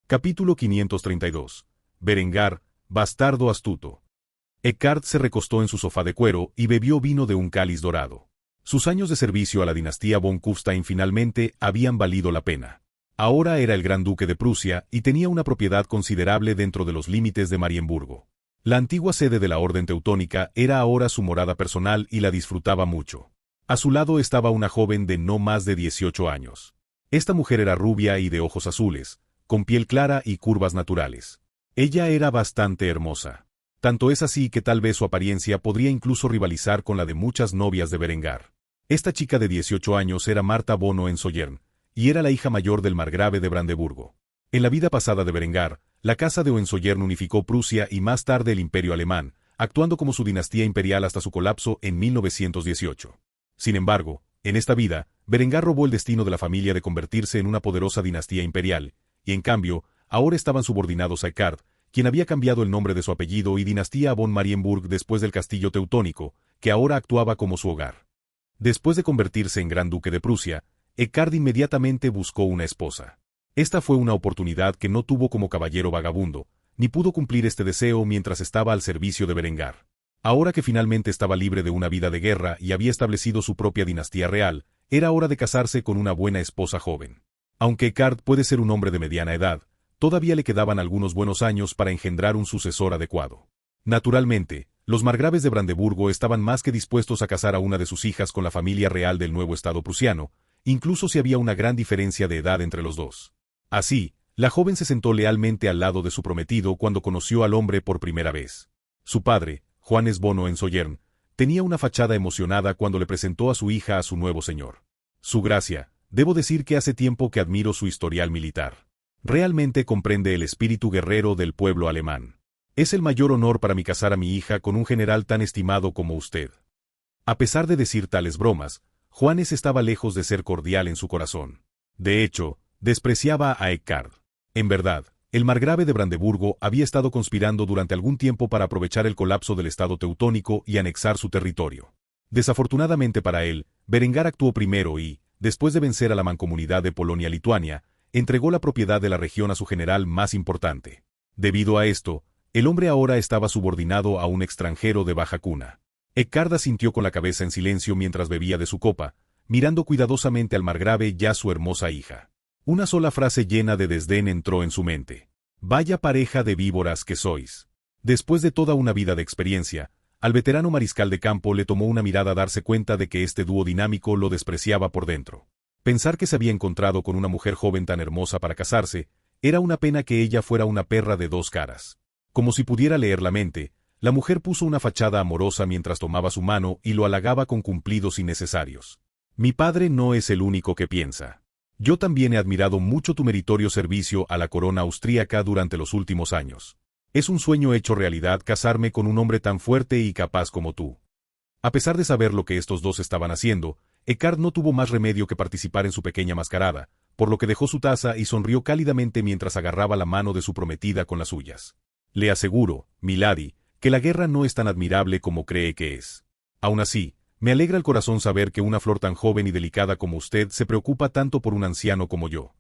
Capítulo 532. Berengar, bastardo astuto. Eckhard se recostó en su sofá de cuero y bebió vino de un cáliz dorado. Sus años de servicio a la dinastía von Kufstein finalmente habían valido la pena. Ahora era el gran duque de Prusia y tenía una propiedad considerable dentro de los límites de Marienburgo. La antigua sede de la Orden Teutónica era ahora su morada personal y la disfrutaba mucho. A su lado estaba una joven de no más de 18 años. Esta mujer era rubia y de ojos azules, con piel clara y curvas naturales. Ella era bastante hermosa. Tanto es así que tal vez su apariencia podría incluso rivalizar con la de muchas novias de Berengar. Esta chica de 18 años era Marta von Hohenzollern, y era la hija mayor del margrave de Brandeburgo. En la vida pasada de Berengar, la casa de Hohenzollern unificó Prusia y más tarde el Imperio Alemán, actuando como su dinastía imperial hasta su colapso en 1918. Sin embargo, en esta vida, Berengar robó el destino de la familia de convertirse en una poderosa dinastía imperial, y en cambio, ahora estaban subordinados a Eckhard, quien había cambiado el nombre de su apellido y dinastía a von Marienburg después del castillo teutónico, que ahora actuaba como su hogar. Después de convertirse en Gran Duque de Prusia, Eckhard inmediatamente buscó una esposa. Esta fue una oportunidad que no tuvo como caballero vagabundo, ni pudo cumplir este deseo mientras estaba al servicio de Berengar. Ahora que finalmente estaba libre de una vida de guerra y había establecido su propia dinastía real, era hora de casarse con una buena esposa joven. Aunque Eckhard puede ser un hombre de mediana edad, todavía le quedaban algunos buenos años para engendrar un sucesor adecuado. Naturalmente, los margraves de Brandeburgo estaban más que dispuestos a casar a una de sus hijas con la familia real del nuevo estado prusiano, incluso si había una gran diferencia de edad entre los dos. Así, la joven se sentó lealmente al lado de su prometido cuando conoció al hombre por primera vez. Su padre, Johannes von Hohenzollern, tenía una fachada emocionada cuando le presentó a su hija a su nuevo señor. Su gracia, debo decir que hace tiempo que admiro su historial militar. Realmente comprende el espíritu guerrero del pueblo alemán. Es el mayor honor para mí casar a mi hija con un general tan estimado como usted. A pesar de decir tales bromas, Johannes estaba lejos de ser cordial en su corazón. De hecho, despreciaba a Eckhard. En verdad, el margrave de Brandeburgo había estado conspirando durante algún tiempo para aprovechar el colapso del estado teutónico y anexar su territorio. Desafortunadamente para él, Berengar actuó primero y, después de vencer a la mancomunidad de Polonia-Lituania, entregó la propiedad de la región a su general más importante. Debido a esto, el hombre ahora estaba subordinado a un extranjero de baja cuna. Eckhard asintió con la cabeza en silencio mientras bebía de su copa, mirando cuidadosamente al margrave y a su hermosa hija. Una sola frase llena de desdén entró en su mente. «Vaya pareja de víboras que sois». Después de toda una vida de experiencia, al veterano mariscal de campo le tomó una mirada a darse cuenta de que este dúo dinámico lo despreciaba por dentro. Pensar que se había encontrado con una mujer joven tan hermosa para casarse, era una pena que ella fuera una perra de dos caras. Como si pudiera leer la mente, la mujer puso una fachada amorosa mientras tomaba su mano y lo halagaba con cumplidos innecesarios. «Mi padre no es el único que piensa. Yo también he admirado mucho tu meritorio servicio a la corona austríaca durante los últimos años. Es un sueño hecho realidad casarme con un hombre tan fuerte y capaz como tú». A pesar de saber lo que estos dos estaban haciendo, Eckhard no tuvo más remedio que participar en su pequeña mascarada, por lo que dejó su taza y sonrió cálidamente mientras agarraba la mano de su prometida con las suyas. «Le aseguro, milady, que la guerra no es tan admirable como cree que es. Aún así, me alegra el corazón saber que una flor tan joven y delicada como usted se preocupa tanto por un anciano como yo».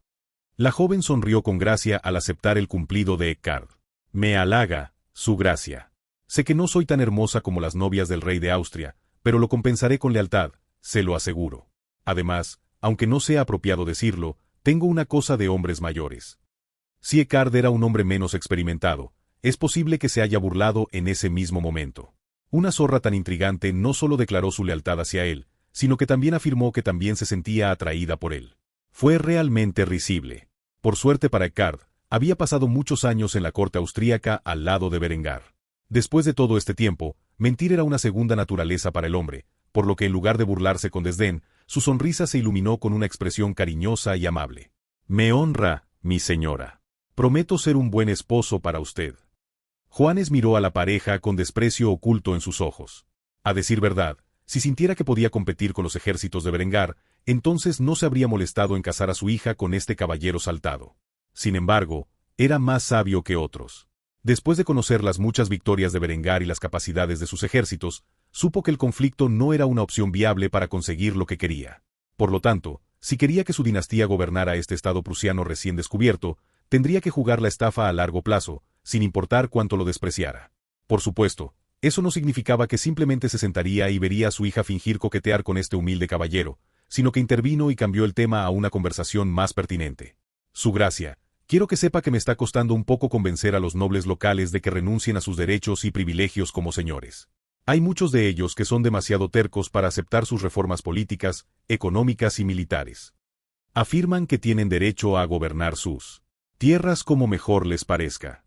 La joven sonrió con gracia al aceptar el cumplido de Eckhard. «Me halaga, su gracia. Sé que no soy tan hermosa como las novias del rey de Austria, pero lo compensaré con lealtad, se lo aseguro. Además, aunque no sea apropiado decirlo, tengo una cosa de hombres mayores». Si Eckhard era un hombre menos experimentado, es posible que se haya burlado en ese mismo momento. Una zorra tan intrigante no solo declaró su lealtad hacia él, sino que también afirmó que también se sentía atraída por él. Fue realmente risible. Por suerte para Eckhard, había pasado muchos años en la corte austríaca al lado de Berengar. Después de todo este tiempo, mentir era una segunda naturaleza para el hombre, por lo que en lugar de burlarse con desdén, su sonrisa se iluminó con una expresión cariñosa y amable. «Me honra, mi señora. Prometo ser un buen esposo para usted». Johannes miró a la pareja con desprecio oculto en sus ojos. A decir verdad, si sintiera que podía competir con los ejércitos de Berengar, entonces no se habría molestado en casar a su hija con este caballero saltado. Sin embargo, era más sabio que otros. Después de conocer las muchas victorias de Berengar y las capacidades de sus ejércitos, supo que el conflicto no era una opción viable para conseguir lo que quería. Por lo tanto, si quería que su dinastía gobernara este estado prusiano recién descubierto, tendría que jugar la estafa a largo plazo, sin importar cuánto lo despreciara. Por supuesto, eso no significaba que simplemente se sentaría y vería a su hija fingir coquetear con este humilde caballero, sino que intervino y cambió el tema a una conversación más pertinente. Su gracia, quiero que sepa que me está costando un poco convencer a los nobles locales de que renuncien a sus derechos y privilegios como señores. Hay muchos de ellos que son demasiado tercos para aceptar sus reformas políticas, económicas y militares. Afirman que tienen derecho a gobernar sus tierras como mejor les parezca.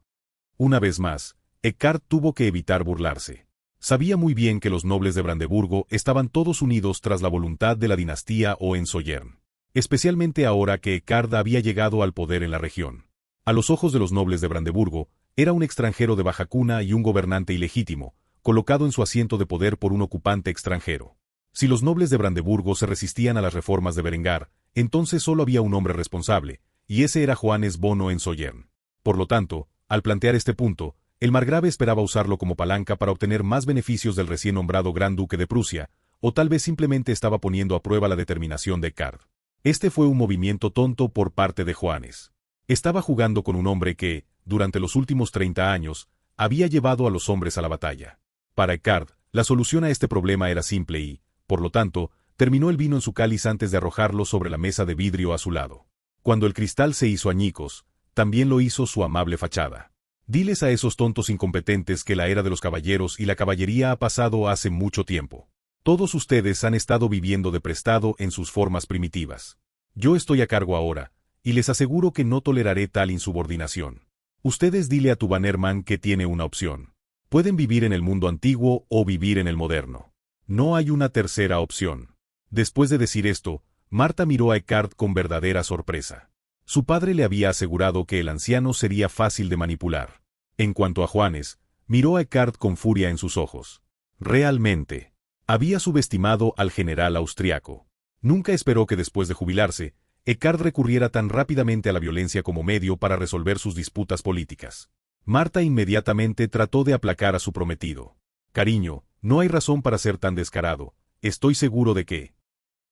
Una vez más, Eckhart tuvo que evitar burlarse. Sabía muy bien que los nobles de Brandeburgo estaban todos unidos tras la voluntad de la dinastía Hohenzollern, especialmente ahora que Eckhart había llegado al poder en la región. A los ojos de los nobles de Brandeburgo, era un extranjero de baja cuna y un gobernante ilegítimo, colocado en su asiento de poder por un ocupante extranjero. Si los nobles de Brandeburgo se resistían a las reformas de Berengar, entonces solo había un hombre responsable, y ese era Johannes von Hohenzollern. Por lo tanto, al plantear este punto, el margrave esperaba usarlo como palanca para obtener más beneficios del recién nombrado Gran Duque de Prusia, o tal vez simplemente estaba poniendo a prueba la determinación de Eckhart. Este fue un movimiento tonto por parte de Johannes. Estaba jugando con un hombre que, durante los últimos 30 años, había llevado a los hombres a la batalla. Para Eckhart, la solución a este problema era simple y, por lo tanto, terminó el vino en su cáliz antes de arrojarlo sobre la mesa de vidrio a su lado. Cuando el cristal se hizo añicos, también lo hizo su amable fachada. Diles a esos tontos incompetentes que la era de los caballeros y la caballería ha pasado hace mucho tiempo. Todos ustedes han estado viviendo de prestado en sus formas primitivas. Yo estoy a cargo ahora, y les aseguro que no toleraré tal insubordinación. Ustedes dile a tu Bannerman que tiene una opción. Pueden vivir en el mundo antiguo o vivir en el moderno. No hay una tercera opción. Después de decir esto, Marta miró a Eckhart con verdadera sorpresa. Su padre le había asegurado que el anciano sería fácil de manipular. En cuanto a Johannes, miró a Eckhart con furia en sus ojos. Realmente, había subestimado al general austriaco. Nunca esperó que después de jubilarse, Eckhart recurriera tan rápidamente a la violencia como medio para resolver sus disputas políticas. Marta inmediatamente trató de aplacar a su prometido. Cariño, no hay razón para ser tan descarado, estoy seguro de que...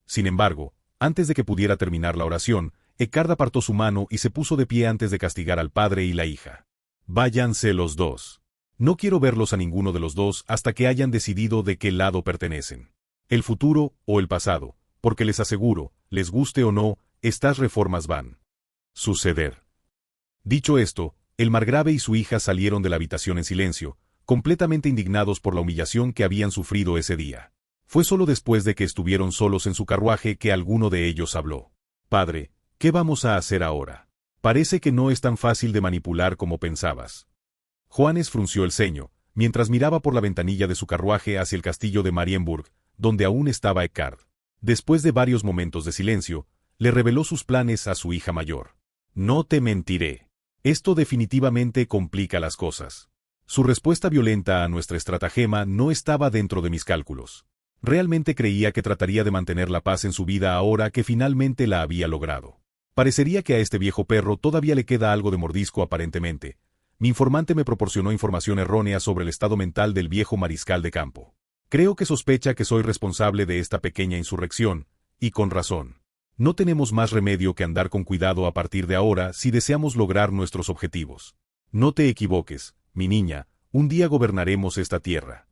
Sin embargo, antes de que pudiera terminar la oración, Eckhart apartó su mano y se puso de pie antes de castigar al padre y la hija. Váyanse los dos. No quiero verlos a ninguno de los dos hasta que hayan decidido de qué lado pertenecen. El futuro o el pasado, porque les aseguro, les guste o no, estas reformas van a suceder. Dicho esto, el margrave y su hija salieron de la habitación en silencio, completamente indignados por la humillación que habían sufrido ese día. Fue solo después de que estuvieron solos en su carruaje que alguno de ellos habló. Padre, ¿qué vamos a hacer ahora? Parece que no es tan fácil de manipular como pensabas. Johannes frunció el ceño, mientras miraba por la ventanilla de su carruaje hacia el castillo de Marienburg, donde aún estaba Eckhart. Después de varios momentos de silencio, le reveló sus planes a su hija mayor. No te mentiré. Esto definitivamente complica las cosas. Su respuesta violenta a nuestra estratagema no estaba dentro de mis cálculos. Realmente creía que trataría de mantener la paz en su vida ahora que finalmente la había logrado. Parecería que a este viejo perro todavía le queda algo de mordisco aparentemente. Mi informante me proporcionó información errónea sobre el estado mental del viejo mariscal de campo. Creo que sospecha que soy responsable de esta pequeña insurrección, y con razón. No tenemos más remedio que andar con cuidado a partir de ahora si deseamos lograr nuestros objetivos. No te equivoques, mi niña, un día gobernaremos esta tierra.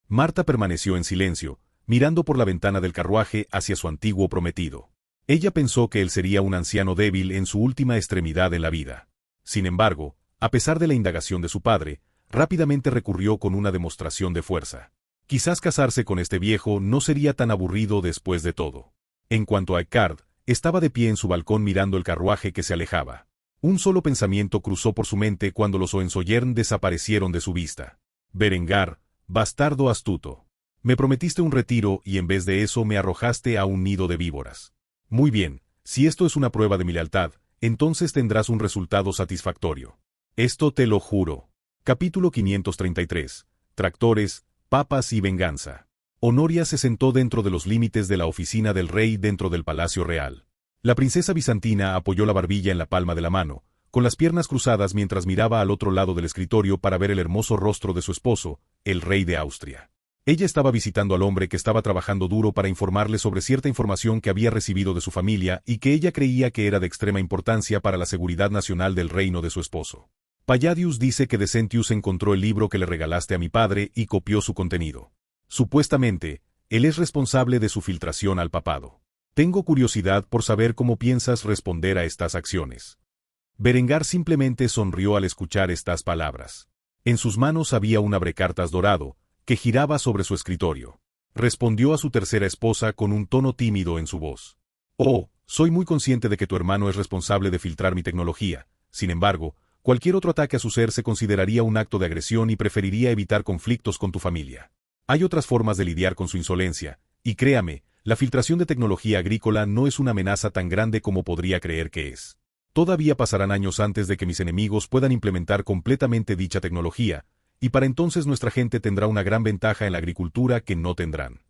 Marta permaneció en silencio, mirando por la ventana del carruaje hacia su antiguo prometido. Ella pensó que él sería un anciano débil en su última extremidad en la vida. Sin embargo, a pesar de la indagación de su padre, rápidamente recurrió con una demostración de fuerza. Quizás casarse con este viejo no sería tan aburrido después de todo. En cuanto a Eckhart, estaba de pie en su balcón mirando el carruaje que se alejaba. Un solo pensamiento cruzó por su mente cuando los Hohenzollern desaparecieron de su vista. Berengar, bastardo astuto. Me prometiste un retiro y en vez de eso me arrojaste a un nido de víboras. Muy bien, si esto es una prueba de mi lealtad, entonces tendrás un resultado satisfactorio. Esto te lo juro. Capítulo 533. Tractores, papas y venganza. Honoria se sentó dentro de los límites de la oficina del rey dentro del palacio real. La princesa bizantina apoyó la barbilla en la palma de la mano, con las piernas cruzadas mientras miraba al otro lado del escritorio para ver el hermoso rostro de su esposo, el rey de Austria. Ella estaba visitando al hombre que estaba trabajando duro para informarle sobre cierta información que había recibido de su familia y que ella creía que era de extrema importancia para la seguridad nacional del reino de su esposo. Palladius dice que Decentius encontró el libro que le regalaste a mi padre y copió su contenido. Supuestamente, él es responsable de su filtración al papado. Tengo curiosidad por saber cómo piensas responder a estas acciones. Berengar simplemente sonrió al escuchar estas palabras. En sus manos había un abrecartas dorado, que giraba sobre su escritorio. Respondió a su tercera esposa con un tono tímido en su voz. Oh, soy muy consciente de que tu hermano es responsable de filtrar mi tecnología. Sin embargo, cualquier otro ataque a su ser se consideraría un acto de agresión y preferiría evitar conflictos con tu familia. Hay otras formas de lidiar con su insolencia, y créame, la filtración de tecnología agrícola no es una amenaza tan grande como podría creer que es. Todavía pasarán años antes de que mis enemigos puedan implementar completamente dicha tecnología, y para entonces nuestra gente tendrá una gran ventaja en la agricultura que no tendrán.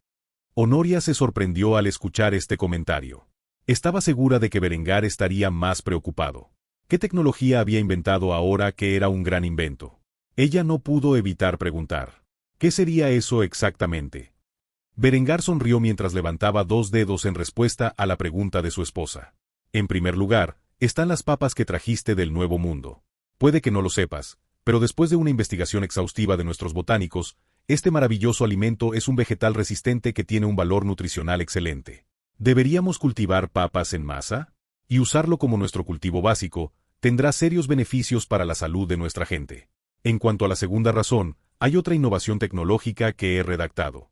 Honoria se sorprendió al escuchar este comentario. Estaba segura de que Berengar estaría más preocupado. ¿Qué tecnología había inventado ahora que era un gran invento? Ella no pudo evitar preguntar. ¿Qué sería eso exactamente? Berengar sonrió mientras levantaba dos dedos en respuesta a la pregunta de su esposa. En primer lugar, están las papas que trajiste del Nuevo Mundo. Puede que no lo sepas, pero después de una investigación exhaustiva de nuestros botánicos, este maravilloso alimento es un vegetal resistente que tiene un valor nutricional excelente. ¿Deberíamos cultivar papas en masa? Y usarlo como nuestro cultivo básico, tendrá serios beneficios para la salud de nuestra gente. En cuanto a la segunda razón, hay otra innovación tecnológica que he redactado.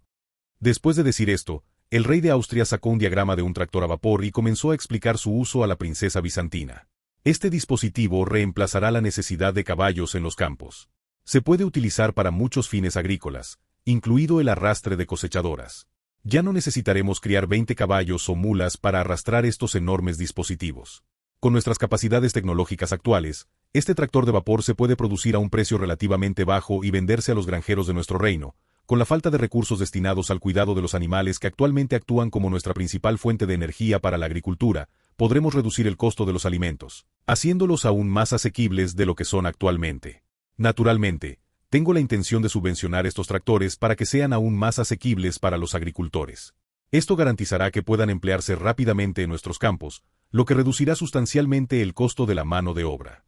Después de decir esto, el rey de Austria sacó un diagrama de un tractor a vapor y comenzó a explicar su uso a la princesa bizantina. Este dispositivo reemplazará la necesidad de caballos en los campos. Se puede utilizar para muchos fines agrícolas, incluido el arrastre de cosechadoras. Ya no necesitaremos criar 20 caballos o mulas para arrastrar estos enormes dispositivos. Con nuestras capacidades tecnológicas actuales, este tractor de vapor se puede producir a un precio relativamente bajo y venderse a los granjeros de nuestro reino. Con la falta de recursos destinados al cuidado de los animales que actualmente actúan como nuestra principal fuente de energía para la agricultura, podremos reducir el costo de los alimentos, haciéndolos aún más asequibles de lo que son actualmente. Naturalmente, tengo la intención de subvencionar estos tractores para que sean aún más asequibles para los agricultores. Esto garantizará que puedan emplearse rápidamente en nuestros campos, lo que reducirá sustancialmente el costo de la mano de obra.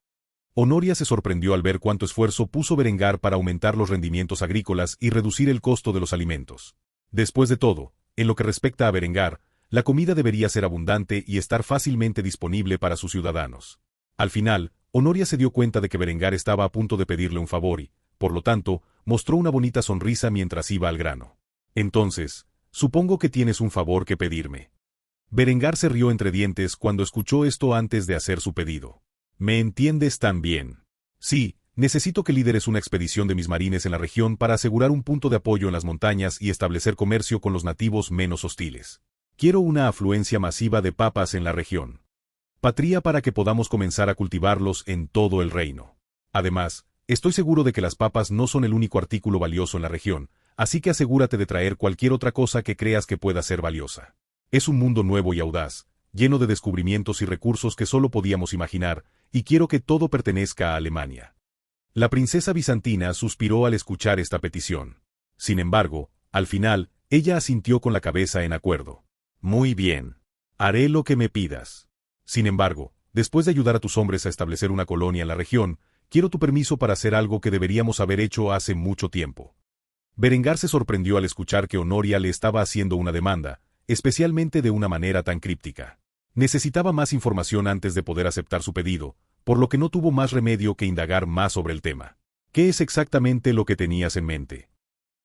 Honoria se sorprendió al ver cuánto esfuerzo puso Berengar para aumentar los rendimientos agrícolas y reducir el costo de los alimentos. Después de todo, en lo que respecta a Berengar, la comida debería ser abundante y estar fácilmente disponible para sus ciudadanos. Al final, Honoria se dio cuenta de que Berengar estaba a punto de pedirle un favor y, por lo tanto, mostró una bonita sonrisa mientras iba al grano. Entonces, supongo que tienes un favor que pedirme. Berengar se rió entre dientes cuando escuchó esto antes de hacer su pedido. ¿Me entiendes tan bien? Sí, necesito que lideres una expedición de mis marines en la región para asegurar un punto de apoyo en las montañas y establecer comercio con los nativos menos hostiles. Quiero una afluencia masiva de papas en la región. Patria para que podamos comenzar a cultivarlos en todo el reino. Además, estoy seguro de que las papas no son el único artículo valioso en la región, así que asegúrate de traer cualquier otra cosa que creas que pueda ser valiosa. Es un mundo nuevo y audaz, lleno de descubrimientos y recursos que solo podíamos imaginar, y quiero que todo pertenezca a Alemania. La princesa bizantina suspiró al escuchar esta petición. Sin embargo, al final, ella asintió con la cabeza en acuerdo. Muy bien. Haré lo que me pidas. Sin embargo, después de ayudar a tus hombres a establecer una colonia en la región, quiero tu permiso para hacer algo que deberíamos haber hecho hace mucho tiempo. Berengar se sorprendió al escuchar que Honoria le estaba haciendo una demanda, especialmente de una manera tan críptica. Necesitaba más información antes de poder aceptar su pedido, por lo que no tuvo más remedio que indagar más sobre el tema. ¿Qué es exactamente lo que tenías en mente?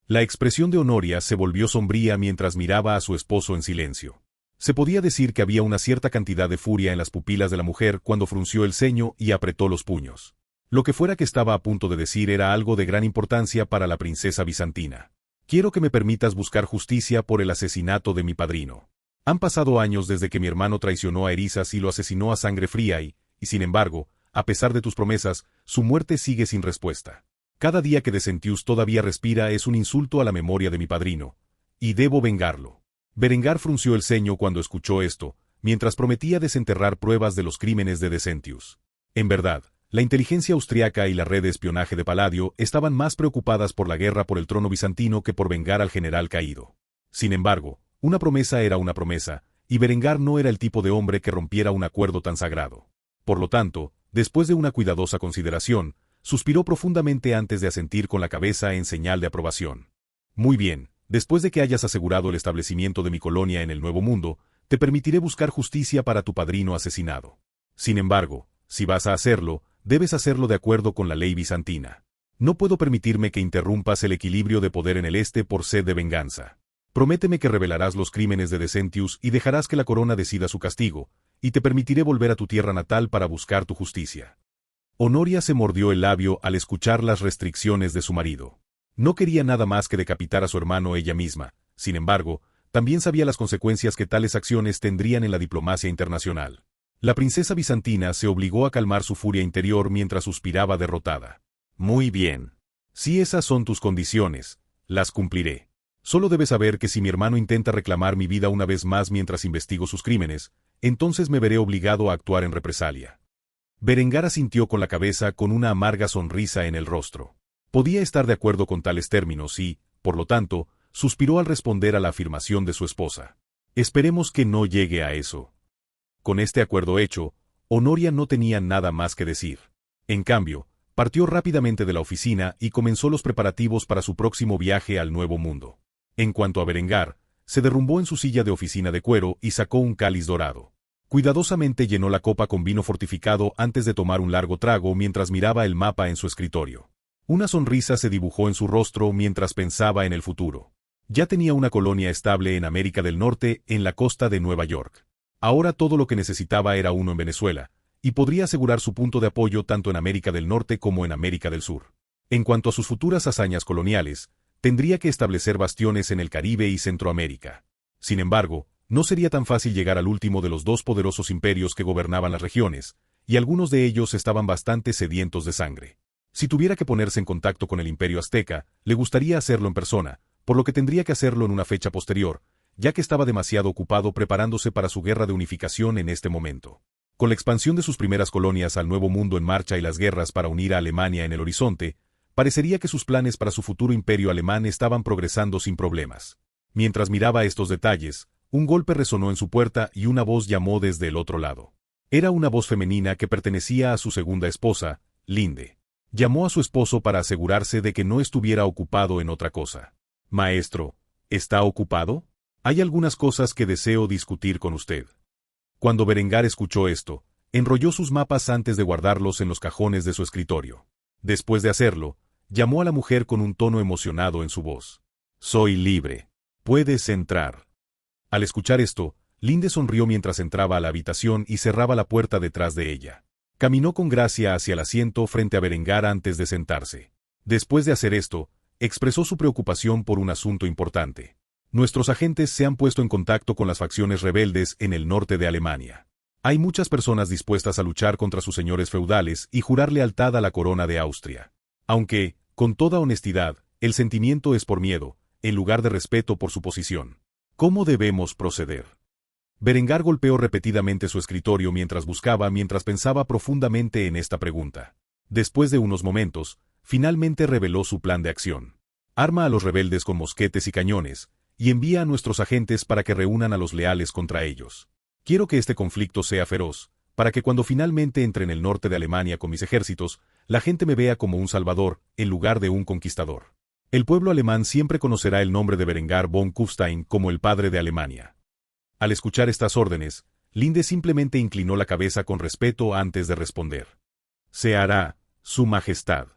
La expresión de Honoria se volvió sombría mientras miraba a su esposo en silencio. Se podía decir que había una cierta cantidad de furia en las pupilas de la mujer cuando frunció el ceño y apretó los puños. Lo que fuera que estaba a punto de decir era algo de gran importancia para la princesa bizantina. Quiero que me permitas buscar justicia por el asesinato de mi padrino. Han pasado años desde que mi hermano traicionó a Erisas y lo asesinó a sangre fría y sin embargo, a pesar de tus promesas, su muerte sigue sin respuesta. Cada día que Decentius todavía respira es un insulto a la memoria de mi padrino, y debo vengarlo. Berengar frunció el ceño cuando escuchó esto, mientras prometía desenterrar pruebas de los crímenes de Decentius. En verdad, la inteligencia austriaca y la red de espionaje de Palladio estaban más preocupadas por la guerra por el trono bizantino que por vengar al general caído. Sin embargo, una promesa era una promesa, y Berengar no era el tipo de hombre que rompiera un acuerdo tan sagrado. Por lo tanto, después de una cuidadosa consideración, suspiró profundamente antes de asentir con la cabeza en señal de aprobación. Muy bien, después de que hayas asegurado el establecimiento de mi colonia en el Nuevo Mundo, te permitiré buscar justicia para tu padrino asesinado. Sin embargo, si vas a hacerlo, debes hacerlo de acuerdo con la ley bizantina. No puedo permitirme que interrumpas el equilibrio de poder en el este por sed de venganza. Prométeme que revelarás los crímenes de Decentius y dejarás que la corona decida su castigo, y te permitiré volver a tu tierra natal para buscar tu justicia. Honoria se mordió el labio al escuchar las restricciones de su marido. No quería nada más que decapitar a su hermano ella misma, sin embargo, también sabía las consecuencias que tales acciones tendrían en la diplomacia internacional. La princesa bizantina se obligó a calmar su furia interior mientras suspiraba derrotada. Muy bien. Si esas son tus condiciones, las cumpliré. Solo debes saber que si mi hermano intenta reclamar mi vida una vez más mientras investigo sus crímenes, entonces me veré obligado a actuar en represalia. Berengar asintió con la cabeza con una amarga sonrisa en el rostro. Podía estar de acuerdo con tales términos y, por lo tanto, suspiró al responder a la afirmación de su esposa. Esperemos que no llegue a eso. Con este acuerdo hecho, Honoria no tenía nada más que decir. En cambio, partió rápidamente de la oficina y comenzó los preparativos para su próximo viaje al Nuevo Mundo. En cuanto a Berengar, se derrumbó en su silla de oficina de cuero y sacó un cáliz dorado. Cuidadosamente llenó la copa con vino fortificado antes de tomar un largo trago mientras miraba el mapa en su escritorio. Una sonrisa se dibujó en su rostro mientras pensaba en el futuro. Ya tenía una colonia estable en América del Norte, en la costa de Nueva York. Ahora todo lo que necesitaba era uno en Venezuela, y podría asegurar su punto de apoyo tanto en América del Norte como en América del Sur. En cuanto a sus futuras hazañas coloniales, tendría que establecer bastiones en el Caribe y Centroamérica. Sin embargo, no sería tan fácil llegar al último de los dos poderosos imperios que gobernaban las regiones, y algunos de ellos estaban bastante sedientos de sangre. Si tuviera que ponerse en contacto con el imperio azteca, le gustaría hacerlo en persona, por lo que tendría que hacerlo en una fecha posterior, ya que estaba demasiado ocupado preparándose para su guerra de unificación en este momento. Con la expansión de sus primeras colonias al Nuevo Mundo en marcha y las guerras para unir a Alemania en el horizonte, parecería que sus planes para su futuro imperio alemán estaban progresando sin problemas. Mientras miraba estos detalles, un golpe resonó en su puerta y una voz llamó desde el otro lado. Era una voz femenina que pertenecía a su segunda esposa, Linde. Llamó a su esposo para asegurarse de que no estuviera ocupado en otra cosa. Maestro, ¿está ocupado? Hay algunas cosas que deseo discutir con usted. Cuando Berengar escuchó esto, enrolló sus mapas antes de guardarlos en los cajones de su escritorio. Después de hacerlo, llamó a la mujer con un tono emocionado en su voz. Soy libre. Puedes entrar. Al escuchar esto, Linde sonrió mientras entraba a la habitación y cerraba la puerta detrás de ella. Caminó con gracia hacia el asiento frente a Berengar antes de sentarse. Después de hacer esto, expresó su preocupación por un asunto importante. Nuestros agentes se han puesto en contacto con las facciones rebeldes en el norte de Alemania. Hay muchas personas dispuestas a luchar contra sus señores feudales y jurar lealtad a la corona de Austria. Aunque, con toda honestidad, el sentimiento es por miedo, en lugar de respeto por su posición. ¿Cómo debemos proceder? Berengar golpeó repetidamente su escritorio mientras pensaba profundamente en esta pregunta. Después de unos momentos, finalmente reveló su plan de acción. Arma a los rebeldes con mosquetes y cañones, y envía a nuestros agentes para que reúnan a los leales contra ellos. Quiero que este conflicto sea feroz, para que cuando finalmente entre en el norte de Alemania con mis ejércitos, la gente me vea como un salvador, en lugar de un conquistador. El pueblo alemán siempre conocerá el nombre de Berengar von Kufstein como el padre de Alemania. Al escuchar estas órdenes, Linde simplemente inclinó la cabeza con respeto antes de responder. Se hará, Su Majestad.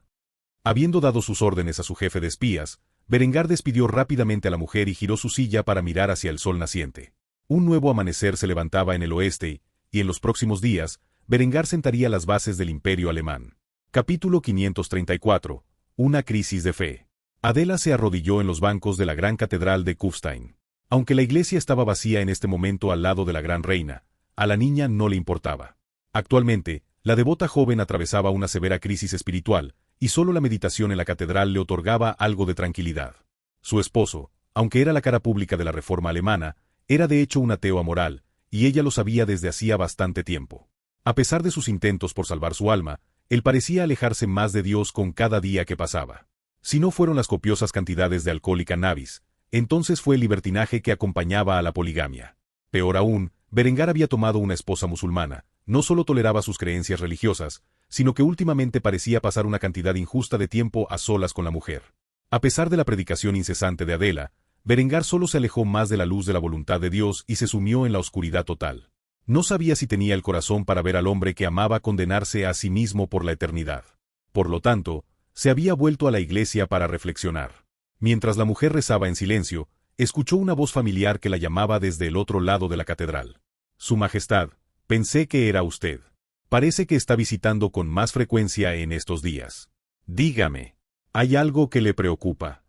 Habiendo dado sus órdenes a su jefe de espías, Berengar despidió rápidamente a la mujer y giró su silla para mirar hacia el sol naciente. Un nuevo amanecer se levantaba en el oeste, y en los próximos días, Berengar sentaría las bases del imperio alemán. Capítulo 534. Una crisis de fe. Adela se arrodilló en los bancos de la gran catedral de Kufstein. Aunque la iglesia estaba vacía en este momento al lado de la gran reina, a la niña no le importaba. Actualmente, la devota joven atravesaba una severa crisis espiritual, y solo la meditación en la catedral le otorgaba algo de tranquilidad. Su esposo, aunque era la cara pública de la reforma alemana, era de hecho un ateo amoral, y ella lo sabía desde hacía bastante tiempo. A pesar de sus intentos por salvar su alma, Él parecía alejarse más de Dios con cada día que pasaba. Si no fueron las copiosas cantidades de alcohol y cannabis, entonces fue el libertinaje que acompañaba a la poligamia. Peor aún, Berengar había tomado una esposa musulmana, no solo toleraba sus creencias religiosas, sino que últimamente parecía pasar una cantidad injusta de tiempo a solas con la mujer. A pesar de la predicación incesante de Adela, Berengar solo se alejó más de la luz de la voluntad de Dios y se sumió en la oscuridad total. No sabía si tenía el corazón para ver al hombre que amaba condenarse a sí mismo por la eternidad. Por lo tanto, se había vuelto a la iglesia para reflexionar. Mientras la mujer rezaba en silencio, escuchó una voz familiar que la llamaba desde el otro lado de la catedral. Su Majestad, pensé que era usted. Parece que está visitando con más frecuencia en estos días. Dígame, ¿hay algo que le preocupa?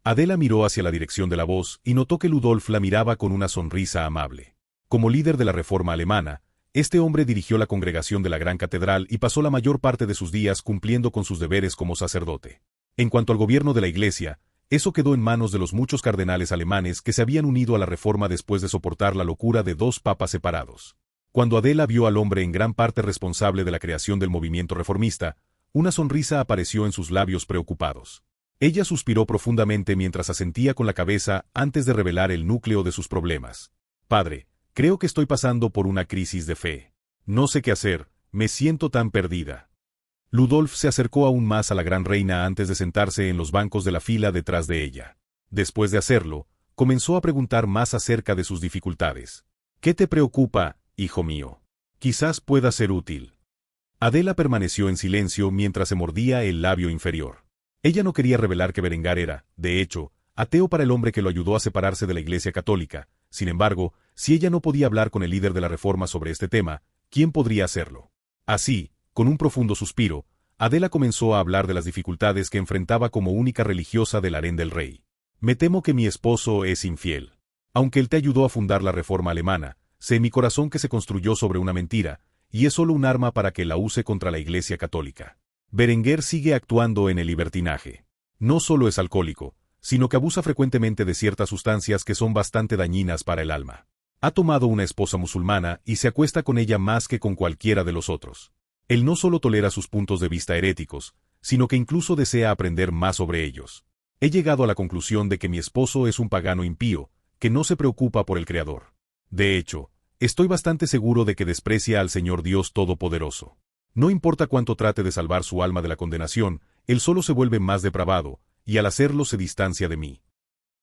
Adela miró hacia la dirección de la voz y notó que Ludolf la miraba con una sonrisa amable. Como líder de la Reforma alemana, este hombre dirigió la congregación de la Gran Catedral y pasó la mayor parte de sus días cumpliendo con sus deberes como sacerdote. En cuanto al gobierno de la Iglesia, eso quedó en manos de los muchos cardenales alemanes que se habían unido a la Reforma después de soportar la locura de dos papas separados. Cuando Adela vio al hombre en gran parte responsable de la creación del movimiento reformista, una sonrisa apareció en sus labios preocupados. Ella suspiró profundamente mientras asentía con la cabeza antes de revelar el núcleo de sus problemas. Padre, creo que estoy pasando por una crisis de fe. No sé qué hacer, me siento tan perdida. Ludolf se acercó aún más a la gran reina antes de sentarse en los bancos de la fila detrás de ella. Después de hacerlo, comenzó a preguntar más acerca de sus dificultades. ¿Qué te preocupa, hijo mío? Quizás pueda ser útil. Adela permaneció en silencio mientras se mordía el labio inferior. Ella no quería revelar que Berengar era, de hecho, ateo para el hombre que lo ayudó a separarse de la Iglesia Católica. Sin embargo, si ella no podía hablar con el líder de la Reforma sobre este tema, ¿quién podría hacerlo? Así, con un profundo suspiro, Adela comenzó a hablar de las dificultades que enfrentaba como única religiosa del harén del rey. Me temo que mi esposo es infiel. Aunque él te ayudó a fundar la Reforma alemana, sé en mi corazón que se construyó sobre una mentira, y es solo un arma para que la use contra la Iglesia Católica. Berenguer sigue actuando en el libertinaje. No solo es alcohólico, sino que abusa frecuentemente de ciertas sustancias que son bastante dañinas para el alma. Ha tomado una esposa musulmana y se acuesta con ella más que con cualquiera de los otros. Él no solo tolera sus puntos de vista heréticos, sino que incluso desea aprender más sobre ellos. He llegado a la conclusión de que mi esposo es un pagano impío, que no se preocupa por el Creador. De hecho, estoy bastante seguro de que desprecia al Señor Dios Todopoderoso. No importa cuánto trate de salvar su alma de la condenación, él solo se vuelve más depravado, y al hacerlo se distancia de mí.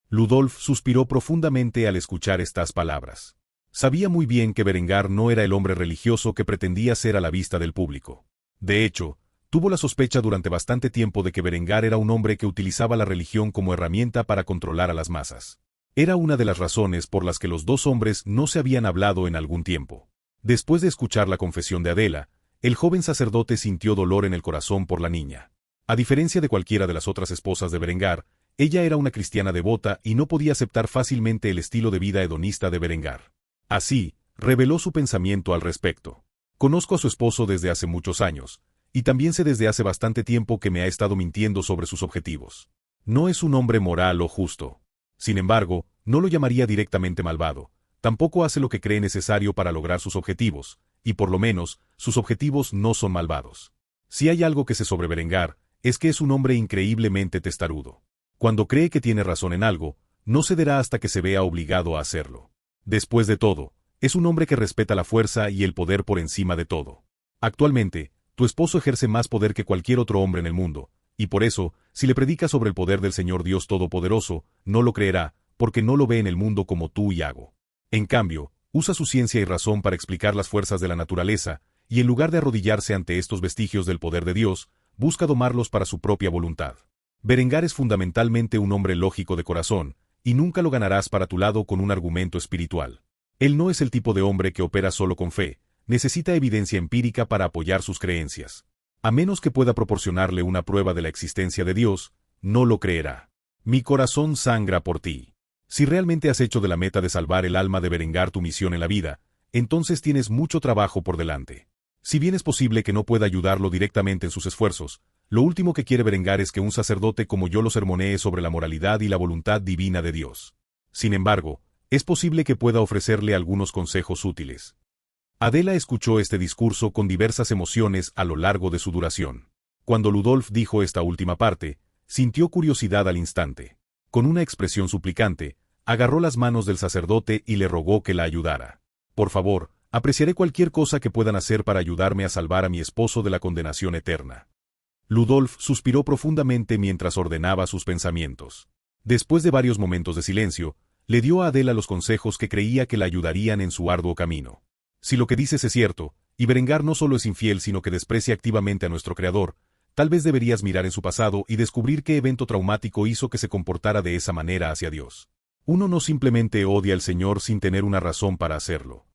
Ludolf suspiró profundamente al escuchar estas palabras. Sabía muy bien que Berengar no era el hombre religioso que pretendía ser a la vista del público. De hecho, tuvo la sospecha durante bastante tiempo de que Berengar era un hombre que utilizaba la religión como herramienta para controlar a las masas. Era una de las razones por las que los dos hombres no se habían hablado en algún tiempo. Después de escuchar la confesión de Adela, el joven sacerdote sintió dolor en el corazón por la niña. A diferencia de cualquiera de las otras esposas de Berengar, ella era una cristiana devota y no podía aceptar fácilmente el estilo de vida hedonista de Berengar. Así, reveló su pensamiento al respecto. Conozco a su esposo desde hace muchos años, y también sé desde hace bastante tiempo que me ha estado mintiendo sobre sus objetivos. No es un hombre moral o justo. Sin embargo, no lo llamaría directamente malvado. Tampoco hace lo que cree necesario para lograr sus objetivos, y por lo menos, sus objetivos no son malvados. Si hay algo que sé sobre Berengar, es que es un hombre increíblemente testarudo. Cuando cree que tiene razón en algo, no cederá hasta que se vea obligado a hacerlo. Después de todo, es un hombre que respeta la fuerza y el poder por encima de todo. Actualmente, tu esposo ejerce más poder que cualquier otro hombre en el mundo, y por eso, si le predicas sobre el poder del Señor Dios Todopoderoso, no lo creerá, porque no lo ve en el mundo como tú y hago. En cambio, usa su ciencia y razón para explicar las fuerzas de la naturaleza, y en lugar de arrodillarse ante estos vestigios del poder de Dios, busca domarlos para su propia voluntad. Berengar es fundamentalmente un hombre lógico de corazón, y nunca lo ganarás para tu lado con un argumento espiritual. Él no es el tipo de hombre que opera solo con fe, necesita evidencia empírica para apoyar sus creencias. A menos que pueda proporcionarle una prueba de la existencia de Dios, no lo creerá. Mi corazón sangra por ti. Si realmente has hecho de la meta de salvar el alma de Berengar tu misión en la vida, entonces tienes mucho trabajo por delante. Si bien es posible que no pueda ayudarlo directamente en sus esfuerzos, lo último que quiere Berengar es que un sacerdote como yo lo sermonee sobre la moralidad y la voluntad divina de Dios. Sin embargo, es posible que pueda ofrecerle algunos consejos útiles. Adela escuchó este discurso con diversas emociones a lo largo de su duración. Cuando Ludolf dijo esta última parte, sintió curiosidad al instante. Con una expresión suplicante, agarró las manos del sacerdote y le rogó que la ayudara. Por favor, apreciaré cualquier cosa que puedan hacer para ayudarme a salvar a mi esposo de la condenación eterna. Ludolf suspiró profundamente mientras ordenaba sus pensamientos. Después de varios momentos de silencio, le dio a Adela los consejos que creía que la ayudarían en su arduo camino. Si lo que dices es cierto, y Berengar no solo es infiel sino que desprecia activamente a nuestro Creador, tal vez deberías mirar en su pasado y descubrir qué evento traumático hizo que se comportara de esa manera hacia Dios. Uno no simplemente odia al Señor sin tener una razón para hacerlo.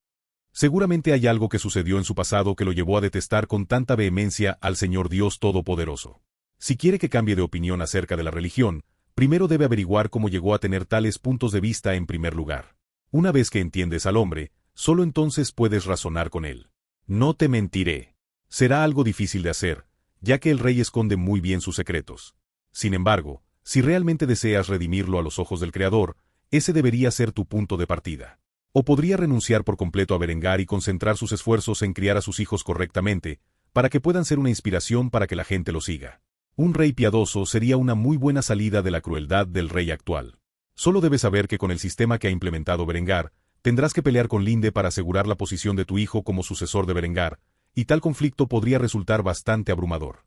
Seguramente hay algo que sucedió en su pasado que lo llevó a detestar con tanta vehemencia al Señor Dios Todopoderoso. Si quiere que cambie de opinión acerca de la religión, primero debe averiguar cómo llegó a tener tales puntos de vista en primer lugar. Una vez que entiendes al hombre, solo entonces puedes razonar con él. No te mentiré. Será algo difícil de hacer, ya que el rey esconde muy bien sus secretos. Sin embargo, si realmente deseas redimirlo a los ojos del Creador, ese debería ser tu punto de partida. O podría renunciar por completo a Berengar y concentrar sus esfuerzos en criar a sus hijos correctamente, para que puedan ser una inspiración para que la gente lo siga. Un rey piadoso sería una muy buena salida de la crueldad del rey actual. Solo debes saber que con el sistema que ha implementado Berengar, tendrás que pelear con Linde para asegurar la posición de tu hijo como sucesor de Berengar, y tal conflicto podría resultar bastante abrumador.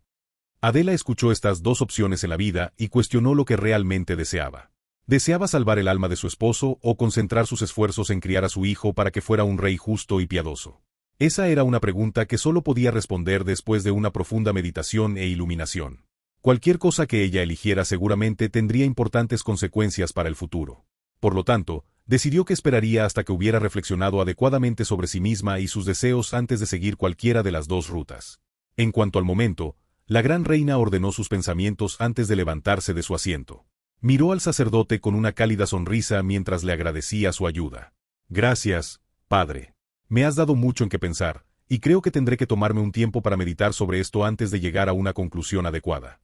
Adela escuchó estas dos opciones en la vida y cuestionó lo que realmente deseaba. ¿Deseaba salvar el alma de su esposo o concentrar sus esfuerzos en criar a su hijo para que fuera un rey justo y piadoso? Esa era una pregunta que solo podía responder después de una profunda meditación e iluminación. Cualquier cosa que ella eligiera seguramente tendría importantes consecuencias para el futuro. Por lo tanto, decidió que esperaría hasta que hubiera reflexionado adecuadamente sobre sí misma y sus deseos antes de seguir cualquiera de las dos rutas. En cuanto al momento, la gran reina ordenó sus pensamientos antes de levantarse de su asiento. Miró al sacerdote con una cálida sonrisa mientras le agradecía su ayuda. Gracias, padre. Me has dado mucho en qué pensar, y creo que tendré que tomarme un tiempo para meditar sobre esto antes de llegar a una conclusión adecuada.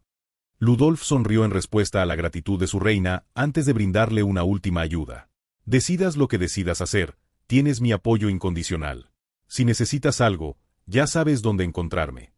Ludolf sonrió en respuesta a la gratitud de su reina antes de brindarle una última ayuda. Decidas lo que decidas hacer, tienes mi apoyo incondicional. Si necesitas algo, ya sabes dónde encontrarme.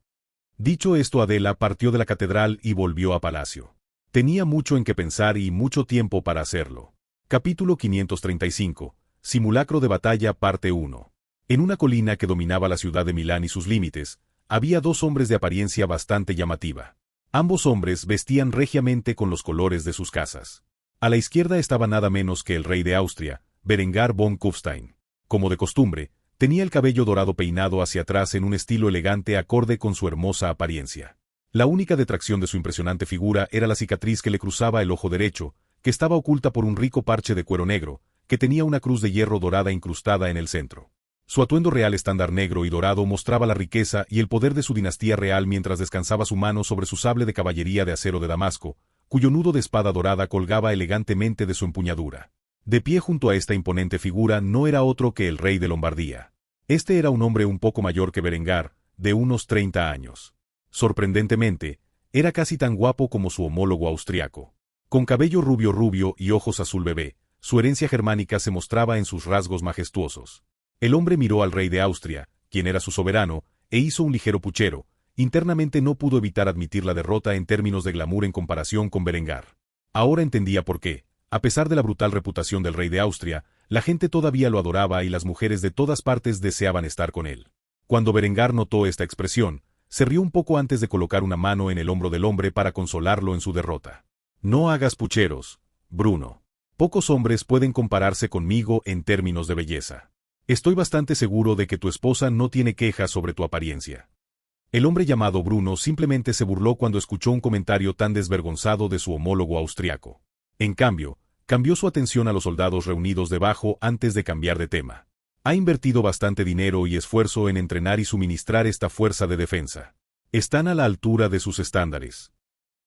Dicho esto, Adela partió de la catedral y volvió a palacio. Tenía mucho en qué pensar y mucho tiempo para hacerlo. Capítulo 535. Simulacro de batalla parte 1. En una colina que dominaba la ciudad de Milán y sus límites, había dos hombres de apariencia bastante llamativa. Ambos hombres vestían regiamente con los colores de sus casas. A la izquierda estaba nada menos que el rey de Austria, Berengar von Kufstein. Como de costumbre, tenía el cabello dorado peinado hacia atrás en un estilo elegante acorde con su hermosa apariencia. La única detracción de su impresionante figura era la cicatriz que le cruzaba el ojo derecho, que estaba oculta por un rico parche de cuero negro, que tenía una cruz de hierro dorada incrustada en el centro. Su atuendo real estándar negro y dorado mostraba la riqueza y el poder de su dinastía real mientras descansaba su mano sobre su sable de caballería de acero de Damasco, cuyo nudo de espada dorada colgaba elegantemente de su empuñadura. De pie junto a esta imponente figura no era otro que el rey de Lombardía. Este era un hombre un poco mayor que Berengar, de unos 30 años. Sorprendentemente, era casi tan guapo como su homólogo austriaco. Con cabello rubio y ojos azul bebé, su herencia germánica se mostraba en sus rasgos majestuosos. El hombre miró al rey de Austria, quien era su soberano, e hizo un ligero puchero. Internamente no pudo evitar admitir la derrota en términos de glamour en comparación con Berengar. Ahora entendía por qué, a pesar de la brutal reputación del rey de Austria, la gente todavía lo adoraba y las mujeres de todas partes deseaban estar con él. Cuando Berengar notó esta expresión, se rió un poco antes de colocar una mano en el hombro del hombre para consolarlo en su derrota. No hagas pucheros, Bruno. Pocos hombres pueden compararse conmigo en términos de belleza. Estoy bastante seguro de que tu esposa no tiene quejas sobre tu apariencia. El hombre llamado Bruno simplemente se burló cuando escuchó un comentario tan desvergonzado de su homólogo austriaco. En cambio, cambió su atención a los soldados reunidos debajo antes de cambiar de tema. Ha invertido bastante dinero y esfuerzo en entrenar y suministrar esta fuerza de defensa. Están a la altura de sus estándares.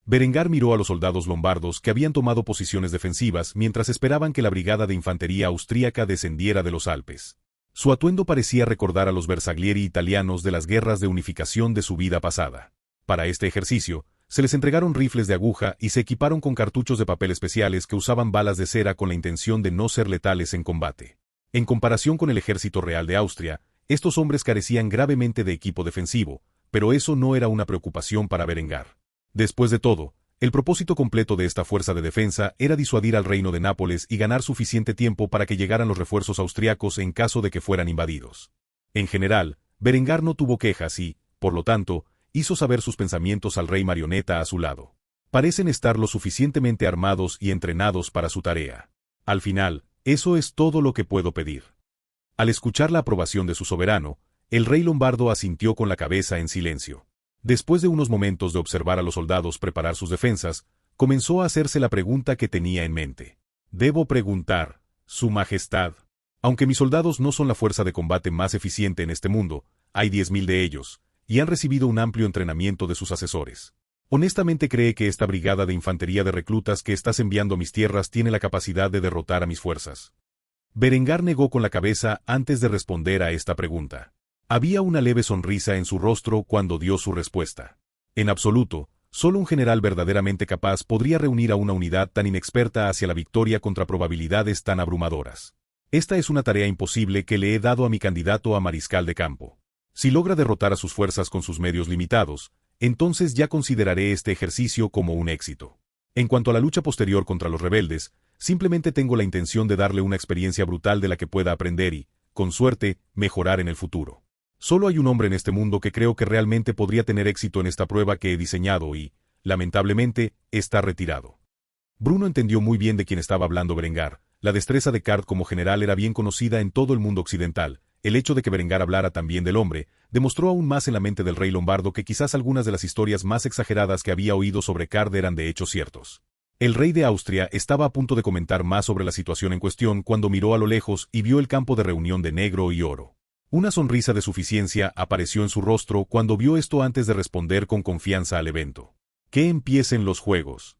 Berengar miró a los soldados lombardos que habían tomado posiciones defensivas mientras esperaban que la brigada de infantería austríaca descendiera de los Alpes. Su atuendo parecía recordar a los bersaglieri italianos de las guerras de unificación de su vida pasada. Para este ejercicio, se les entregaron rifles de aguja y se equiparon con cartuchos de papel especiales que usaban balas de cera con la intención de no ser letales en combate. En comparación con el ejército real de Austria, Estos hombres carecían gravemente de equipo defensivo, pero eso no era una preocupación para Berengar. Después de todo, el propósito completo de esta fuerza de defensa era disuadir al reino de Nápoles y ganar suficiente tiempo para que llegaran los refuerzos austriacos en caso de que fueran invadidos. En general, Berengar no tuvo quejas y, por lo tanto, hizo saber sus pensamientos al rey marioneta a su lado. Parecen estar lo suficientemente armados y entrenados para su tarea. Al final, eso es todo lo que puedo pedir. Al escuchar la aprobación de su soberano, el rey lombardo asintió con la cabeza en silencio. Después de unos momentos de observar a los soldados preparar sus defensas, comenzó a hacerse la pregunta que tenía en mente. Debo preguntar, Su Majestad. Aunque mis soldados no son la fuerza de combate más eficiente en este mundo, hay 10.000 de ellos, y han recibido un amplio entrenamiento de sus asesores. ¿Honestamente cree que esta brigada de infantería de reclutas que estás enviando a mis tierras tiene la capacidad de derrotar a mis fuerzas? Berengar negó con la cabeza antes de responder a esta pregunta. Había una leve sonrisa en su rostro cuando dio su respuesta. En absoluto, solo un general verdaderamente capaz podría reunir a una unidad tan inexperta hacia la victoria contra probabilidades tan abrumadoras. Esta es una tarea imposible que le he dado a mi candidato a mariscal de campo. Si logra derrotar a sus fuerzas con sus medios limitados, entonces ya consideraré este ejercicio como un éxito. En cuanto a la lucha posterior contra los rebeldes, simplemente tengo la intención de darle una experiencia brutal de la que pueda aprender y, con suerte, mejorar en el futuro. Solo hay un hombre en este mundo que creo que realmente podría tener éxito en esta prueba que he diseñado y, lamentablemente, está retirado. Bruno entendió muy bien de quién estaba hablando Berengar. La destreza de Cart como general era bien conocida en todo el mundo occidental. El hecho de que Berengar hablara también del hombre, demostró aún más en la mente del rey lombardo que quizás algunas de las historias más exageradas que había oído sobre Cart eran de hecho ciertos. El rey de Austria estaba a punto de comentar más sobre la situación en cuestión cuando miró a lo lejos y vio el campo de reunión de negro y oro. Una sonrisa de suficiencia apareció en su rostro cuando vio esto antes de responder con confianza al evento. Que empiecen los juegos.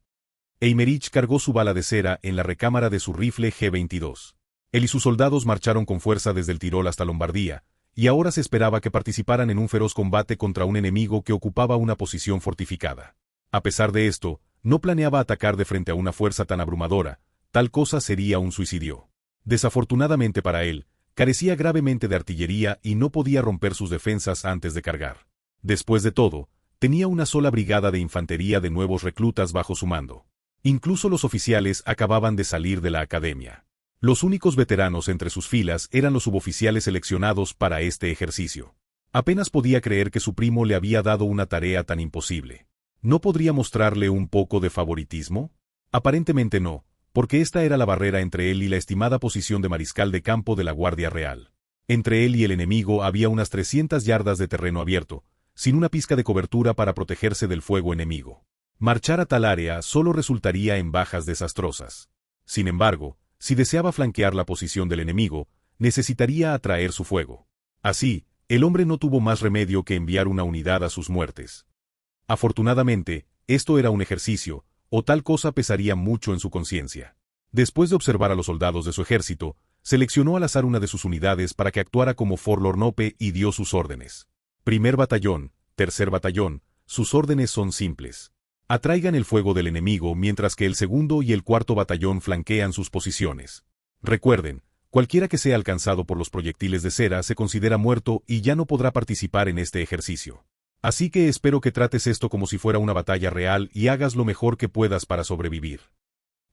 Eymerich cargó su bala de cera en la recámara de su rifle G-22. Él y sus soldados marcharon con fuerza desde el Tirol hasta Lombardía, y ahora se esperaba que participaran en un feroz combate contra un enemigo que ocupaba una posición fortificada. A pesar de esto, no planeaba atacar de frente a una fuerza tan abrumadora, tal cosa sería un suicidio. Desafortunadamente para él, carecía gravemente de artillería y no podía romper sus defensas antes de cargar. Después de todo, tenía una sola brigada de infantería de nuevos reclutas bajo su mando. Incluso los oficiales acababan de salir de la academia. Los únicos veteranos entre sus filas eran los suboficiales seleccionados para este ejercicio. Apenas podía creer que su primo le había dado una tarea tan imposible. ¿No podría mostrarle un poco de favoritismo? Aparentemente no, porque esta era la barrera entre él y la estimada posición de mariscal de campo de la Guardia Real. Entre él y el enemigo había unas 300 yardas de terreno abierto, sin una pizca de cobertura para protegerse del fuego enemigo. Marchar a tal área solo resultaría en bajas desastrosas. Sin embargo, si deseaba flanquear la posición del enemigo, necesitaría atraer su fuego. Así, el hombre no tuvo más remedio que enviar una unidad a sus muertes. Afortunadamente, esto era un ejercicio, o tal cosa pesaría mucho en su conciencia. Después de observar a los soldados de su ejército, seleccionó al azar una de sus unidades para que actuara como forlornope y dio sus órdenes. Primer batallón, tercer batallón, sus órdenes son simples. Atraigan el fuego del enemigo mientras que el segundo y el cuarto batallón flanquean sus posiciones. Recuerden, cualquiera que sea alcanzado por los proyectiles de cera se considera muerto y ya no podrá participar en este ejercicio. Así que espero que trates esto como si fuera una batalla real y hagas lo mejor que puedas para sobrevivir.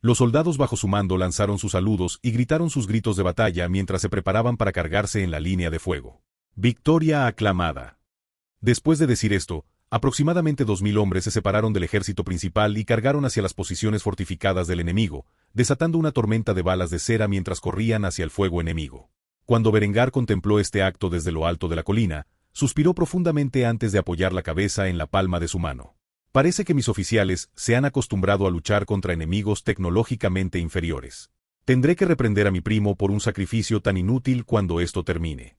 Los soldados bajo su mando lanzaron sus saludos y gritaron sus gritos de batalla mientras se preparaban para cargarse en la línea de fuego. Victoria aclamada. Después de decir esto, aproximadamente 2.000 hombres se separaron del ejército principal y cargaron hacia las posiciones fortificadas del enemigo, desatando una tormenta de balas de cera mientras corrían hacia el fuego enemigo. Cuando Berengar contempló este acto desde lo alto de la colina, suspiró profundamente antes de apoyar la cabeza en la palma de su mano. Parece que mis oficiales se han acostumbrado a luchar contra enemigos tecnológicamente inferiores. Tendré que reprender a mi primo por un sacrificio tan inútil cuando esto termine.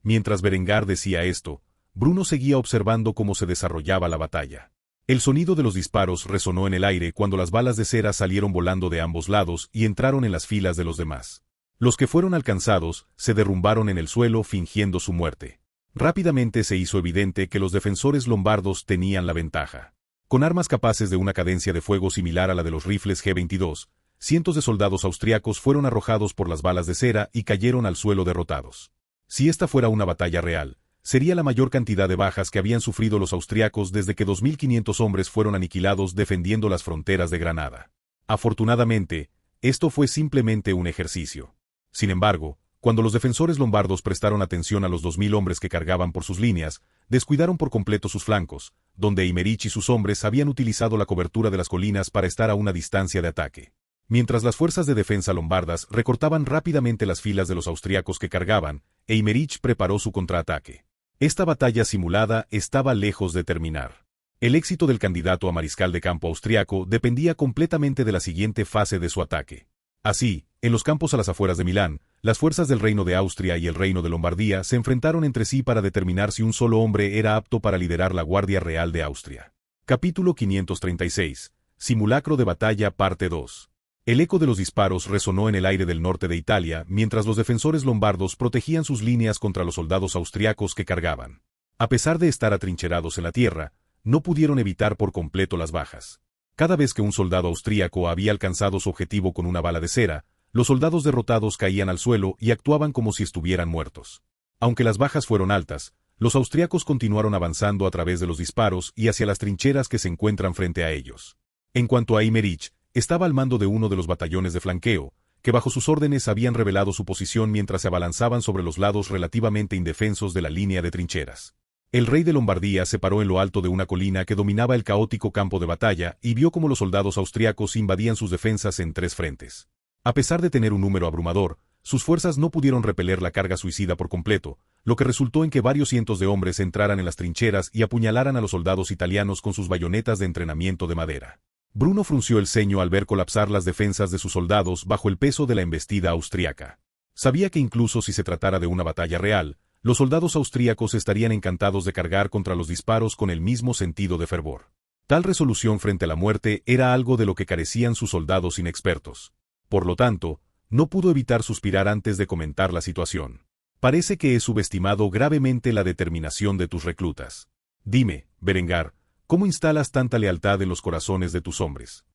Mientras Berengar decía esto, Bruno seguía observando cómo se desarrollaba la batalla. El sonido de los disparos resonó en el aire cuando las balas de cera salieron volando de ambos lados y entraron en las filas de los demás. Los que fueron alcanzados se derrumbaron en el suelo fingiendo su muerte. Rápidamente se hizo evidente que los defensores lombardos tenían la ventaja. Con armas capaces de una cadencia de fuego similar a la de los rifles G-22, cientos de soldados austriacos fueron arrojados por las balas de cera y cayeron al suelo derrotados. Si esta fuera una batalla real, sería la mayor cantidad de bajas que habían sufrido los austriacos desde que 2.500 hombres fueron aniquilados defendiendo las fronteras de Granada. Afortunadamente, esto fue simplemente un ejercicio. Sin embargo, cuando los defensores lombardos prestaron atención a los 2.000 hombres que cargaban por sus líneas, descuidaron por completo sus flancos, donde Eymerich y sus hombres habían utilizado la cobertura de las colinas para estar a una distancia de ataque. Mientras las fuerzas de defensa lombardas recortaban rápidamente las filas de los austriacos que cargaban, Eymerich preparó su contraataque. Esta batalla simulada estaba lejos de terminar. El éxito del candidato a mariscal de campo austriaco dependía completamente de la siguiente fase de su ataque. Así, en los campos a las afueras de Milán, las fuerzas del Reino de Austria y el Reino de Lombardía se enfrentaron entre sí para determinar si un solo hombre era apto para liderar la Guardia Real de Austria. Capítulo 536. Simulacro de batalla parte 2. El eco de los disparos resonó en el aire del norte de Italia mientras los defensores lombardos protegían sus líneas contra los soldados austriacos que cargaban. A pesar de estar atrincherados en la tierra, no pudieron evitar por completo las bajas. Cada vez que un soldado austríaco había alcanzado su objetivo con una bala de cera, los soldados derrotados caían al suelo y actuaban como si estuvieran muertos. Aunque las bajas fueron altas, los austriacos continuaron avanzando a través de los disparos y hacia las trincheras que se encuentran frente a ellos. En cuanto a Eymerich, estaba al mando de uno de los batallones de flanqueo, que bajo sus órdenes habían revelado su posición mientras se abalanzaban sobre los lados relativamente indefensos de la línea de trincheras. El rey de Lombardía se paró en lo alto de una colina que dominaba el caótico campo de batalla y vio cómo los soldados austriacos invadían sus defensas en 3 frentes. A pesar de tener un número abrumador, sus fuerzas no pudieron repeler la carga suicida por completo, lo que resultó en que varios cientos de hombres entraran en las trincheras y apuñalaran a los soldados italianos con sus bayonetas de entrenamiento de madera. Bruno frunció el ceño al ver colapsar las defensas de sus soldados bajo el peso de la embestida austriaca. Sabía que incluso si se tratara de una batalla real, los soldados austríacos estarían encantados de cargar contra los disparos con el mismo sentido de fervor. Tal resolución frente a la muerte era algo de lo que carecían sus soldados inexpertos. Por lo tanto, no pudo evitar suspirar antes de comentar la situación. Parece que he subestimado gravemente la determinación de tus reclutas. Dime, Berengar, ¿cómo instalas tanta lealtad en los corazones de tus hombres?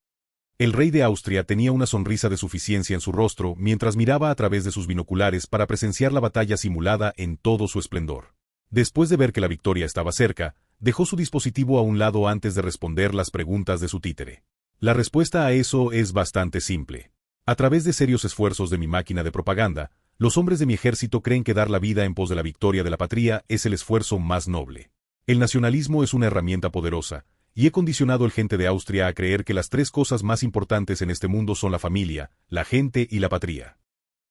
El rey de Austria tenía una sonrisa de suficiencia en su rostro mientras miraba a través de sus binoculares para presenciar la batalla simulada en todo su esplendor. Después de ver que la victoria estaba cerca, dejó su dispositivo a un lado antes de responder las preguntas de su títere. La respuesta a eso es bastante simple. A través de serios esfuerzos de mi máquina de propaganda, los hombres de mi ejército creen que dar la vida en pos de la victoria de la patria es el esfuerzo más noble. El nacionalismo es una herramienta poderosa, y he condicionado al gente de Austria a creer que las 3 cosas más importantes en este mundo son la familia, la gente y la patria.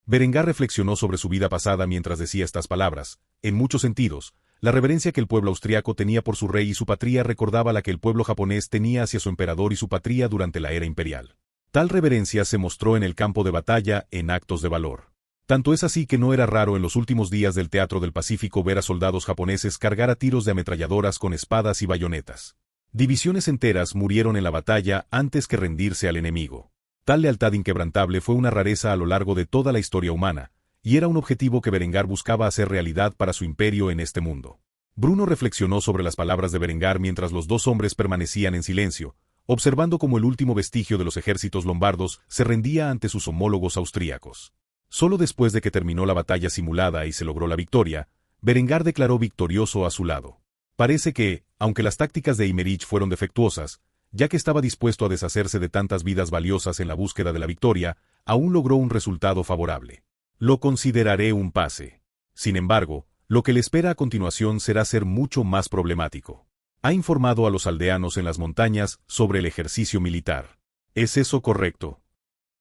Berengar reflexionó sobre su vida pasada mientras decía estas palabras. En muchos sentidos, la reverencia que el pueblo austriaco tenía por su rey y su patria recordaba la que el pueblo japonés tenía hacia su emperador y su patria durante la era imperial. Tal reverencia se mostró en el campo de batalla en actos de valor. Tanto es así que no era raro en los últimos días del Teatro del Pacífico ver a soldados japoneses cargar a tiros de ametralladoras con espadas y bayonetas. Divisiones enteras murieron en la batalla antes que rendirse al enemigo. Tal lealtad inquebrantable fue una rareza a lo largo de toda la historia humana, y era un objetivo que Berengar buscaba hacer realidad para su imperio en este mundo. Bruno reflexionó sobre las palabras de Berengar mientras los 2 hombres permanecían en silencio, observando cómo el último vestigio de los ejércitos lombardos se rendía ante sus homólogos austríacos. Solo después de que terminó la batalla simulada y se logró la victoria, Berengar declaró victorioso a su lado. Parece que, aunque las tácticas de Eymerich fueron defectuosas, ya que estaba dispuesto a deshacerse de tantas vidas valiosas en la búsqueda de la victoria, aún logró un resultado favorable. Lo consideraré un pase. Sin embargo, lo que le espera a continuación será ser mucho más problemático. Ha informado a los aldeanos en las montañas sobre el ejercicio militar. ¿Es eso correcto?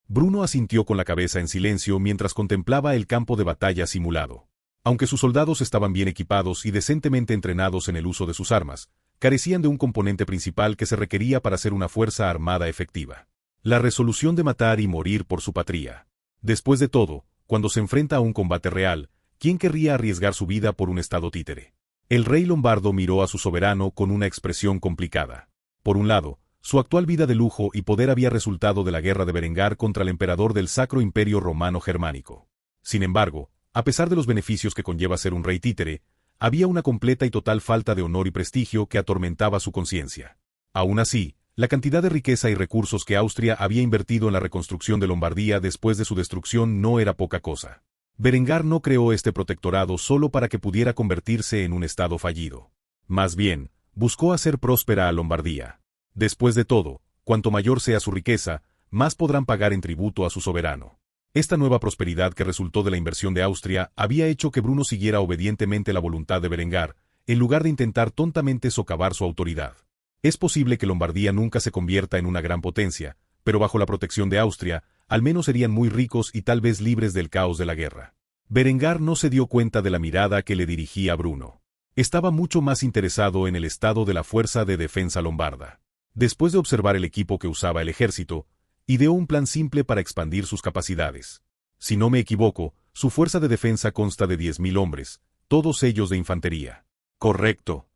Bruno asintió con la cabeza en silencio mientras contemplaba el campo de batalla simulado. Aunque sus soldados estaban bien equipados y decentemente entrenados en el uso de sus armas, carecían de un componente principal que se requería para ser una fuerza armada efectiva: la resolución de matar y morir por su patria. Después de todo, cuando se enfrenta a un combate real, ¿quién querría arriesgar su vida por un estado títere? El rey lombardo miró a su soberano con una expresión complicada. Por un lado, su actual vida de lujo y poder había resultado de la guerra de Berengar contra el emperador del Sacro Imperio Romano Germánico. Sin embargo, a pesar de los beneficios que conlleva ser un rey títere, había una completa y total falta de honor y prestigio que atormentaba su conciencia. Aún así, la cantidad de riqueza y recursos que Austria había invertido en la reconstrucción de Lombardía después de su destrucción no era poca cosa. Berengar no creó este protectorado solo para que pudiera convertirse en un estado fallido. Más bien, buscó hacer próspera a Lombardía. Después de todo, cuanto mayor sea su riqueza, más podrán pagar en tributo a su soberano. Esta nueva prosperidad que resultó de la inversión de Austria había hecho que Bruno siguiera obedientemente la voluntad de Berengar, en lugar de intentar tontamente socavar su autoridad. Es posible que Lombardía nunca se convierta en una gran potencia, pero bajo la protección de Austria, al menos serían muy ricos y tal vez libres del caos de la guerra. Berengar no se dio cuenta de la mirada que le dirigía Bruno. Estaba mucho más interesado en el estado de la fuerza de defensa lombarda. Después de observar el equipo que usaba el ejército, ideó un plan simple para expandir sus capacidades. Si no me equivoco, su fuerza de defensa consta de 10.000 hombres, todos ellos de infantería. Correcto.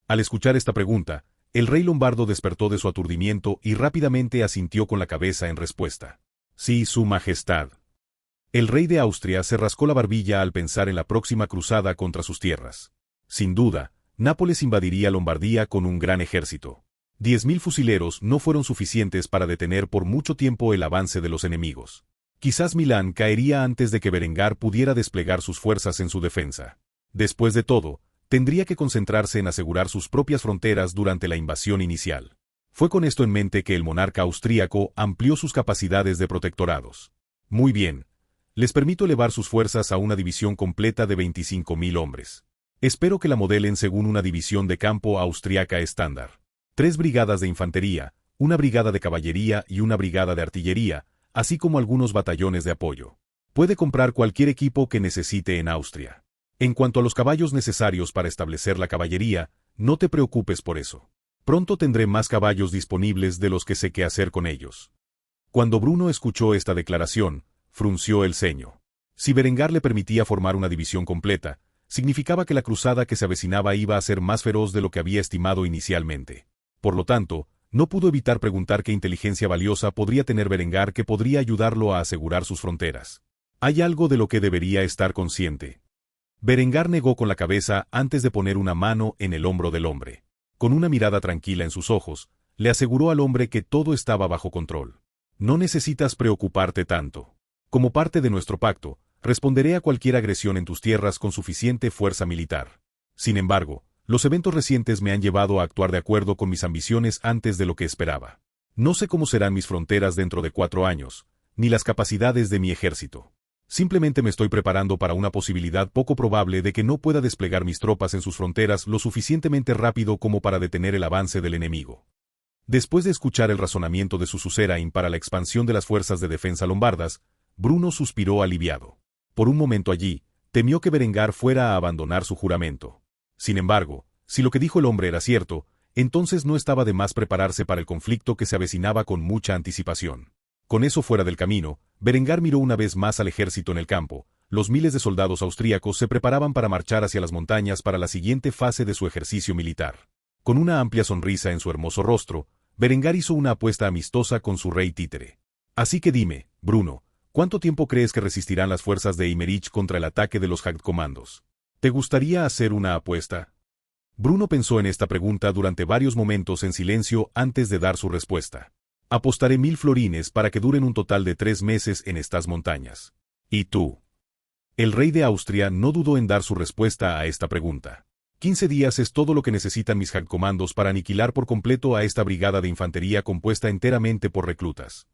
Al escuchar esta pregunta, el rey lombardo despertó de su aturdimiento y rápidamente asintió con la cabeza en respuesta. Sí, su majestad. El rey de Austria se rascó la barbilla al pensar en la próxima cruzada contra sus tierras. Sin duda, Nápoles invadiría Lombardía con un gran ejército. 10.000 fusileros no fueron suficientes para detener por mucho tiempo el avance de los enemigos. Quizás Milán caería antes de que Berengar pudiera desplegar sus fuerzas en su defensa. Después de todo, tendría que concentrarse en asegurar sus propias fronteras durante la invasión inicial. Fue con esto en mente que el monarca austríaco amplió sus capacidades de protectorados. Muy bien. Les permito elevar sus fuerzas a una división completa de 25.000 hombres. Espero que la modelen según una división de campo austriaca estándar. 3 brigadas de infantería, una brigada de caballería y una brigada de artillería, así como algunos batallones de apoyo. Puede comprar cualquier equipo que necesite en Austria. En cuanto a los caballos necesarios para establecer la caballería, no te preocupes por eso. Pronto tendré más caballos disponibles de los que sé qué hacer con ellos. Cuando Bruno escuchó esta declaración, frunció el ceño. Si Berengar le permitía formar una división completa, significaba que la cruzada que se avecinaba iba a ser más feroz de lo que había estimado inicialmente. Por lo tanto, no pudo evitar preguntar qué inteligencia valiosa podría tener Berengar que podría ayudarlo a asegurar sus fronteras. Hay algo de lo que debería estar consciente. Berengar negó con la cabeza antes de poner una mano en el hombro del hombre. Con una mirada tranquila en sus ojos, le aseguró al hombre que todo estaba bajo control. No necesitas preocuparte tanto. Como parte de nuestro pacto, responderé a cualquier agresión en tus tierras con suficiente fuerza militar. Sin embargo, los eventos recientes me han llevado a actuar de acuerdo con mis ambiciones antes de lo que esperaba. No sé cómo serán mis fronteras dentro de 4 años, ni las capacidades de mi ejército. Simplemente me estoy preparando para una posibilidad poco probable de que no pueda desplegar mis tropas en sus fronteras lo suficientemente rápido como para detener el avance del enemigo. Después de escuchar el razonamiento de su suzerain para la expansión de las fuerzas de defensa lombardas, Bruno suspiró aliviado. Por un momento allí, temió que Berengar fuera a abandonar su juramento. Sin embargo, si lo que dijo el hombre era cierto, entonces no estaba de más prepararse para el conflicto que se avecinaba con mucha anticipación. Con eso fuera del camino, Berengar miró una vez más al ejército en el campo. Los miles de soldados austríacos se preparaban para marchar hacia las montañas para la siguiente fase de su ejercicio militar. Con una amplia sonrisa en su hermoso rostro, Berengar hizo una apuesta amistosa con su rey títere. Así que dime, Bruno, ¿cuánto tiempo crees que resistirán las fuerzas de Eymerich contra el ataque de los Jagdkommandos? ¿Te gustaría hacer una apuesta? Bruno pensó en esta pregunta durante varios momentos en silencio antes de dar su respuesta. Apostaré 1.000 florines para que duren un total de 3 meses en estas montañas. ¿Y tú? El rey de Austria no dudó en dar su respuesta a esta pregunta. 15 días es todo lo que necesitan mis Jagdkommandos para aniquilar por completo a esta brigada de infantería compuesta enteramente por reclutas.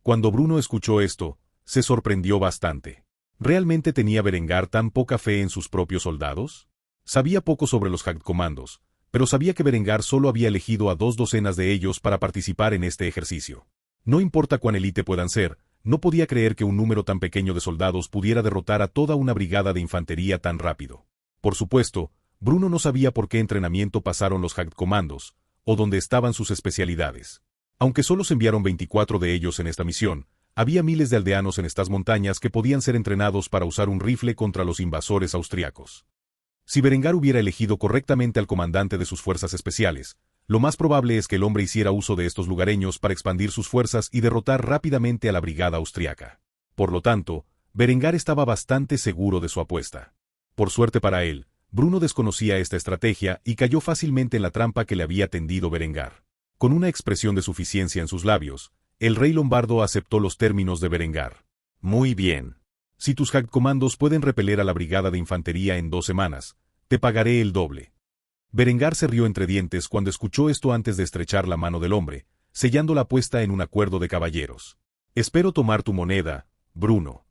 Cuando Bruno escuchó esto, se sorprendió bastante. ¿Realmente tenía Berengar tan poca fe en sus propios soldados? Sabía poco sobre los Jagdkommandos, pero sabía que Berengar solo había elegido a 2 docenas de ellos para participar en este ejercicio. No importa cuán élite puedan ser, no podía creer que un número tan pequeño de soldados pudiera derrotar a toda una brigada de infantería tan rápido. Por supuesto, Bruno no sabía por qué entrenamiento pasaron los Jagdkommandos, o dónde estaban sus especialidades. Aunque solo se enviaron 24 de ellos en esta misión, había miles de aldeanos en estas montañas que podían ser entrenados para usar un rifle contra los invasores austriacos. Si Berengar hubiera elegido correctamente al comandante de sus fuerzas especiales, lo más probable es que el hombre hiciera uso de estos lugareños para expandir sus fuerzas y derrotar rápidamente a la brigada austriaca. Por lo tanto, Berengar estaba bastante seguro de su apuesta. Por suerte para él, Bruno desconocía esta estrategia y cayó fácilmente en la trampa que le había tendido Berengar. Con una expresión de suficiencia en sus labios, el rey lombardo aceptó los términos de Berengar. Muy bien. Si tus hackcomandos pueden repeler a la brigada de infantería en 2 semanas, te pagaré el doble. Berengar se rió entre dientes cuando escuchó esto antes de estrechar la mano del hombre, sellando la apuesta en un acuerdo de caballeros. Espero tomar tu moneda, Bruno.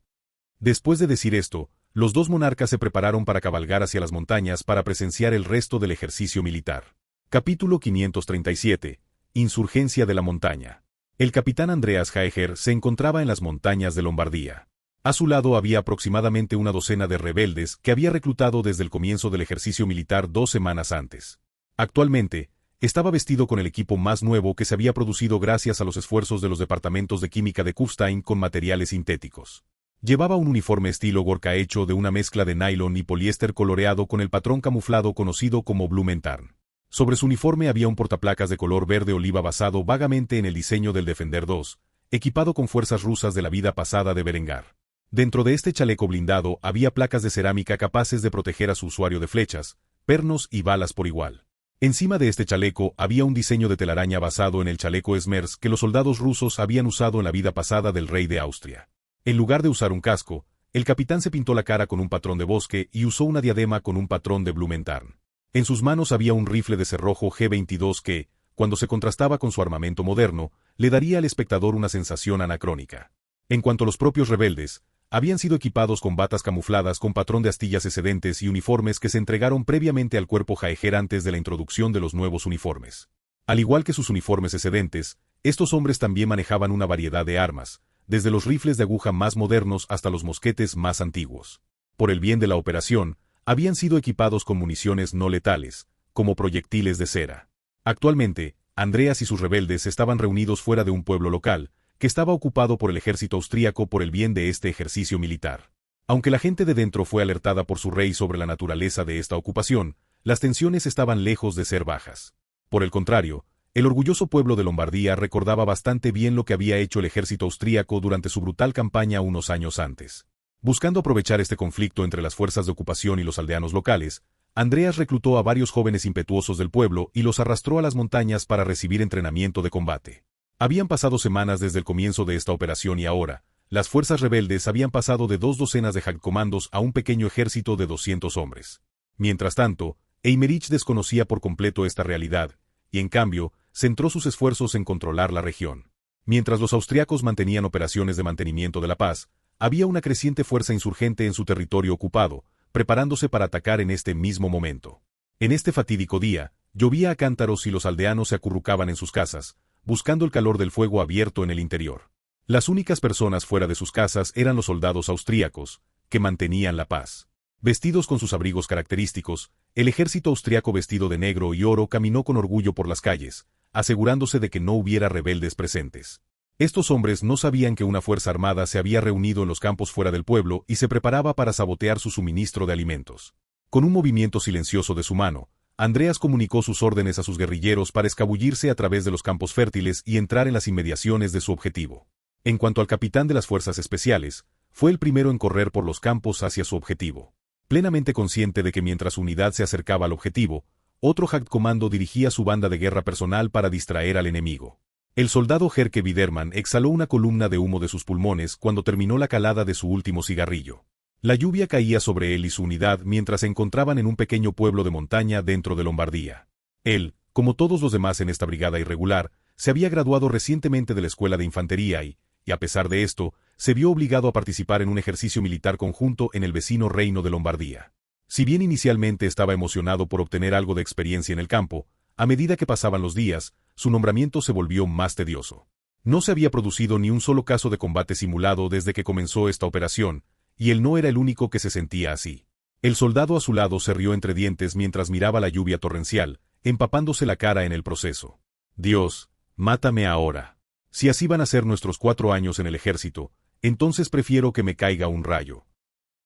Después de decir esto, los dos monarcas se prepararon para cabalgar hacia las montañas para presenciar el resto del ejercicio militar. Capítulo 537. Insurgencia de la montaña. El capitán Andreas Jaeger se encontraba en las montañas de Lombardía. A su lado había aproximadamente una docena de rebeldes que había reclutado desde el comienzo del ejercicio militar 2 semanas antes. Actualmente, estaba vestido con el equipo más nuevo que se había producido gracias a los esfuerzos de los departamentos de química de Kufstein con materiales sintéticos. Llevaba un uniforme estilo Gorka hecho de una mezcla de nylon y poliéster coloreado con el patrón camuflado conocido como Blumentarn. Sobre su uniforme había un portaplacas de color verde oliva basado vagamente en el diseño del Defender 2, equipado con fuerzas rusas de la vida pasada de Berengar. Dentro de este chaleco blindado había placas de cerámica capaces de proteger a su usuario de flechas, pernos y balas por igual. Encima de este chaleco había un diseño de telaraña basado en el chaleco Smers que los soldados rusos habían usado en la vida pasada del rey de Austria. En lugar de usar un casco, el capitán se pintó la cara con un patrón de bosque y usó una diadema con un patrón de Blumentarn. En sus manos había un rifle de cerrojo G-22 que, cuando se contrastaba con su armamento moderno, le daría al espectador una sensación anacrónica. En cuanto a los propios rebeldes, habían sido equipados con batas camufladas con patrón de astillas excedentes y uniformes que se entregaron previamente al cuerpo Jaeger antes de la introducción de los nuevos uniformes. Al igual que sus uniformes excedentes, estos hombres también manejaban una variedad de armas, desde los rifles de aguja más modernos hasta los mosquetes más antiguos. Por el bien de la operación, habían sido equipados con municiones no letales, como proyectiles de cera. Actualmente, Andreas y sus rebeldes estaban reunidos fuera de un pueblo local, que estaba ocupado por el ejército austríaco por el bien de este ejercicio militar. Aunque la gente de dentro fue alertada por su rey sobre la naturaleza de esta ocupación, las tensiones estaban lejos de ser bajas. Por el contrario, el orgulloso pueblo de Lombardía recordaba bastante bien lo que había hecho el ejército austríaco durante su brutal campaña unos años antes. Buscando aprovechar este conflicto entre las fuerzas de ocupación y los aldeanos locales, Andreas reclutó a varios jóvenes impetuosos del pueblo y los arrastró a las montañas para recibir entrenamiento de combate. Habían pasado semanas desde el comienzo de esta operación y ahora, las fuerzas rebeldes habían pasado de 2 docenas de hackcomandos a un pequeño ejército de 200 hombres. Mientras tanto, Eimerich desconocía por completo esta realidad, y en cambio, centró sus esfuerzos en controlar la región. Mientras los austriacos mantenían operaciones de mantenimiento de la paz, había una creciente fuerza insurgente en su territorio ocupado, preparándose para atacar en este mismo momento. En este fatídico día, llovía a cántaros y los aldeanos se acurrucaban en sus casas, buscando el calor del fuego abierto en el interior. Las únicas personas fuera de sus casas eran los soldados austríacos, que mantenían la paz. Vestidos con sus abrigos característicos, el ejército austriaco vestido de negro y oro caminó con orgullo por las calles, asegurándose de que no hubiera rebeldes presentes. Estos hombres no sabían que una fuerza armada se había reunido en los campos fuera del pueblo y se preparaba para sabotear su suministro de alimentos. Con un movimiento silencioso de su mano, Andreas comunicó sus órdenes a sus guerrilleros para escabullirse a través de los campos fértiles y entrar en las inmediaciones de su objetivo. En cuanto al capitán de las fuerzas especiales, fue el primero en correr por los campos hacia su objetivo. Plenamente consciente de que mientras su unidad se acercaba al objetivo, otro hackcomando dirigía su banda de guerra personal para distraer al enemigo. El soldado Gerke Biedermann exhaló una columna de humo de sus pulmones cuando terminó la calada de su último cigarrillo. La lluvia caía sobre él y su unidad mientras se encontraban en un pequeño pueblo de montaña dentro de Lombardía. Él, como todos los demás en esta brigada irregular, se había graduado recientemente de la escuela de infantería y a pesar de esto, se vio obligado a participar en un ejercicio militar conjunto en el vecino reino de Lombardía. Si bien inicialmente estaba emocionado por obtener algo de experiencia en el campo, a medida que pasaban los días, su nombramiento se volvió más tedioso. No se había producido ni un solo caso de combate simulado desde que comenzó esta operación, y él no era el único que se sentía así. El soldado a su lado se rió entre dientes mientras miraba la lluvia torrencial, empapándose la cara en el proceso. Dios, mátame ahora. Si así van a ser nuestros 4 años en el ejército, entonces prefiero que me caiga un rayo.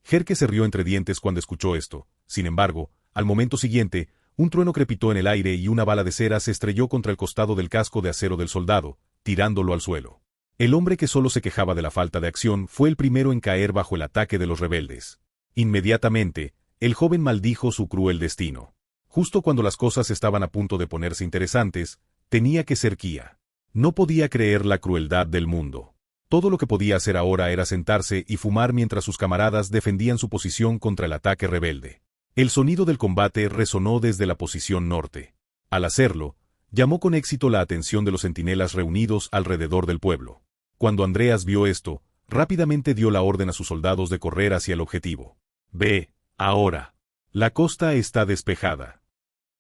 Gerke se rió entre dientes cuando escuchó esto. Sin embargo, al momento siguiente, un trueno crepitó en el aire y una bala de cera se estrelló contra el costado del casco de acero del soldado, tirándolo al suelo. El hombre que solo se quejaba de la falta de acción fue el primero en caer bajo el ataque de los rebeldes. Inmediatamente, el joven maldijo su cruel destino. Justo cuando las cosas estaban a punto de ponerse interesantes, tenía que ser Kia. No podía creer la crueldad del mundo. Todo lo que podía hacer ahora era sentarse y fumar mientras sus camaradas defendían su posición contra el ataque rebelde. El sonido del combate resonó desde la posición norte. Al hacerlo, llamó con éxito la atención de los centinelas reunidos alrededor del pueblo. Cuando Andreas vio esto, rápidamente dio la orden a sus soldados de correr hacia el objetivo. «Ve, ahora. La costa está despejada».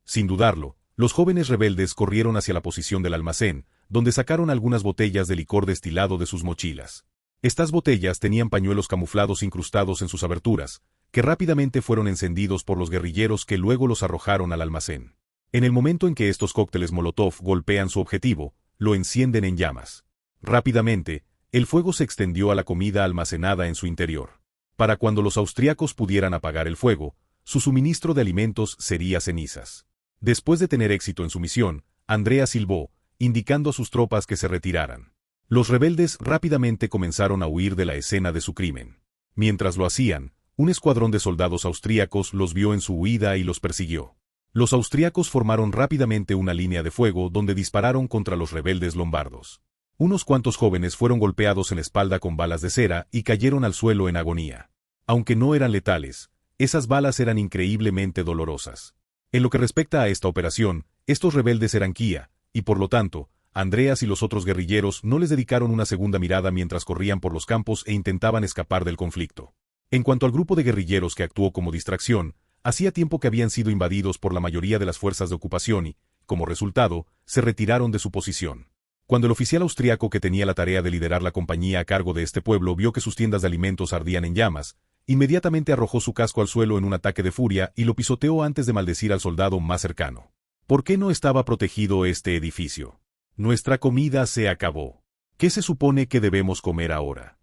Sin dudarlo, los jóvenes rebeldes corrieron hacia la posición del almacén, donde sacaron algunas botellas de licor destilado de sus mochilas. Estas botellas tenían pañuelos camuflados incrustados en sus aberturas, que rápidamente fueron encendidos por los guerrilleros que luego los arrojaron al almacén. En el momento en que estos cócteles Molotov golpean su objetivo, lo encienden en llamas. Rápidamente, el fuego se extendió a la comida almacenada en su interior. Para cuando los austríacos pudieran apagar el fuego, su suministro de alimentos sería cenizas. Después de tener éxito en su misión, Andrea silbó, indicando a sus tropas que se retiraran. Los rebeldes rápidamente comenzaron a huir de la escena de su crimen. Mientras lo hacían, un escuadrón de soldados austríacos los vio en su huida y los persiguió. Los austríacos formaron rápidamente una línea de fuego donde dispararon contra los rebeldes lombardos. Unos cuantos jóvenes fueron golpeados en la espalda con balas de cera y cayeron al suelo en agonía. Aunque no eran letales, esas balas eran increíblemente dolorosas. En lo que respecta a esta operación, estos rebeldes eran Kia, y por lo tanto, Andreas y los otros guerrilleros no les dedicaron una segunda mirada mientras corrían por los campos e intentaban escapar del conflicto. En cuanto al grupo de guerrilleros que actuó como distracción, hacía tiempo que habían sido invadidos por la mayoría de las fuerzas de ocupación y, como resultado, se retiraron de su posición. Cuando el oficial austriaco que tenía la tarea de liderar la compañía a cargo de este pueblo vio que sus tiendas de alimentos ardían en llamas, inmediatamente arrojó su casco al suelo en un ataque de furia y lo pisoteó antes de maldecir al soldado más cercano. ¿Por qué no estaba protegido este edificio? Nuestra comida se acabó. ¿Qué se supone que debemos comer ahora?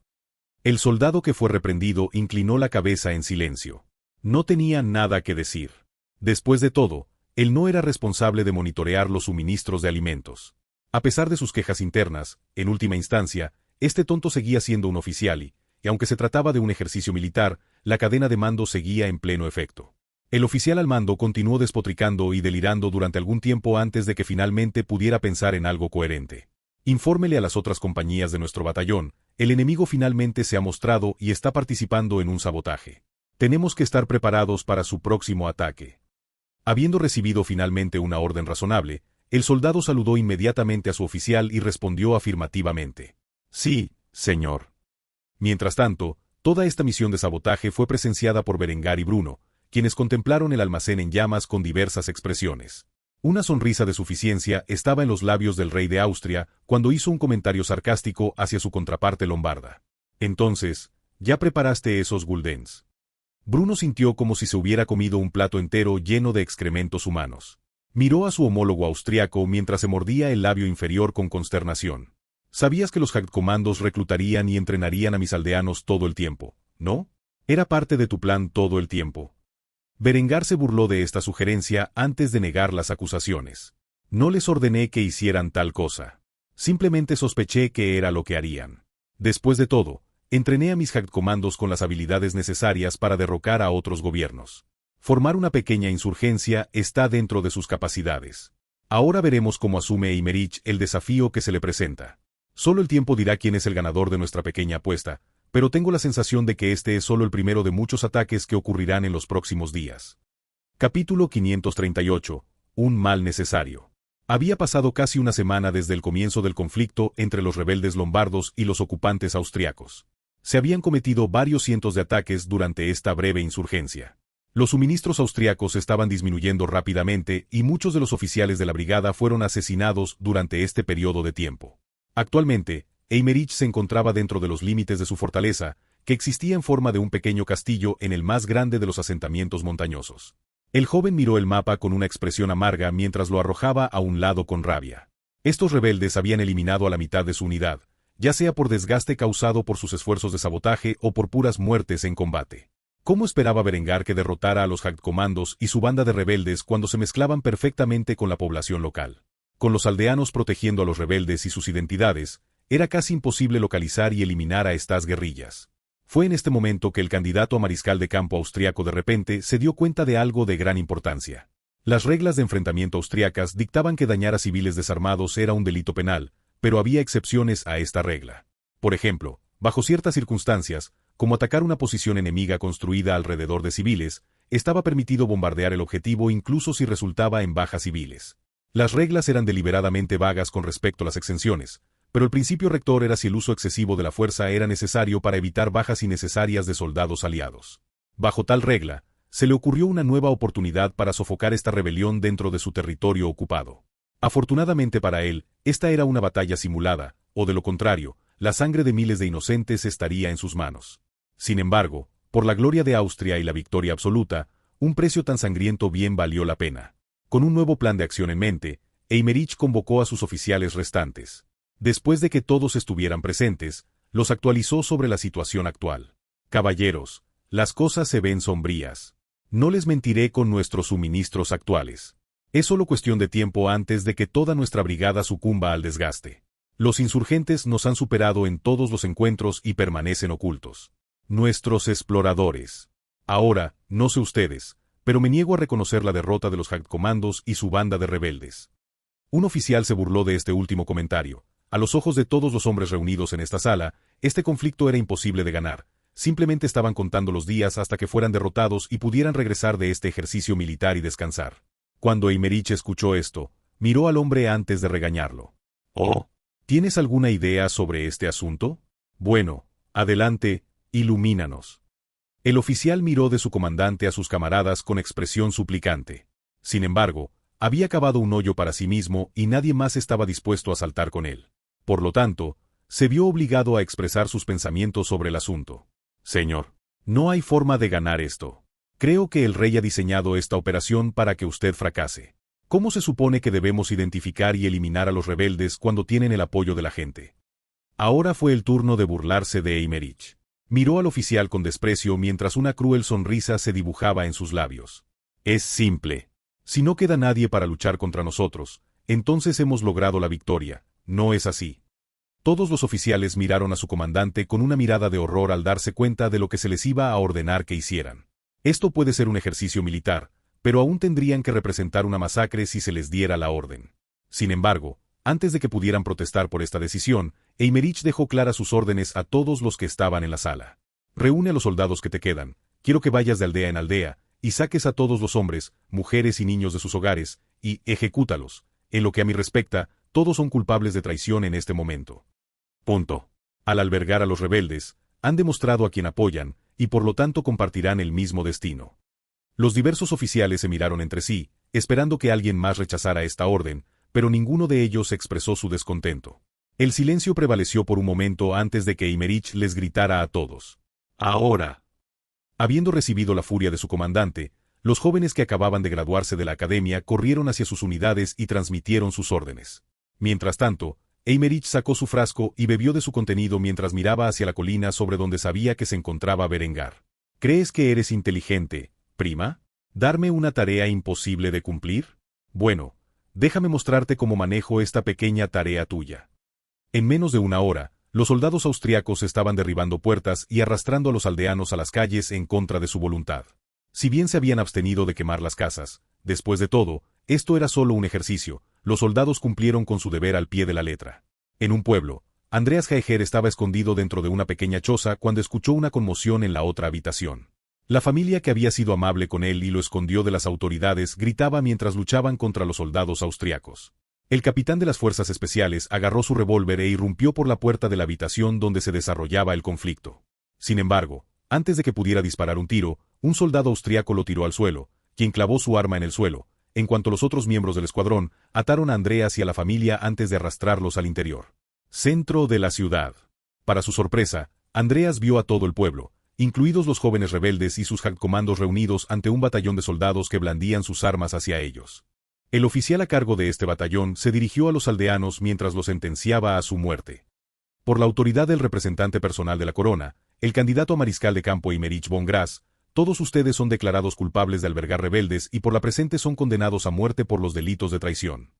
El soldado que fue reprendido inclinó la cabeza en silencio. No tenía nada que decir. Después de todo, él no era responsable de monitorear los suministros de alimentos. A pesar de sus quejas internas, en última instancia, este tonto seguía siendo un oficial y aunque se trataba de un ejercicio militar, la cadena de mando seguía en pleno efecto. El oficial al mando continuó despotricando y delirando durante algún tiempo antes de que finalmente pudiera pensar en algo coherente. Infórmele a las otras compañías de nuestro batallón, el enemigo finalmente se ha mostrado y está participando en un sabotaje. Tenemos que estar preparados para su próximo ataque. Habiendo recibido finalmente una orden razonable, el soldado saludó inmediatamente a su oficial y respondió afirmativamente. Sí, señor. Mientras tanto, toda esta misión de sabotaje fue presenciada por Berengar y Bruno, quienes contemplaron el almacén en llamas con diversas expresiones. Una sonrisa de suficiencia estaba en los labios del rey de Austria cuando hizo un comentario sarcástico hacia su contraparte lombarda. Entonces, ¿ya preparaste esos guldens? Bruno sintió como si se hubiera comido un plato entero lleno de excrementos humanos. Miró a su homólogo austriaco mientras se mordía el labio inferior con consternación. ¿Sabías que los Hauptkommandos reclutarían y entrenarían a mis aldeanos todo el tiempo, no? Era parte de tu plan todo el tiempo. Berengar se burló de esta sugerencia antes de negar las acusaciones. No les ordené que hicieran tal cosa. Simplemente sospeché que era lo que harían. Después de todo, entrené a mis Hauptkommandos con las habilidades necesarias para derrocar a otros gobiernos. Formar una pequeña insurgencia está dentro de sus capacidades. Ahora veremos cómo asume Eimerich el desafío que se le presenta. Solo el tiempo dirá quién es el ganador de nuestra pequeña apuesta, pero tengo la sensación de que este es solo el primero de muchos ataques que ocurrirán en los próximos días. Capítulo 538. Un mal necesario. Había pasado casi una semana desde el comienzo del conflicto entre los rebeldes lombardos y los ocupantes austriacos. Se habían cometido varios cientos de ataques durante esta breve insurgencia. Los suministros austriacos estaban disminuyendo rápidamente y muchos de los oficiales de la brigada fueron asesinados durante este periodo de tiempo. Actualmente, Eimerich se encontraba dentro de los límites de su fortaleza, que existía en forma de un pequeño castillo en el más grande de los asentamientos montañosos. El joven miró el mapa con una expresión amarga mientras lo arrojaba a un lado con rabia. Estos rebeldes habían eliminado a la mitad de su unidad, ya sea por desgaste causado por sus esfuerzos de sabotaje o por puras muertes en combate. ¿Cómo esperaba Berengar que derrotara a los Hauptkommandos y su banda de rebeldes cuando se mezclaban perfectamente con la población local? Con los aldeanos protegiendo a los rebeldes y sus identidades, era casi imposible localizar y eliminar a estas guerrillas. Fue en este momento que el candidato a mariscal de campo austriaco de repente se dio cuenta de algo de gran importancia. Las reglas de enfrentamiento austriacas dictaban que dañar a civiles desarmados era un delito penal, pero había excepciones a esta regla. Por ejemplo, bajo ciertas circunstancias, como atacar una posición enemiga construida alrededor de civiles, estaba permitido bombardear el objetivo incluso si resultaba en bajas civiles. Las reglas eran deliberadamente vagas con respecto a las exenciones, pero el principio rector era si el uso excesivo de la fuerza era necesario para evitar bajas innecesarias de soldados aliados. Bajo tal regla, se le ocurrió una nueva oportunidad para sofocar esta rebelión dentro de su territorio ocupado. Afortunadamente para él, esta era una batalla simulada, o de lo contrario, la sangre de miles de inocentes estaría en sus manos. Sin embargo, por la gloria de Austria y la victoria absoluta, un precio tan sangriento bien valió la pena. Con un nuevo plan de acción en mente, Eymerich convocó a sus oficiales restantes. Después de que todos estuvieran presentes, los actualizó sobre la situación actual. Caballeros, las cosas se ven sombrías. No les mentiré con nuestros suministros actuales. Es solo cuestión de tiempo antes de que toda nuestra brigada sucumba al desgaste. Los insurgentes nos han superado en todos los encuentros y permanecen ocultos. Nuestros exploradores. Ahora, no sé ustedes, pero me niego a reconocer la derrota de los Hauptkommandos y su banda de rebeldes. Un oficial se burló de este último comentario. A los ojos de todos los hombres reunidos en esta sala, este conflicto era imposible de ganar. Simplemente estaban contando los días hasta que fueran derrotados y pudieran regresar de este ejercicio militar y descansar. Cuando Eymerich escuchó esto, miró al hombre antes de regañarlo. «Oh, ¿tienes alguna idea sobre este asunto? Bueno, adelante, ilumínanos». El oficial miró de su comandante a sus camaradas con expresión suplicante. Sin embargo, había cavado un hoyo para sí mismo y nadie más estaba dispuesto a saltar con él. Por lo tanto, se vio obligado a expresar sus pensamientos sobre el asunto. «Señor, no hay forma de ganar esto. Creo que el rey ha diseñado esta operación para que usted fracase. ¿Cómo se supone que debemos identificar y eliminar a los rebeldes cuando tienen el apoyo de la gente?» Ahora fue el turno de burlarse de Eymerich. Miró al oficial con desprecio mientras una cruel sonrisa se dibujaba en sus labios. «Es simple. Si no queda nadie para luchar contra nosotros, entonces hemos logrado la victoria. ¿No es así?» Todos los oficiales miraron a su comandante con una mirada de horror al darse cuenta de lo que se les iba a ordenar que hicieran. Esto puede ser un ejercicio militar, pero aún tendrían que representar una masacre si se les diera la orden. Sin embargo, antes de que pudieran protestar por esta decisión, Eymerich dejó claras sus órdenes a todos los que estaban en la sala. «Reúne a los soldados que te quedan, quiero que vayas de aldea en aldea, y saques a todos los hombres, mujeres y niños de sus hogares, y ejecútalos. En lo que a mí respecta, todos son culpables de traición en este momento». Punto. Al albergar a los rebeldes, han demostrado a quien apoyan, y por lo tanto compartirán el mismo destino. Los diversos oficiales se miraron entre sí, esperando que alguien más rechazara esta orden, pero ninguno de ellos expresó su descontento. El silencio prevaleció por un momento antes de que Eymerich les gritara a todos. «Ahora». Habiendo recibido la furia de su comandante, los jóvenes que acababan de graduarse de la academia corrieron hacia sus unidades y transmitieron sus órdenes. Mientras tanto, Eymerich sacó su frasco y bebió de su contenido mientras miraba hacia la colina sobre donde sabía que se encontraba Berengar. «¿Crees que eres inteligente, prima? ¿Darme una tarea imposible de cumplir? Bueno, déjame mostrarte cómo manejo esta pequeña tarea tuya». En menos de una hora, los soldados austriacos estaban derribando puertas y arrastrando a los aldeanos a las calles en contra de su voluntad. Si bien se habían abstenido de quemar las casas, después de todo, esto era solo un ejercicio. Los soldados cumplieron con su deber al pie de la letra. En un pueblo, Andreas Jaeger estaba escondido dentro de una pequeña choza cuando escuchó una conmoción en la otra habitación. La familia que había sido amable con él y lo escondió de las autoridades gritaba mientras luchaban contra los soldados austriacos. El capitán de las fuerzas especiales agarró su revólver e irrumpió por la puerta de la habitación donde se desarrollaba el conflicto. Sin embargo, antes de que pudiera disparar un tiro, un soldado austriaco lo tiró al suelo, quien clavó su arma en el suelo, en cuanto los otros miembros del escuadrón ataron a Andreas y a la familia antes de arrastrarlos al interior. Centro de la ciudad. Para su sorpresa, Andreas vio a todo el pueblo, incluidos los jóvenes rebeldes y sus Hauptkommandos reunidos ante un batallón de soldados que blandían sus armas hacia ellos. El oficial a cargo de este batallón se dirigió a los aldeanos mientras los sentenciaba a su muerte. Por la autoridad del representante personal de la corona, el candidato a mariscal de campo Eymerich von Gras, todos ustedes son declarados culpables de albergar rebeldes y por la presente son condenados a muerte por los delitos de traición.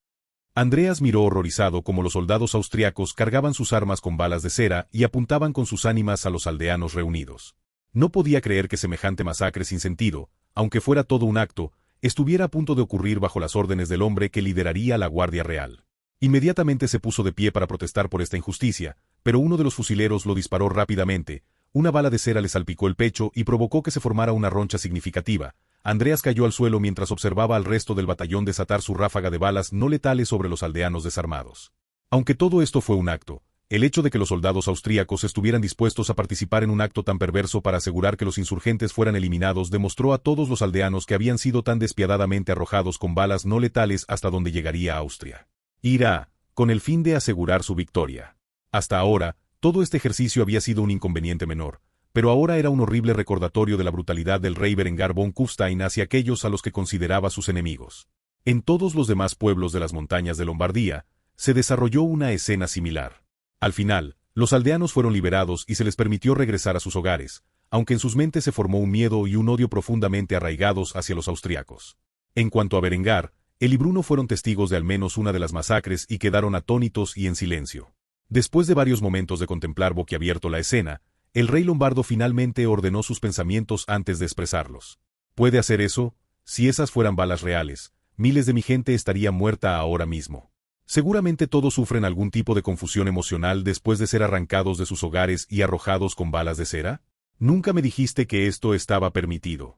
Andreas miró horrorizado como los soldados austriacos cargaban sus armas con balas de cera y apuntaban con sus ánimas a los aldeanos reunidos. No podía creer que semejante masacre sin sentido, aunque fuera todo un acto, estuviera a punto de ocurrir bajo las órdenes del hombre que lideraría la Guardia Real. Inmediatamente se puso de pie para protestar por esta injusticia, pero uno de los fusileros lo disparó rápidamente. Una bala de cera le salpicó el pecho y provocó que se formara una roncha significativa. Andreas cayó al suelo mientras observaba al resto del batallón desatar su ráfaga de balas no letales sobre los aldeanos desarmados. Aunque todo esto fue un acto, el hecho de que los soldados austríacos estuvieran dispuestos a participar en un acto tan perverso para asegurar que los insurgentes fueran eliminados demostró a todos los aldeanos que habían sido tan despiadadamente arrojados con balas no letales hasta donde llegaría Austria. Irá, con el fin de asegurar su victoria. Hasta ahora, todo este ejercicio había sido un inconveniente menor, pero ahora era un horrible recordatorio de la brutalidad del rey Berengar von Kufstein hacia aquellos a los que consideraba sus enemigos. En todos los demás pueblos de las montañas de Lombardía, se desarrolló una escena similar. Al final, los aldeanos fueron liberados y se les permitió regresar a sus hogares, aunque en sus mentes se formó un miedo y un odio profundamente arraigados hacia los austriacos. En cuanto a Berengar, él y Bruno fueron testigos de al menos una de las masacres y quedaron atónitos y en silencio. Después de varios momentos de contemplar boquiabierto la escena, el rey lombardo finalmente ordenó sus pensamientos antes de expresarlos. ¿Puede hacer eso? Si esas fueran balas reales, miles de mi gente estaría muerta ahora mismo. Seguramente todos sufren algún tipo de confusión emocional después de ser arrancados de sus hogares y arrojados con balas de cera. Nunca me dijiste que esto estaba permitido.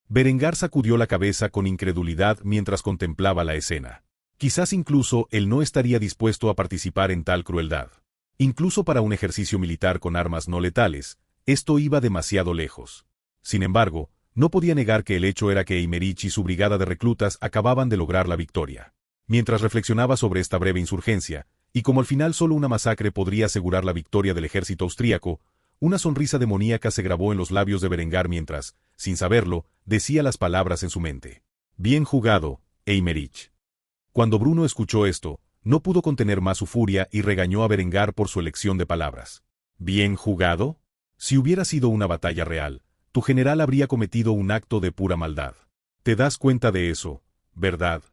Berengar sacudió la cabeza con incredulidad mientras contemplaba la escena. Quizás incluso él no estaría dispuesto a participar en tal crueldad. Incluso para un ejercicio militar con armas no letales, esto iba demasiado lejos. Sin embargo, no podía negar que el hecho era que Eymerich y su brigada de reclutas acababan de lograr la victoria. Mientras reflexionaba sobre esta breve insurgencia, y como al final solo una masacre podría asegurar la victoria del ejército austríaco, una sonrisa demoníaca se grabó en los labios de Berengar mientras, sin saberlo, decía las palabras en su mente. Bien jugado, Eymerich. Cuando Bruno escuchó esto, no pudo contener más su furia y regañó a Berengar por su elección de palabras. ¿Bien jugado? Si hubiera sido una batalla real, tu general habría cometido un acto de pura maldad. ¿Te das cuenta de eso, verdad?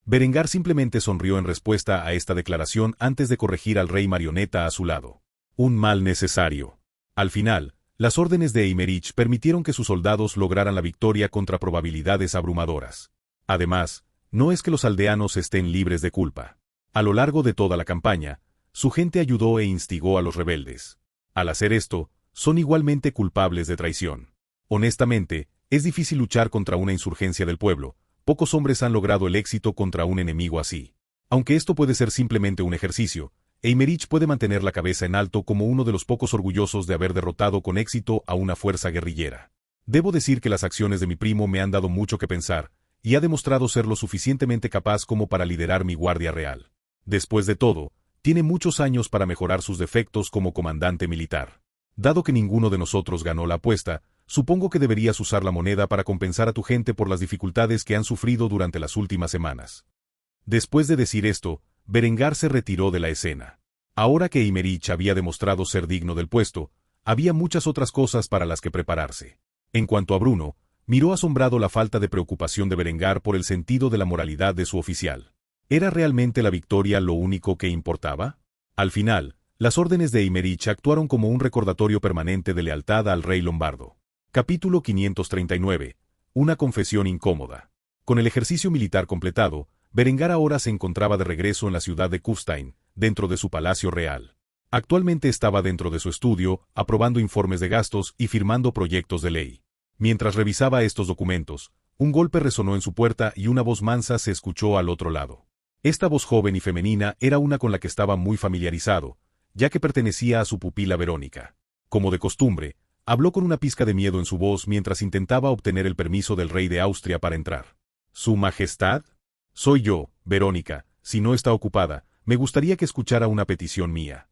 Berengar simplemente sonrió en respuesta a esta declaración antes de corregir al rey marioneta a su lado. Un mal necesario. Al final, las órdenes de Eymerich permitieron que sus soldados lograran la victoria contra probabilidades abrumadoras. Además, no es que los aldeanos estén libres de culpa. A lo largo de toda la campaña, su gente ayudó e instigó a los rebeldes. Al hacer esto, son igualmente culpables de traición. Honestamente, es difícil luchar contra una insurgencia del pueblo. Pocos hombres han logrado el éxito contra un enemigo así. Aunque esto puede ser simplemente un ejercicio, Eymerich puede mantener la cabeza en alto como uno de los pocos orgullosos de haber derrotado con éxito a una fuerza guerrillera. Debo decir que las acciones de mi primo me han dado mucho que pensar, y ha demostrado ser lo suficientemente capaz como para liderar mi guardia real. Después de todo, tiene muchos años para mejorar sus defectos como comandante militar. Dado que ninguno de nosotros ganó la apuesta, supongo que deberías usar la moneda para compensar a tu gente por las dificultades que han sufrido durante las últimas semanas. Después de decir esto, Berengar se retiró de la escena. Ahora que Eymerich había demostrado ser digno del puesto, había muchas otras cosas para las que prepararse. En cuanto a Bruno, miró asombrado la falta de preocupación de Berengar por el sentido de la moralidad de su oficial. ¿Era realmente la victoria lo único que importaba? Al final, las órdenes de Eymerich actuaron como un recordatorio permanente de lealtad al rey lombardo. Capítulo 539. Una confesión incómoda. Con el ejercicio militar completado, Berengar ahora se encontraba de regreso en la ciudad de Kufstein, dentro de su palacio real. Actualmente estaba dentro de su estudio, aprobando informes de gastos y firmando proyectos de ley. Mientras revisaba estos documentos, un golpe resonó en su puerta y una voz mansa se escuchó al otro lado. Esta voz joven y femenina era una con la que estaba muy familiarizado, ya que pertenecía a su pupila Verónica. Como de costumbre, habló con una pizca de miedo en su voz mientras intentaba obtener el permiso del rey de Austria para entrar. ¿Su Majestad? Soy yo, Verónica. Si no está ocupada, me gustaría que escuchara una petición mía.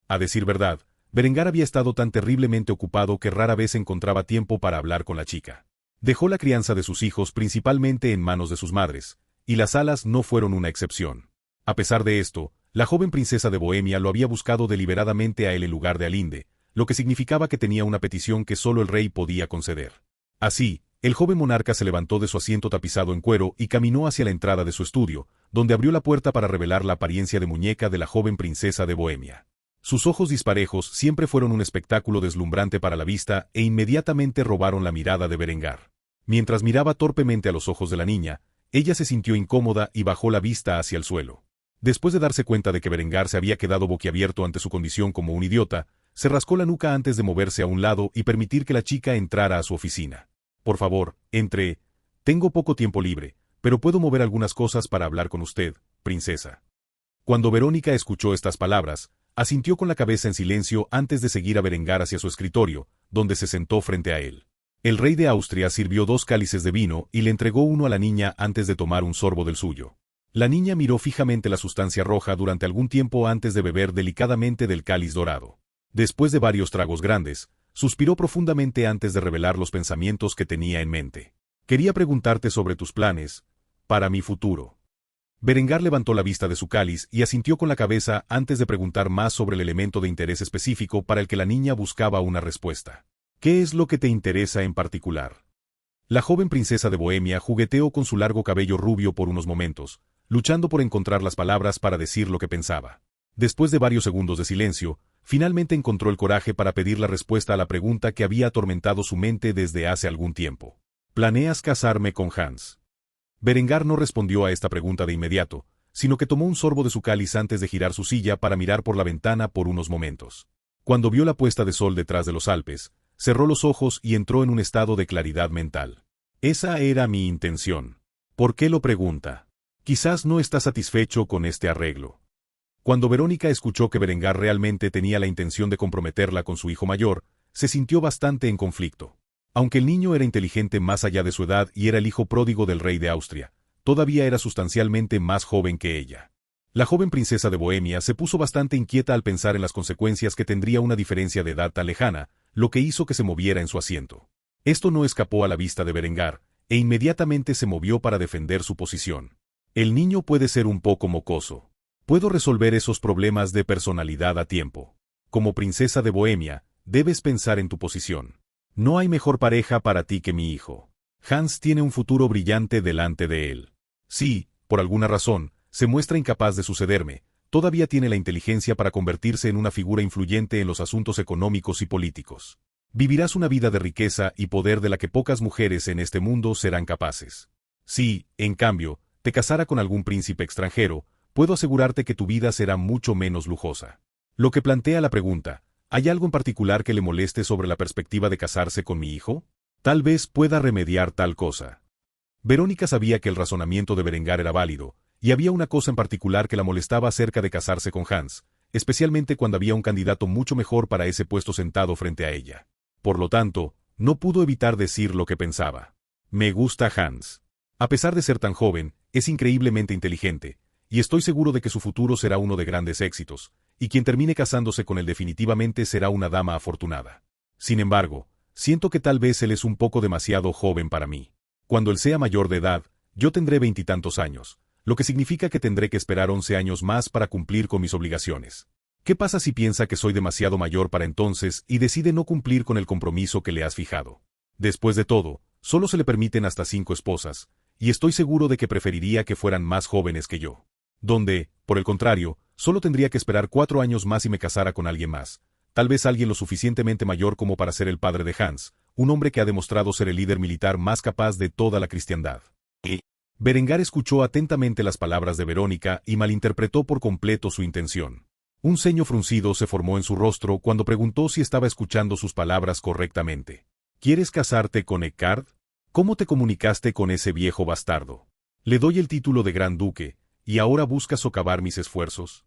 A decir verdad, Berengar había estado tan terriblemente ocupado que rara vez encontraba tiempo para hablar con la chica. Dejó la crianza de sus hijos principalmente en manos de sus madres, y las salas no fueron una excepción. A pesar de esto, la joven princesa de Bohemia lo había buscado deliberadamente a él en lugar de a Linde, lo que significaba que tenía una petición que solo el rey podía conceder. Así, el joven monarca se levantó de su asiento tapizado en cuero y caminó hacia la entrada de su estudio, donde abrió la puerta para revelar la apariencia de muñeca de la joven princesa de Bohemia. Sus ojos disparejos siempre fueron un espectáculo deslumbrante para la vista e inmediatamente robaron la mirada de Berengar. Mientras miraba torpemente a los ojos de la niña, ella se sintió incómoda y bajó la vista hacia el suelo. Después de darse cuenta de que Berengar se había quedado boquiabierto ante su condición como un idiota, se rascó la nuca antes de moverse a un lado y permitir que la chica entrara a su oficina. Por favor, entre. Tengo poco tiempo libre, pero puedo mover algunas cosas para hablar con usted, princesa. Cuando Verónica escuchó estas palabras, asintió con la cabeza en silencio antes de seguir a Berengar hacia su escritorio, donde se sentó frente a él. El rey de Austria sirvió 2 cálices de vino y le entregó uno a la niña antes de tomar un sorbo del suyo. La niña miró fijamente la sustancia roja durante algún tiempo antes de beber delicadamente del cáliz dorado. Después de varios tragos grandes, suspiró profundamente antes de revelar los pensamientos que tenía en mente. Quería preguntarte sobre tus planes para mi futuro. Berengar levantó la vista de su cáliz y asintió con la cabeza antes de preguntar más sobre el elemento de interés específico para el que la niña buscaba una respuesta. ¿Qué es lo que te interesa en particular? La joven princesa de Bohemia jugueteó con su largo cabello rubio por unos momentos, luchando por encontrar las palabras para decir lo que pensaba. Después de varios segundos de silencio, finalmente encontró el coraje para pedir la respuesta a la pregunta que había atormentado su mente desde hace algún tiempo. ¿Planeas casarme con Hans? Berengar no respondió a esta pregunta de inmediato, sino que tomó un sorbo de su cáliz antes de girar su silla para mirar por la ventana por unos momentos. Cuando vio la puesta de sol detrás de los Alpes, cerró los ojos y entró en un estado de claridad mental. Esa era mi intención. ¿Por qué lo pregunta? Quizás no está satisfecho con este arreglo. Cuando Verónica escuchó que Berengar realmente tenía la intención de comprometerla con su hijo mayor, se sintió bastante en conflicto. Aunque el niño era inteligente más allá de su edad y era el hijo pródigo del rey de Austria, todavía era sustancialmente más joven que ella. La joven princesa de Bohemia se puso bastante inquieta al pensar en las consecuencias que tendría una diferencia de edad tan lejana, lo que hizo que se moviera en su asiento. Esto no escapó a la vista de Berengar, e inmediatamente se movió para defender su posición. El niño puede ser un poco mocoso. Puedo resolver esos problemas de personalidad a tiempo. Como princesa de Bohemia, debes pensar en tu posición. No hay mejor pareja para ti que mi hijo. Hans tiene un futuro brillante delante de él. Si, por alguna razón, se muestra incapaz de sucederme, todavía tiene la inteligencia para convertirse en una figura influyente en los asuntos económicos y políticos. Vivirás una vida de riqueza y poder de la que pocas mujeres en este mundo serán capaces. Si, en cambio, te casara con algún príncipe extranjero, puedo asegurarte que tu vida será mucho menos lujosa. Lo que plantea la pregunta, ¿hay algo en particular que le moleste sobre la perspectiva de casarse con mi hijo? Tal vez pueda remediar tal cosa. Verónica sabía que el razonamiento de Berengar era válido, y había una cosa en particular que la molestaba acerca de casarse con Hans, especialmente cuando había un candidato mucho mejor para ese puesto sentado frente a ella. Por lo tanto, no pudo evitar decir lo que pensaba. Me gusta Hans. A pesar de ser tan joven, es increíblemente inteligente, y estoy seguro de que su futuro será uno de grandes éxitos, y quien termine casándose con él definitivamente será una dama afortunada. Sin embargo, siento que tal vez él es un poco demasiado joven para mí. Cuando él sea mayor de edad, yo tendré 20 y tantos años, lo que significa que tendré que esperar 11 años más para cumplir con mis obligaciones. ¿Qué pasa si piensa que soy demasiado mayor para entonces y decide no cumplir con el compromiso que le has fijado? Después de todo, solo se le permiten hasta 5 esposas, y estoy seguro de que preferiría que fueran más jóvenes que yo. Donde, por el contrario, solo tendría que esperar 4 años más y me casara con alguien más, tal vez alguien lo suficientemente mayor como para ser el padre de Hans, un hombre que ha demostrado ser el líder militar más capaz de toda la cristiandad. Berengar escuchó atentamente las palabras de Verónica y malinterpretó por completo su intención. Un ceño fruncido se formó en su rostro cuando preguntó si estaba escuchando sus palabras correctamente. ¿Quieres casarte con Eckhard? ¿Cómo te comunicaste con ese viejo bastardo? Le doy el título de Gran Duque, ¿y ahora buscas socavar mis esfuerzos?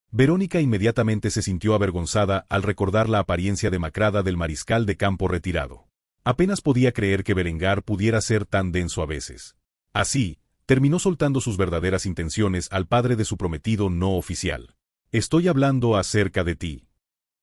Verónica inmediatamente se sintió avergonzada al recordar la apariencia demacrada del mariscal de campo retirado. Apenas podía creer que Berengar pudiera ser tan denso a veces. Así, terminó soltando sus verdaderas intenciones al padre de su prometido no oficial. Estoy hablando acerca de ti.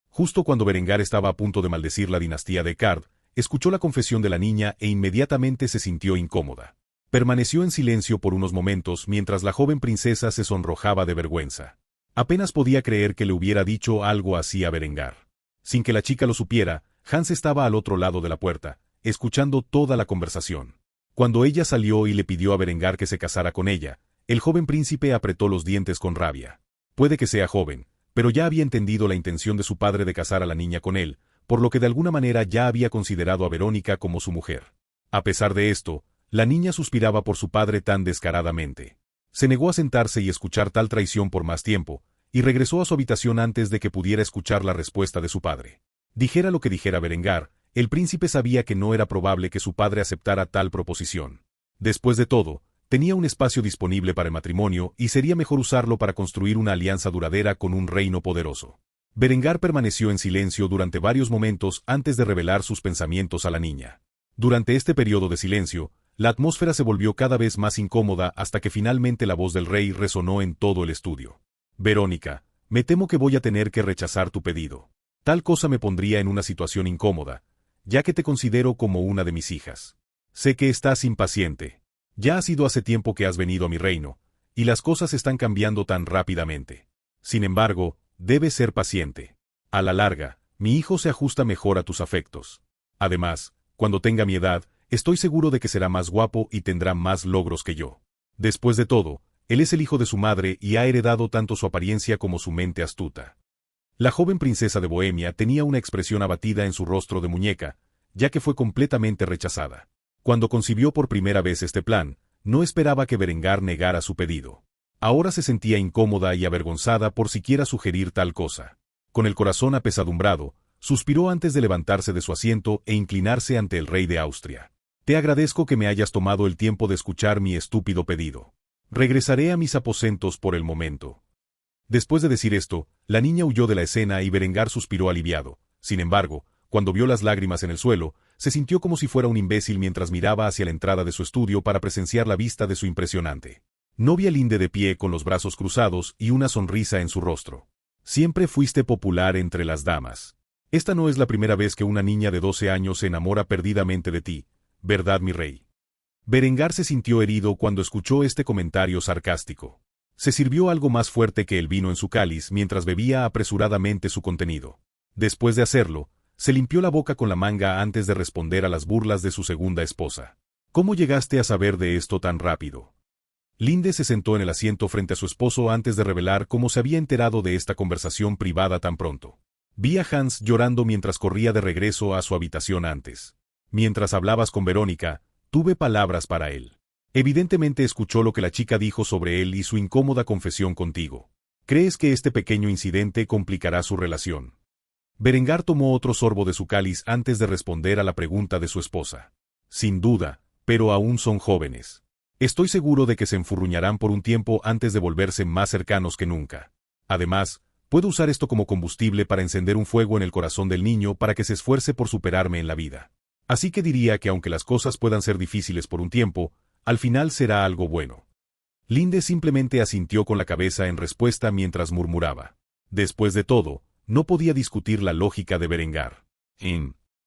Justo cuando Berengar estaba a punto de maldecir la dinastía de Eckhard, escuchó la confesión de la niña e inmediatamente se sintió incómoda. Permaneció en silencio por unos momentos mientras la joven princesa se sonrojaba de vergüenza. Apenas podía creer que le hubiera dicho algo así a Berengar. Sin que la chica lo supiera, Hans estaba al otro lado de la puerta, escuchando toda la conversación. Cuando ella salió y le pidió a Berengar que se casara con ella, el joven príncipe apretó los dientes con rabia. Puede que sea joven, pero ya había entendido la intención de su padre de casar a la niña con él, por lo que de alguna manera ya había considerado a Verónica como su mujer. A pesar de esto, la niña suspiraba por su padre tan descaradamente. Se negó a sentarse y escuchar tal traición por más tiempo, y regresó a su habitación antes de que pudiera escuchar la respuesta de su padre. Dijera lo que dijera Berengar, el príncipe sabía que no era probable que su padre aceptara tal proposición. Después de todo, tenía un espacio disponible para el matrimonio y sería mejor usarlo para construir una alianza duradera con un reino poderoso. Berengar permaneció en silencio durante varios momentos antes de revelar sus pensamientos a la niña. Durante este periodo de silencio, la atmósfera se volvió cada vez más incómoda hasta que finalmente la voz del rey resonó en todo el estudio. Verónica, me temo que voy a tener que rechazar tu pedido. Tal cosa me pondría en una situación incómoda, ya que te considero como una de mis hijas. Sé que estás impaciente. Ya ha sido hace tiempo que has venido a mi reino, y las cosas están cambiando tan rápidamente. Sin embargo, debes ser paciente. A la larga, mi hijo se ajusta mejor a tus afectos. Además, cuando tenga mi edad, estoy seguro de que será más guapo y tendrá más logros que yo. Después de todo, él es el hijo de su madre y ha heredado tanto su apariencia como su mente astuta. La joven princesa de Bohemia tenía una expresión abatida en su rostro de muñeca, ya que fue completamente rechazada. Cuando concibió por primera vez este plan, no esperaba que Berengar negara su pedido. Ahora se sentía incómoda y avergonzada por siquiera sugerir tal cosa. Con el corazón apesadumbrado, suspiró antes de levantarse de su asiento e inclinarse ante el rey de Austria. Te agradezco que me hayas tomado el tiempo de escuchar mi estúpido pedido. Regresaré a mis aposentos por el momento. Después de decir esto, la niña huyó de la escena y Berengar suspiró aliviado. Sin embargo, cuando vio las lágrimas en el suelo, se sintió como si fuera un imbécil mientras miraba hacia la entrada de su estudio para presenciar la vista de su impresionante novia Linde de pie con los brazos cruzados y una sonrisa en su rostro. Siempre fuiste popular entre las damas. Esta no es la primera vez que una niña de 12 años se enamora perdidamente de ti, ¿verdad, mi rey? Berengar se sintió herido cuando escuchó este comentario sarcástico. Se sirvió algo más fuerte que el vino en su cáliz mientras bebía apresuradamente su contenido. Después de hacerlo, se limpió la boca con la manga antes de responder a las burlas de su segunda esposa. ¿Cómo llegaste a saber de esto tan rápido? Linde se sentó en el asiento frente a su esposo antes de revelar cómo se había enterado de esta conversación privada tan pronto. Vi a Hans llorando mientras corría de regreso a su habitación antes. Mientras hablabas con Verónica, tuve palabras para él. Evidentemente escuchó lo que la chica dijo sobre él y su incómoda confesión contigo. ¿Crees que este pequeño incidente complicará su relación? Berengar tomó otro sorbo de su cáliz antes de responder a la pregunta de su esposa. Sin duda, pero aún son jóvenes. Estoy seguro de que se enfurruñarán por un tiempo antes de volverse más cercanos que nunca. Además, puedo usar esto como combustible para encender un fuego en el corazón del niño para que se esfuerce por superarme en la vida. Así que diría que aunque las cosas puedan ser difíciles por un tiempo, al final será algo bueno. Linde simplemente asintió con la cabeza en respuesta mientras murmuraba. Después de todo, no podía discutir la lógica de Berengar.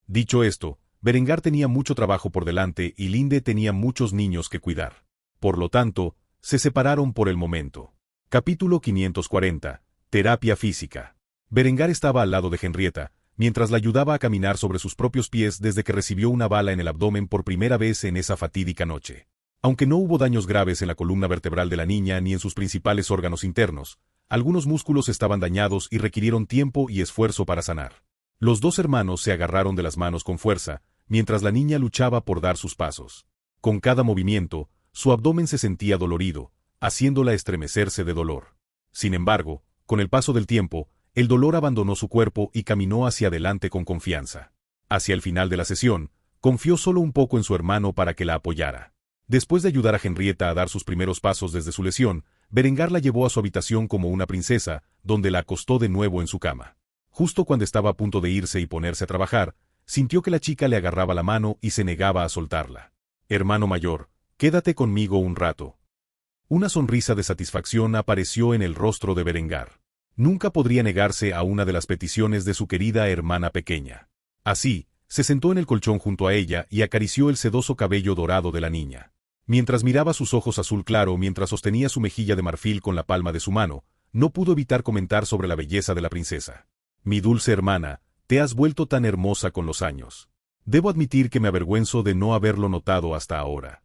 Dicho esto, Berengar tenía mucho trabajo por delante y Linde tenía muchos niños que cuidar. Por lo tanto, se separaron por el momento. Capítulo 540. Terapia física. Berengar estaba al lado de Henrietta, mientras la ayudaba a caminar sobre sus propios pies desde que recibió una bala en el abdomen por primera vez en esa fatídica noche. Aunque no hubo daños graves en la columna vertebral de la niña ni en sus principales órganos internos, algunos músculos estaban dañados y requirieron tiempo y esfuerzo para sanar. Los dos hermanos se agarraron de las manos con fuerza, mientras la niña luchaba por dar sus pasos. Con cada movimiento, su abdomen se sentía dolorido, haciéndola estremecerse de dolor. Sin embargo, con el paso del tiempo, el dolor abandonó su cuerpo y caminó hacia adelante con confianza. Hacia el final de la sesión, confió solo un poco en su hermano para que la apoyara. Después de ayudar a Henrietta a dar sus primeros pasos desde su lesión, Berengar la llevó a su habitación como una princesa, donde la acostó de nuevo en su cama. Justo cuando estaba a punto de irse y ponerse a trabajar, sintió que la chica le agarraba la mano y se negaba a soltarla. Hermano mayor, quédate conmigo un rato. Una sonrisa de satisfacción apareció en el rostro de Berengar. Nunca podría negarse a una de las peticiones de su querida hermana pequeña. Así, se sentó en el colchón junto a ella y acarició el sedoso cabello dorado de la niña. Mientras miraba sus ojos azul claro mientras sostenía su mejilla de marfil con la palma de su mano, no pudo evitar comentar sobre la belleza de la princesa. Mi dulce hermana, te has vuelto tan hermosa con los años. Debo admitir que me avergüenzo de no haberlo notado hasta ahora.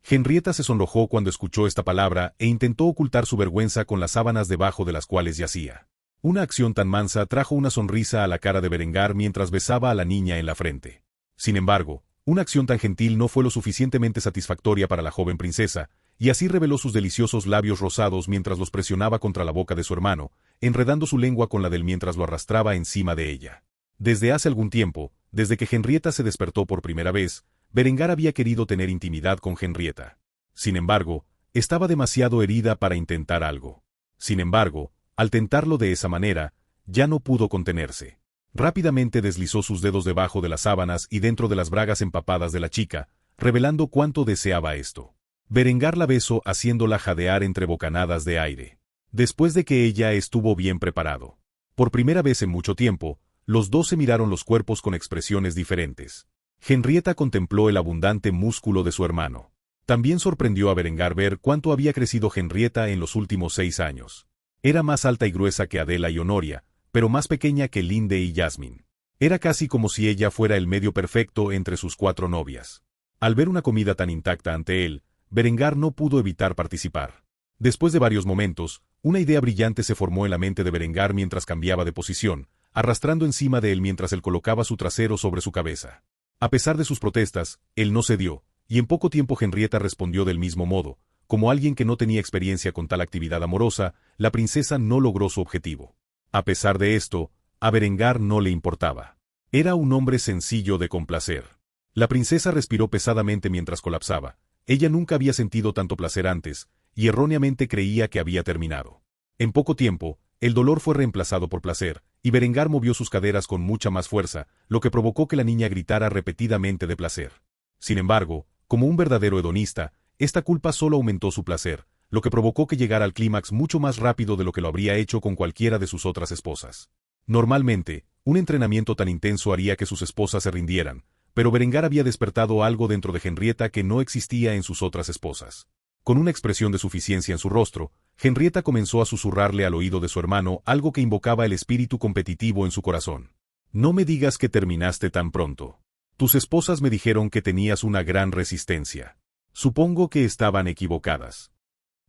Henrietta se sonrojó cuando escuchó esta palabra e intentó ocultar su vergüenza con las sábanas debajo de las cuales yacía. Una acción tan mansa trajo una sonrisa a la cara de Berengar mientras besaba a la niña en la frente. Sin embargo, Una acción tan gentil no fue lo suficientemente satisfactoria para la joven princesa, y así reveló sus deliciosos labios rosados mientras los presionaba contra la boca de su hermano, enredando su lengua con la del mientras lo arrastraba encima de ella. Desde hace algún tiempo, desde que Henrietta se despertó por primera vez, Berengar había querido tener intimidad con Henrietta. Sin embargo, estaba demasiado herida para intentar algo. Sin embargo, al tentarlo de esa manera, ya no pudo contenerse. Rápidamente deslizó sus dedos debajo de las sábanas y dentro de las bragas empapadas de la chica, revelando cuánto deseaba esto. Berengar la besó haciéndola jadear entre bocanadas de aire. Después de que ella estuvo bien preparado. Por primera vez en mucho tiempo, los dos se miraron los cuerpos con expresiones diferentes. Henrietta contempló el abundante músculo de su hermano. También sorprendió a Berengar ver cuánto había crecido Henrietta en los últimos 6 años. Era más alta y gruesa que Adela y Honoria, pero más pequeña que Linde y Jasmine. Era casi como si ella fuera el medio perfecto entre sus 4 novias. Al ver una comida tan intacta ante él, Berengar no pudo evitar participar. Después de varios momentos, una idea brillante se formó en la mente de Berengar mientras cambiaba de posición, arrastrando encima de él mientras él colocaba su trasero sobre su cabeza. A pesar de sus protestas, él no cedió, y en poco tiempo Henrietta respondió del mismo modo. Como alguien que no tenía experiencia con tal actividad amorosa, la princesa no logró su objetivo. A pesar de esto, a Berengar no le importaba. Era un hombre sencillo de complacer. La princesa respiró pesadamente mientras colapsaba. Ella nunca había sentido tanto placer antes, y erróneamente creía que había terminado. En poco tiempo, el dolor fue reemplazado por placer, y Berengar movió sus caderas con mucha más fuerza, lo que provocó que la niña gritara repetidamente de placer. Sin embargo, como un verdadero hedonista, esta culpa solo aumentó su placer, lo que provocó que llegara al clímax mucho más rápido de lo que lo habría hecho con cualquiera de sus otras esposas. Normalmente, un entrenamiento tan intenso haría que sus esposas se rindieran, pero Berengar había despertado algo dentro de Henrietta que no existía en sus otras esposas. Con una expresión de suficiencia en su rostro, Henrietta comenzó a susurrarle al oído de su hermano algo que invocaba el espíritu competitivo en su corazón. «No me digas que terminaste tan pronto. Tus esposas me dijeron que tenías una gran resistencia. Supongo que estaban equivocadas».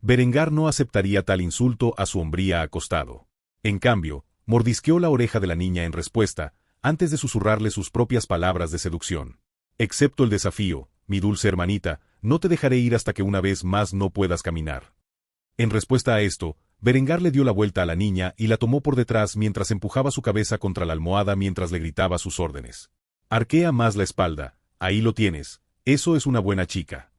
Berengar no aceptaría tal insulto a su hombría acostado. En cambio, mordisqueó la oreja de la niña en respuesta, antes de susurrarle sus propias palabras de seducción. «Excepto el desafío, mi dulce hermanita, no te dejaré ir hasta que una vez más no puedas caminar». En respuesta a esto, Berengar le dio la vuelta a la niña y la tomó por detrás mientras empujaba su cabeza contra la almohada mientras le gritaba sus órdenes. «Arquea más la espalda, ahí lo tienes, eso es una buena chica».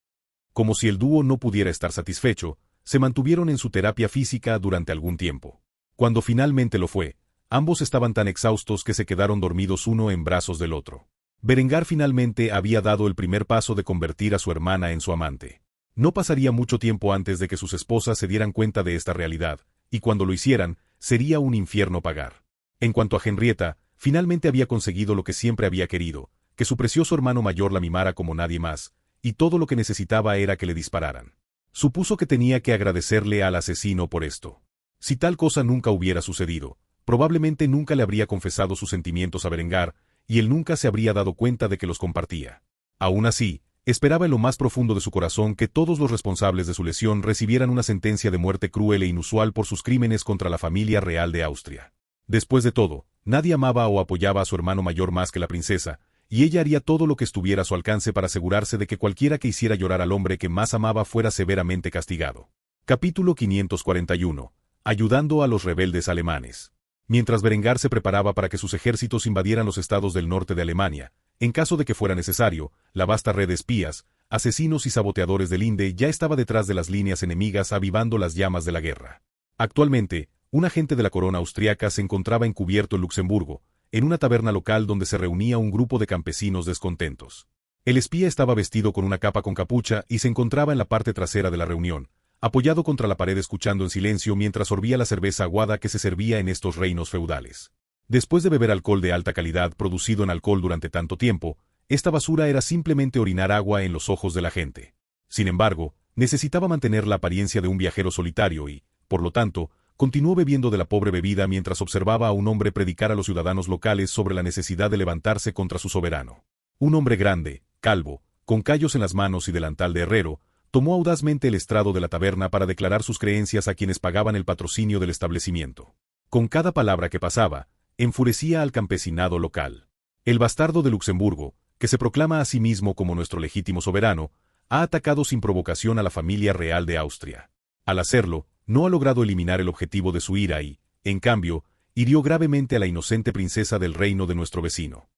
Como si el dúo no pudiera estar satisfecho, se mantuvieron en su terapia física durante algún tiempo. Cuando finalmente lo fue, ambos estaban tan exhaustos que se quedaron dormidos uno en brazos del otro. Berengar finalmente había dado el primer paso de convertir a su hermana en su amante. No pasaría mucho tiempo antes de que sus esposas se dieran cuenta de esta realidad, y cuando lo hicieran, sería un infierno pagar. En cuanto a Henrietta, finalmente había conseguido lo que siempre había querido, que su precioso hermano mayor la mimara como nadie más, y todo lo que necesitaba era que le dispararan. Supuso que tenía que agradecerle al asesino por esto. Si tal cosa nunca hubiera sucedido, probablemente nunca le habría confesado sus sentimientos a Berengar, y él nunca se habría dado cuenta de que los compartía. Aún así, esperaba en lo más profundo de su corazón que todos los responsables de su lesión recibieran una sentencia de muerte cruel e inusual por sus crímenes contra la familia real de Austria. Después de todo, nadie amaba o apoyaba a su hermano mayor más que la princesa, y ella haría todo lo que estuviera a su alcance para asegurarse de que cualquiera que hiciera llorar al hombre que más amaba fuera severamente castigado. Capítulo 541. Ayudando a los rebeldes alemanes. Mientras Berengar se preparaba para que sus ejércitos invadieran los estados del norte de Alemania, en caso de que fuera necesario, la vasta red de espías, asesinos y saboteadores del Linde ya estaba detrás de las líneas enemigas avivando las llamas de la guerra. Actualmente, un agente de la corona austriaca se encontraba encubierto en Luxemburgo, en una taberna local donde se reunía un grupo de campesinos descontentos. El espía estaba vestido con una capa con capucha y se encontraba en la parte trasera de la reunión, apoyado contra la pared escuchando en silencio mientras sorbía la cerveza aguada que se servía en estos reinos feudales. Después de beber alcohol de alta calidad producido en alcohol durante tanto tiempo, esta basura era simplemente orinar agua en los ojos de la gente. Sin embargo, necesitaba mantener la apariencia de un viajero solitario y, por lo tanto, continuó bebiendo de la pobre bebida mientras observaba a un hombre predicar a los ciudadanos locales sobre la necesidad de levantarse contra su soberano. Un hombre grande, calvo, con callos en las manos y delantal de herrero, tomó audazmente el estrado de la taberna para declarar sus creencias a quienes pagaban el patrocinio del establecimiento. Con cada palabra que pasaba, enfurecía al campesinado local. El bastardo de Luxemburgo, que se proclama a sí mismo como nuestro legítimo soberano, ha atacado sin provocación a la familia real de Austria. Al hacerlo, no ha logrado eliminar el objetivo de su ira y, en cambio, hirió gravemente a la inocente princesa del reino de nuestro vecino.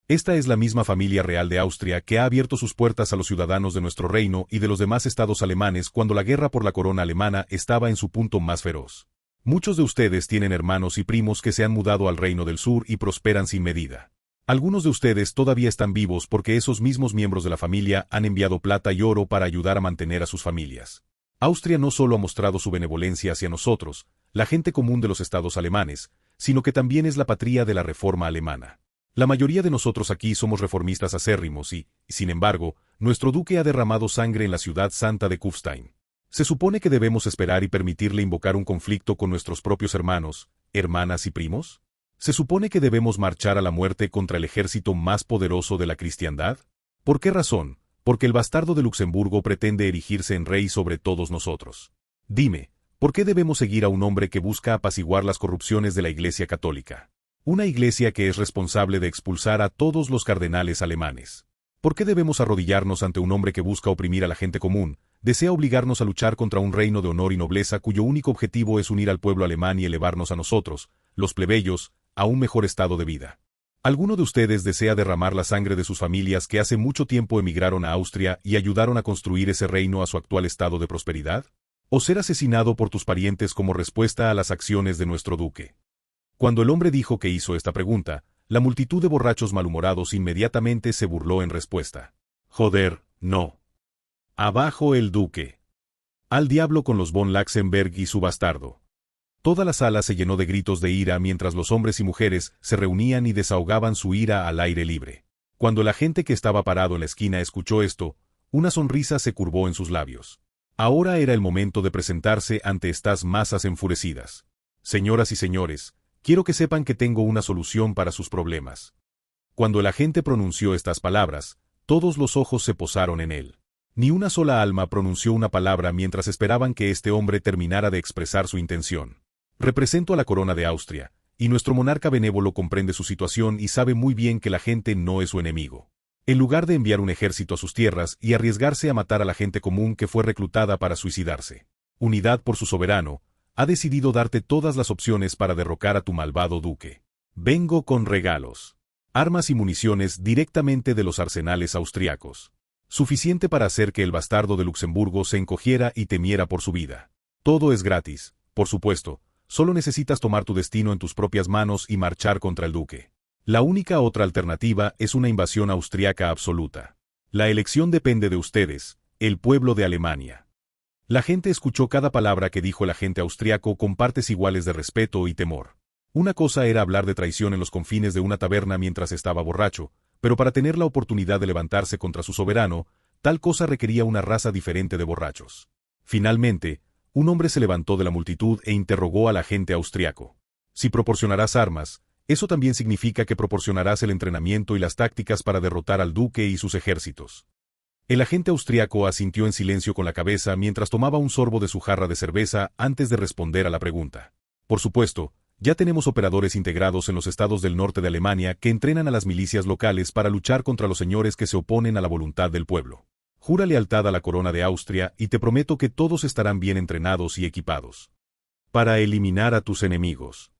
Esta es la misma familia real de Austria que ha abierto sus puertas a los ciudadanos de nuestro reino y de los demás estados alemanes cuando la guerra por la corona alemana estaba en su punto más feroz. Muchos de ustedes tienen hermanos y primos que se han mudado al reino del sur y prosperan sin medida. Algunos de ustedes todavía están vivos porque esos mismos miembros de la familia han enviado plata y oro para ayudar a mantener a sus familias. Austria no solo ha mostrado su benevolencia hacia nosotros, la gente común de los estados alemanes, sino que también es la patria de la reforma alemana. La mayoría de nosotros aquí somos reformistas acérrimos y, sin embargo, nuestro duque ha derramado sangre en la ciudad santa de Kufstein. ¿Se supone que debemos esperar y permitirle invocar un conflicto con nuestros propios hermanos, hermanas y primos? ¿Se supone que debemos marchar a la muerte contra el ejército más poderoso de la cristiandad? ¿Por qué razón? Porque el bastardo de Luxemburgo pretende erigirse en rey sobre todos nosotros. Dime, ¿por qué debemos seguir a un hombre que busca apaciguar las corrupciones de la Iglesia Católica? Una iglesia que es responsable de expulsar a todos los cardenales alemanes. ¿Por qué debemos arrodillarnos ante un hombre que busca oprimir a la gente común, desea obligarnos a luchar contra un reino de honor y nobleza cuyo único objetivo es unir al pueblo alemán y elevarnos a nosotros, los plebeyos, a un mejor estado de vida? ¿Alguno de ustedes desea derramar la sangre de sus familias que hace mucho tiempo emigraron a Austria y ayudaron a construir ese reino a su actual estado de prosperidad? ¿O ser asesinado por tus parientes como respuesta a las acciones de nuestro duque? Cuando el hombre dijo que hizo esta pregunta, la multitud de borrachos malhumorados inmediatamente se burló en respuesta. Joder, no. Abajo el duque. Al diablo con los von Laxenberg y su bastardo. Toda la sala se llenó de gritos de ira mientras los hombres y mujeres se reunían y desahogaban su ira al aire libre. Cuando la gente que estaba parado en la esquina escuchó esto, una sonrisa se curvó en sus labios. Ahora era el momento de presentarse ante estas masas enfurecidas. Señoras y señores, quiero que sepan que tengo una solución para sus problemas. Cuando el agente pronunció estas palabras, todos los ojos se posaron en él. Ni una sola alma pronunció una palabra mientras esperaban que este hombre terminara de expresar su intención. Represento a la corona de Austria, y nuestro monarca benévolo comprende su situación y sabe muy bien que la gente no es su enemigo. En lugar de enviar un ejército a sus tierras y arriesgarse a matar a la gente común que fue reclutada para suicidarse, unidad por su soberano, ha decidido darte todas las opciones para derrocar a tu malvado duque. Vengo con regalos. Armas y municiones directamente de los arsenales austriacos. Suficiente para hacer que el bastardo de Luxemburgo se encogiera y temiera por su vida. Todo es gratis, por supuesto, solo necesitas tomar tu destino en tus propias manos y marchar contra el duque. La única otra alternativa es una invasión austriaca absoluta. La elección depende de ustedes, el pueblo de Alemania. La gente escuchó cada palabra que dijo el agente austriaco con partes iguales de respeto y temor. Una cosa era hablar de traición en los confines de una taberna mientras estaba borracho, pero para tener la oportunidad de levantarse contra su soberano, tal cosa requería una raza diferente de borrachos. Finalmente, un hombre se levantó de la multitud e interrogó al agente austriaco. Si proporcionarás armas, eso también significa que proporcionarás el entrenamiento y las tácticas para derrotar al duque y sus ejércitos. El agente austriaco asintió en silencio con la cabeza mientras tomaba un sorbo de su jarra de cerveza antes de responder a la pregunta. Por supuesto, ya tenemos operadores integrados en los estados del norte de Alemania que entrenan a las milicias locales para luchar contra los señores que se oponen a la voluntad del pueblo. Jura lealtad a la corona de Austria y te prometo que todos estarán bien entrenados y equipados. Para eliminar a tus enemigos.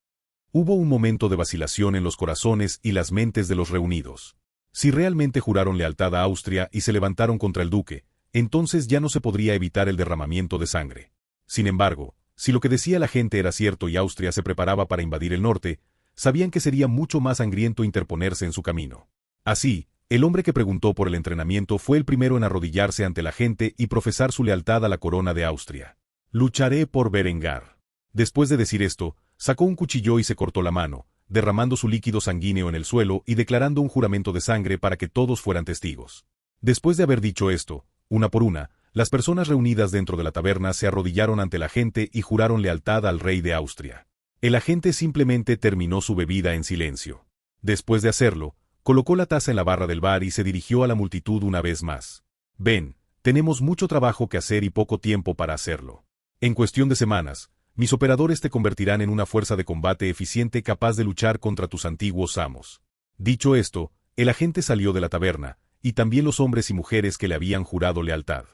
Hubo un momento de vacilación en los corazones y las mentes de los reunidos. Si realmente juraron lealtad a Austria y se levantaron contra el duque, entonces ya no se podría evitar el derramamiento de sangre. Sin embargo, si lo que decía la gente era cierto y Austria se preparaba para invadir el norte, sabían que sería mucho más sangriento interponerse en su camino. Así, el hombre que preguntó por el entrenamiento fue el primero en arrodillarse ante la gente y profesar su lealtad a la corona de Austria. Lucharé por Berengar. Después de decir esto, sacó un cuchillo y se cortó la mano, derramando su líquido sanguíneo en el suelo y declarando un juramento de sangre para que todos fueran testigos. Después de haber dicho esto, una por una, las personas reunidas dentro de la taberna se arrodillaron ante la gente y juraron lealtad al rey de Austria. El agente simplemente terminó su bebida en silencio. Después de hacerlo, colocó la taza en la barra del bar y se dirigió a la multitud una vez más. Ven, tenemos mucho trabajo que hacer y poco tiempo para hacerlo. En cuestión de semanas, mis operadores te convertirán en una fuerza de combate eficiente capaz de luchar contra tus antiguos amos. Dicho esto, El agente salió de la taberna, y también los hombres y mujeres que le habían jurado lealtad.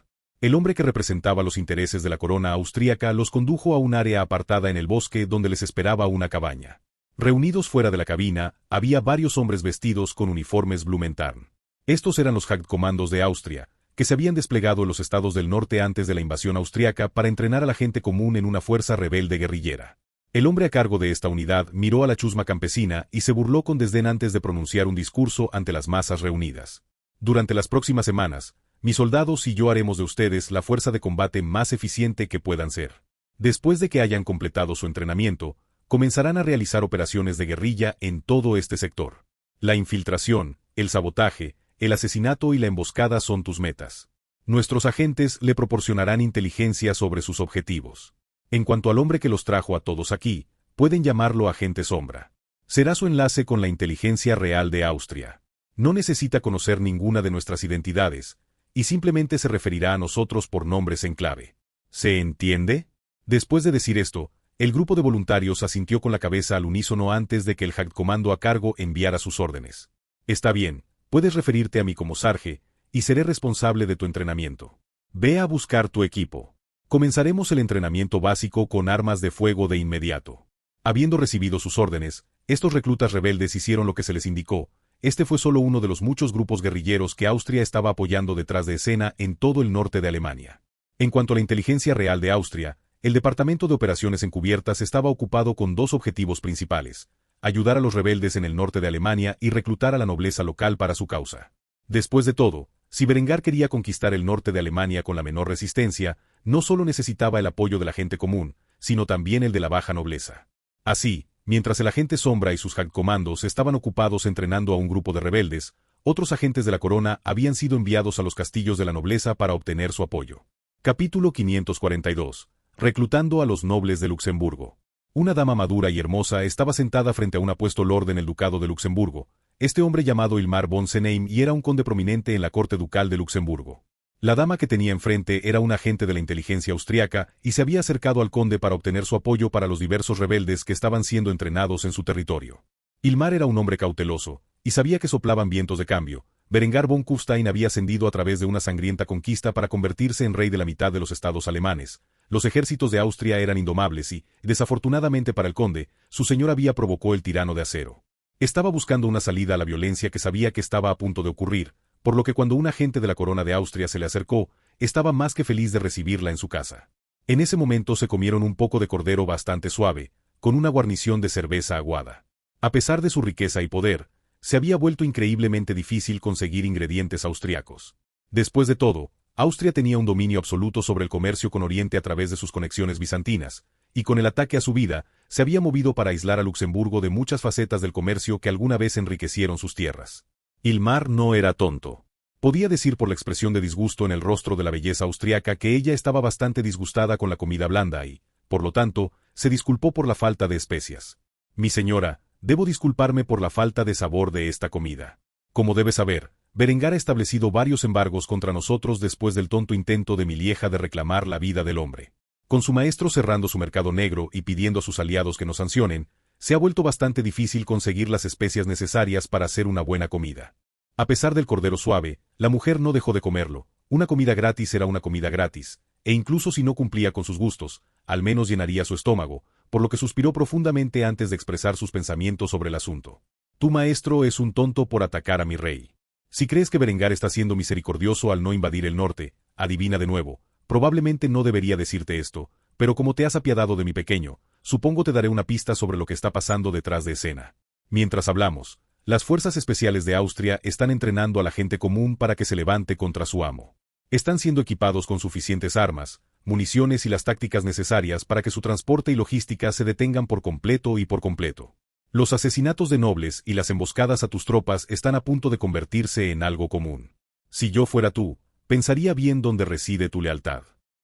El hombre que representaba los intereses de la corona austríaca los condujo a un área apartada en el bosque donde les esperaba una cabaña. Reunidos fuera de la cabina, había varios hombres vestidos con uniformes Blumenthal. Estos eran los Hauptkommandos de Austria, que se habían desplegado en los estados del norte antes de la invasión austriaca para entrenar a la gente común en una fuerza rebelde guerrillera. El hombre a cargo de esta unidad miró a la chusma campesina y se burló con desdén antes de pronunciar un discurso ante las masas reunidas. Durante las próximas semanas, mis soldados y yo haremos de ustedes la fuerza de combate más eficiente que puedan ser. Después de que hayan completado su entrenamiento, comenzarán a realizar operaciones de guerrilla en todo este sector. La infiltración, el sabotaje, el asesinato y la emboscada son tus metas. Nuestros agentes le proporcionarán inteligencia sobre sus objetivos. En cuanto al hombre que los trajo a todos aquí, pueden llamarlo agente sombra. Será su enlace con la inteligencia real de Austria. No necesita conocer ninguna de nuestras identidades, y simplemente se referirá a nosotros por nombres en clave. ¿Se entiende? Después de decir esto, el grupo de voluntarios asintió con la cabeza al unísono antes de que el Hauptkommando a cargo enviara sus órdenes. Está bien, puedes referirte a mí como Sarge, y seré responsable de tu entrenamiento. Ve a buscar tu equipo. Comenzaremos el entrenamiento básico con armas de fuego de inmediato. Habiendo recibido sus órdenes, estos reclutas rebeldes hicieron lo que se les indicó. Este fue solo uno de los muchos grupos guerrilleros que Austria estaba apoyando detrás de escena en todo el norte de Alemania. En cuanto a la inteligencia real de Austria, el Departamento de Operaciones Encubiertas estaba ocupado con dos objetivos principales: ayudar a los rebeldes en el norte de Alemania y reclutar a la nobleza local para su causa. Después de todo, si Berengar quería conquistar el norte de Alemania con la menor resistencia, no solo necesitaba el apoyo de la gente común, sino también el de la baja nobleza. Así, mientras el agente Sombra y sus Hauptkommandos estaban ocupados entrenando a un grupo de rebeldes, otros agentes de la corona habían sido enviados a los castillos de la nobleza para obtener su apoyo. Capítulo 542. Reclutando a los nobles de Luxemburgo. Una dama madura y hermosa estaba sentada frente a un apuesto lord en el ducado de Luxemburgo. Este hombre llamado Ilmar von Senheim y era un conde prominente en la corte ducal de Luxemburgo. La dama que tenía enfrente era un agente de la inteligencia austriaca y se había acercado al conde para obtener su apoyo para los diversos rebeldes que estaban siendo entrenados en su territorio. Ilmar era un hombre cauteloso, y sabía que soplaban vientos de cambio. Berengar von Kufstein había ascendido a través de una sangrienta conquista para convertirse en rey de la mitad de los estados alemanes. Los ejércitos de Austria eran indomables y, desafortunadamente para el conde, su señor había provocado el tirano de acero. Estaba buscando una salida a la violencia que sabía que estaba a punto de ocurrir, por lo que cuando un agente de la corona de Austria se le acercó, estaba más que feliz de recibirla en su casa. En ese momento se comieron un poco de cordero bastante suave, con una guarnición de cerveza aguada. A pesar de su riqueza y poder, se había vuelto increíblemente difícil conseguir ingredientes austriacos. Después de todo, Austria tenía un dominio absoluto sobre el comercio con Oriente a través de sus conexiones bizantinas, y con el ataque a su vida, se había movido para aislar a Luxemburgo de muchas facetas del comercio que alguna vez enriquecieron sus tierras. Ilmar no era tonto. Podía decir por la expresión de disgusto en el rostro de la belleza austriaca que ella estaba bastante disgustada con la comida blanda y, por lo tanto, se disculpó por la falta de especias. Mi señora, debo disculparme por la falta de sabor de esta comida. Como debe saber, Berengar ha establecido varios embargos contra nosotros después del tonto intento de mi lieja de reclamar la vida del hombre. Con su maestro cerrando su mercado negro y pidiendo a sus aliados que nos sancionen, se ha vuelto bastante difícil conseguir las especias necesarias para hacer una buena comida. A pesar del cordero suave, la mujer no dejó de comerlo. Una comida gratis era una comida gratis, e incluso si no cumplía con sus gustos, al menos llenaría su estómago, por lo que suspiró profundamente antes de expresar sus pensamientos sobre el asunto. Tu maestro es un tonto por atacar a mi rey. Si crees que Berengar está siendo misericordioso al no invadir el norte, adivina de nuevo. Probablemente no debería decirte esto, pero como te has apiadado de mi pequeño, supongo te daré una pista sobre lo que está pasando detrás de escena. Mientras hablamos, las fuerzas especiales de Austria están entrenando a la gente común para que se levante contra su amo. Están siendo equipados con suficientes armas, municiones y las tácticas necesarias para que su transporte y logística se detengan por completo y por completo. Los asesinatos de nobles y las emboscadas a tus tropas están a punto de convertirse en algo común. Si yo fuera tú, pensaría bien dónde reside tu lealtad.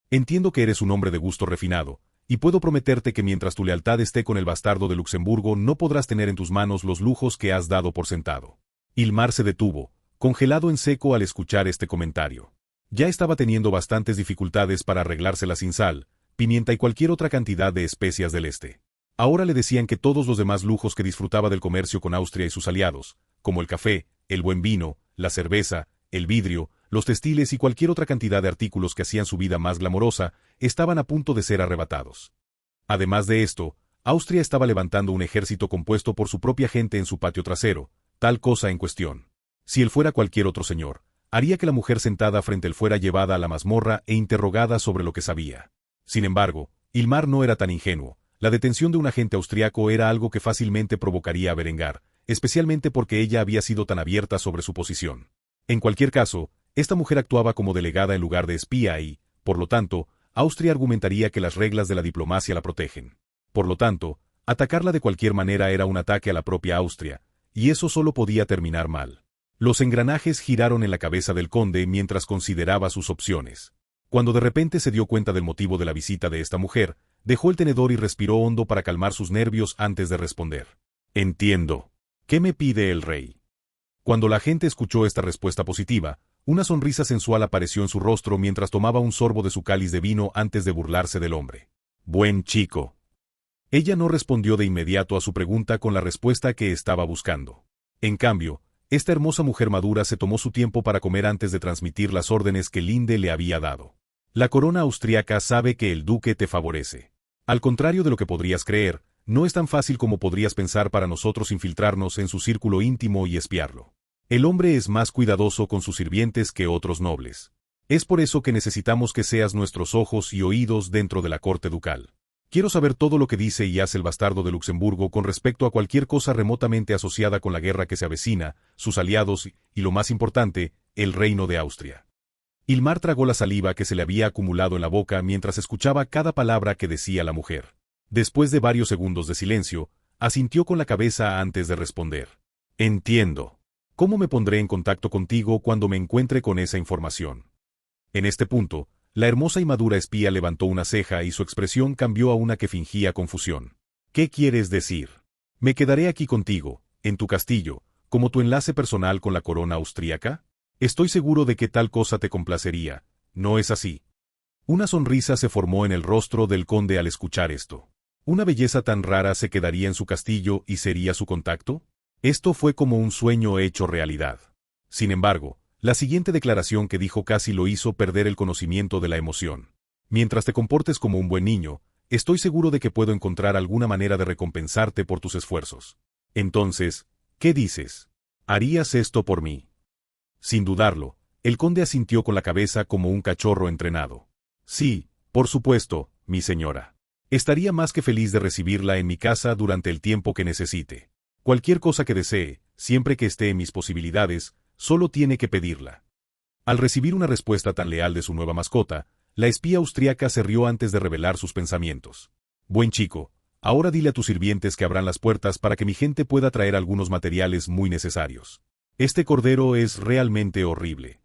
Entiendo que eres un hombre de gusto refinado, y puedo prometerte que mientras tu lealtad esté con el bastardo de Luxemburgo no podrás tener en tus manos los lujos que has dado por sentado. Ilmar se detuvo, congelado en seco al escuchar este comentario. Ya estaba teniendo bastantes dificultades para arreglársela sin sal, pimienta y cualquier otra cantidad de especias del este. Ahora le decían que todos los demás lujos que disfrutaba del comercio con Austria y sus aliados, como el café, el buen vino, la cerveza, el vidrio, los textiles y cualquier otra cantidad de artículos que hacían su vida más glamorosa, estaban a punto de ser arrebatados. Además de esto, Austria estaba levantando un ejército compuesto por su propia gente en su patio trasero, tal cosa en cuestión. Si él fuera cualquier otro señor, haría que la mujer sentada frente a él fuera llevada a la mazmorra e interrogada sobre lo que sabía. Sin embargo, Ilmar no era tan ingenuo. La detención de un agente austriaco era algo que fácilmente provocaría a Berengar, especialmente porque ella había sido tan abierta sobre su posición. En cualquier caso, esta mujer actuaba como delegada en lugar de espía y, por lo tanto, Austria argumentaría que las reglas de la diplomacia la protegen. Por lo tanto, atacarla de cualquier manera era un ataque a la propia Austria, y eso solo podía terminar mal. Los engranajes giraron en la cabeza del conde mientras consideraba sus opciones. Cuando de repente se dio cuenta del motivo de la visita de esta mujer, dejó el tenedor y respiró hondo para calmar sus nervios antes de responder. Entiendo. ¿Qué me pide el rey? Cuando la gente escuchó esta respuesta positiva, una sonrisa sensual apareció en su rostro mientras tomaba un sorbo de su cáliz de vino antes de burlarse del hombre. Buen chico. Ella no respondió de inmediato a su pregunta con la respuesta que estaba buscando. En cambio, esta hermosa mujer madura se tomó su tiempo para comer antes de transmitir las órdenes que Linde le había dado. La corona austriaca sabe que el duque te favorece. Al contrario de lo que podrías creer, no es tan fácil como podrías pensar para nosotros infiltrarnos en su círculo íntimo y espiarlo. El hombre es más cuidadoso con sus sirvientes que otros nobles. Es por eso que necesitamos que seas nuestros ojos y oídos dentro de la corte ducal. Quiero saber todo lo que dice y hace el bastardo de Luxemburgo con respecto a cualquier cosa remotamente asociada con la guerra que se avecina, sus aliados y, lo más importante, el reino de Austria. Ilmar tragó la saliva que se le había acumulado en la boca mientras escuchaba cada palabra que decía la mujer. Después de varios segundos de silencio, asintió con la cabeza antes de responder. Entiendo. ¿Cómo me pondré en contacto contigo cuando me encuentre con esa información? En este punto, la hermosa y madura espía levantó una ceja y su expresión cambió a una que fingía confusión. ¿Qué quieres decir? Me quedaré aquí contigo, en tu castillo, como tu enlace personal con la corona austríaca. Estoy seguro de que tal cosa te complacería, ¿no es así? Una sonrisa se formó en el rostro del conde al escuchar esto. ¿Una belleza tan rara se quedaría en su castillo y sería su contacto? Esto fue como un sueño hecho realidad. Sin embargo, la siguiente declaración que dijo casi lo hizo perder el conocimiento de la emoción. Mientras te comportes como un buen niño, estoy seguro de que puedo encontrar alguna manera de recompensarte por tus esfuerzos. Entonces, ¿qué dices? ¿Harías esto por mí? Sin dudarlo, el conde asintió con la cabeza como un cachorro entrenado. Sí, por supuesto, mi señora. Estaría más que feliz de recibirla en mi casa durante el tiempo que necesite. Cualquier cosa que desee, siempre que esté en mis posibilidades, solo tiene que pedirla. Al recibir una respuesta tan leal de su nueva mascota, la espía austríaca se rió antes de revelar sus pensamientos. Buen chico, ahora dile a tus sirvientes que abran las puertas para que mi gente pueda traer algunos materiales muy necesarios. Este cordero es realmente horrible.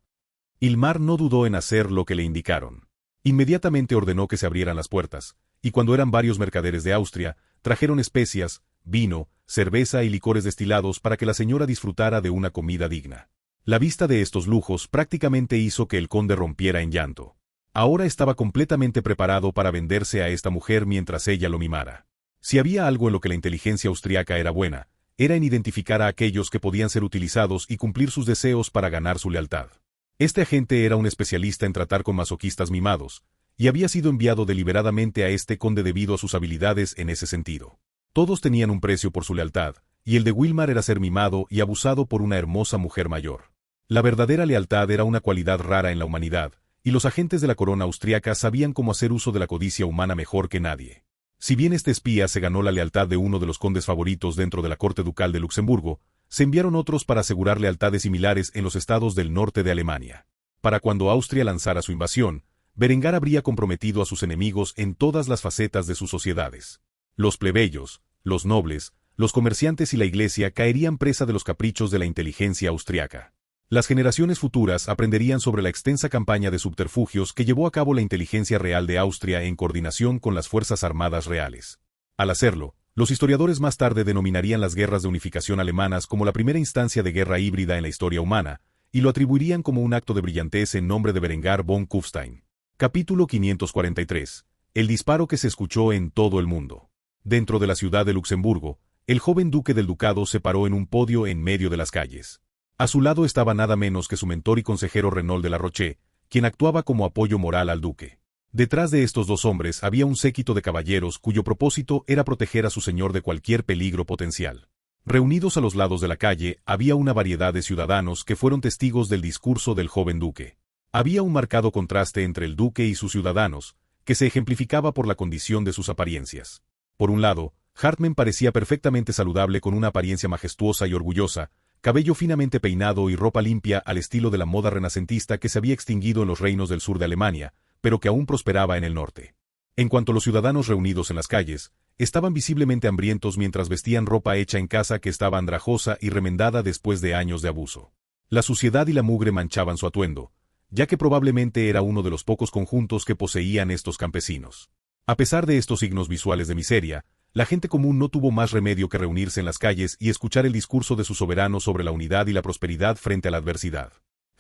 Ilmar no dudó en hacer lo que le indicaron. Inmediatamente ordenó que se abrieran las puertas, y cuando eran varios mercaderes de Austria, trajeron especias, vino, cerveza y licores destilados para que la señora disfrutara de una comida digna. La vista de estos lujos prácticamente hizo que el conde rompiera en llanto. Ahora estaba completamente preparado para venderse a esta mujer mientras ella lo mimara. Si había algo en lo que la inteligencia austriaca era buena, era en identificar a aquellos que podían ser utilizados y cumplir sus deseos para ganar su lealtad. Este agente era un especialista en tratar con masoquistas mimados, y había sido enviado deliberadamente a este conde debido a sus habilidades en ese sentido. Todos tenían un precio por su lealtad, y el de Wilmar era ser mimado y abusado por una hermosa mujer mayor. La verdadera lealtad era una cualidad rara en la humanidad, y los agentes de la corona austriaca sabían cómo hacer uso de la codicia humana mejor que nadie. Si bien este espía se ganó la lealtad de uno de los condes favoritos dentro de la corte ducal de Luxemburgo, se enviaron otros para asegurar lealtades similares en los estados del norte de Alemania. Para cuando Austria lanzara su invasión, Berengar habría comprometido a sus enemigos en todas las facetas de sus sociedades. Los plebeyos, los nobles, los comerciantes y la iglesia caerían presa de los caprichos de la inteligencia austriaca. Las generaciones futuras aprenderían sobre la extensa campaña de subterfugios que llevó a cabo la inteligencia real de Austria en coordinación con las fuerzas armadas reales. Al hacerlo, los historiadores más tarde denominarían las guerras de unificación alemanas como la primera instancia de guerra híbrida en la historia humana, y lo atribuirían como un acto de brillantez en nombre de Berengar von Kufstein. Capítulo 543. El disparo que se escuchó en todo el mundo. Dentro de la ciudad de Luxemburgo, el joven duque del ducado se paró en un podio en medio de las calles. A su lado estaba nada menos que su mentor y consejero Renaud de la Roche, quien actuaba como apoyo moral al duque. Detrás de estos dos hombres había un séquito de caballeros cuyo propósito era proteger a su señor de cualquier peligro potencial. Reunidos a los lados de la calle, había una variedad de ciudadanos que fueron testigos del discurso del joven duque. Había un marcado contraste entre el duque y sus ciudadanos, que se ejemplificaba por la condición de sus apariencias. Por un lado, Hartmann parecía perfectamente saludable con una apariencia majestuosa y orgullosa, cabello finamente peinado y ropa limpia al estilo de la moda renacentista que se había extinguido en los reinos del sur de Alemania, pero que aún prosperaba en el norte. En cuanto a los ciudadanos reunidos en las calles, estaban visiblemente hambrientos mientras vestían ropa hecha en casa que estaba andrajosa y remendada después de años de abuso. La suciedad y la mugre manchaban su atuendo, ya que probablemente era uno de los pocos conjuntos que poseían estos campesinos. A pesar de estos signos visuales de miseria, la gente común no tuvo más remedio que reunirse en las calles y escuchar el discurso de su soberano sobre la unidad y la prosperidad frente a la adversidad.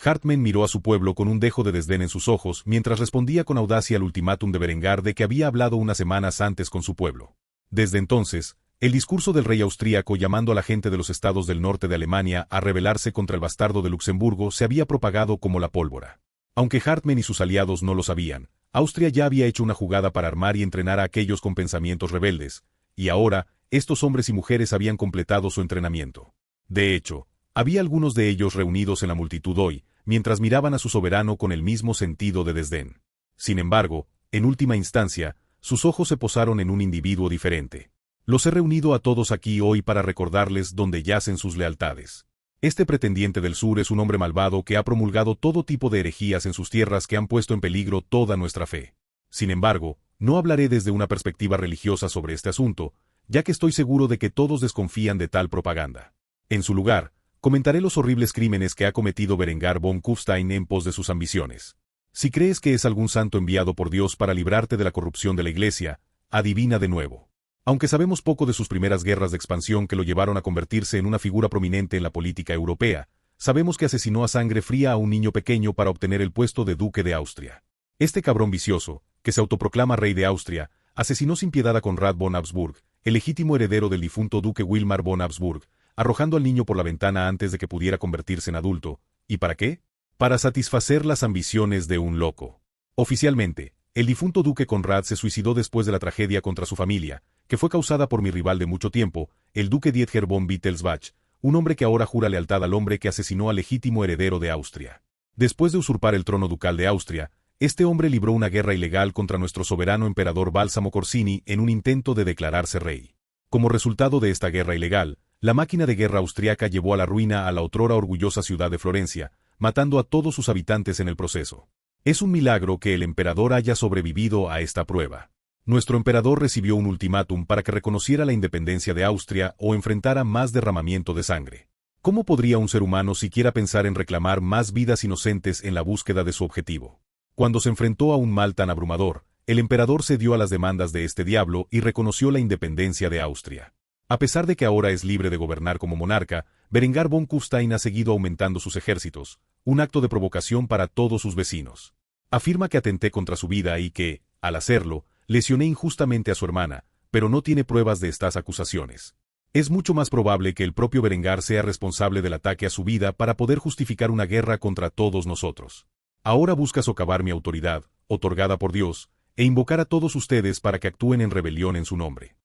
Hartmann miró a su pueblo con un dejo de desdén en sus ojos mientras respondía con audacia al ultimátum de Berengar de que había hablado unas semanas antes con su pueblo. Desde entonces, el discurso del rey austríaco llamando a la gente de los estados del norte de Alemania a rebelarse contra el bastardo de Luxemburgo se había propagado como la pólvora. Aunque Hartmann y sus aliados no lo sabían, Austria ya había hecho una jugada para armar y entrenar a aquellos con pensamientos rebeldes, y ahora, estos hombres y mujeres habían completado su entrenamiento. De hecho, había algunos de ellos reunidos en la multitud hoy, mientras miraban a su soberano con el mismo sentido de desdén. Sin embargo, en última instancia, sus ojos se posaron en un individuo diferente. Los he reunido a todos aquí hoy para recordarles dónde yacen sus lealtades. Este pretendiente del sur es un hombre malvado que ha promulgado todo tipo de herejías en sus tierras que han puesto en peligro toda nuestra fe. Sin embargo, no hablaré desde una perspectiva religiosa sobre este asunto, ya que estoy seguro de que todos desconfían de tal propaganda. En su lugar, comentaré los horribles crímenes que ha cometido Berengar von Kufstein en pos de sus ambiciones. Si crees que es algún santo enviado por Dios para librarte de la corrupción de la Iglesia, adivina de nuevo. Aunque sabemos poco de sus primeras guerras de expansión que lo llevaron a convertirse en una figura prominente en la política europea, sabemos que asesinó a sangre fría a un niño pequeño para obtener el puesto de duque de Austria. Este cabrón vicioso, que se autoproclama rey de Austria, asesinó sin piedad a Conrad von Habsburg, el legítimo heredero del difunto duque Wilmar von Habsburg, arrojando al niño por la ventana antes de que pudiera convertirse en adulto. ¿Y para qué? Para satisfacer las ambiciones de un loco. Oficialmente, el difunto duque Conrad se suicidó después de la tragedia contra su familia, que fue causada por mi rival de mucho tiempo, el duque Dietger von Wittelsbach, un hombre que ahora jura lealtad al hombre que asesinó al legítimo heredero de Austria. Después de usurpar el trono ducal de Austria, este hombre libró una guerra ilegal contra nuestro soberano emperador Bálsamo Corsini en un intento de declararse rey. Como resultado de esta guerra ilegal, la máquina de guerra austriaca llevó a la ruina a la otrora orgullosa ciudad de Florencia, matando a todos sus habitantes en el proceso. Es un milagro que el emperador haya sobrevivido a esta prueba. Nuestro emperador recibió un ultimátum para que reconociera la independencia de Austria o enfrentara más derramamiento de sangre. ¿Cómo podría un ser humano siquiera pensar en reclamar más vidas inocentes en la búsqueda de su objetivo? Cuando se enfrentó a un mal tan abrumador, el emperador cedió a las demandas de este diablo y reconoció la independencia de Austria. A pesar de que ahora es libre de gobernar como monarca, Berengar von Kufstein ha seguido aumentando sus ejércitos, un acto de provocación para todos sus vecinos. Afirma que atenté contra su vida y que, al hacerlo, lesioné injustamente a su hermana, pero no tiene pruebas de estas acusaciones. Es mucho más probable que el propio Berengar sea responsable del ataque a su vida para poder justificar una guerra contra todos nosotros. Ahora busca socavar mi autoridad, otorgada por Dios, e invocar a todos ustedes para que actúen en rebelión en su nombre.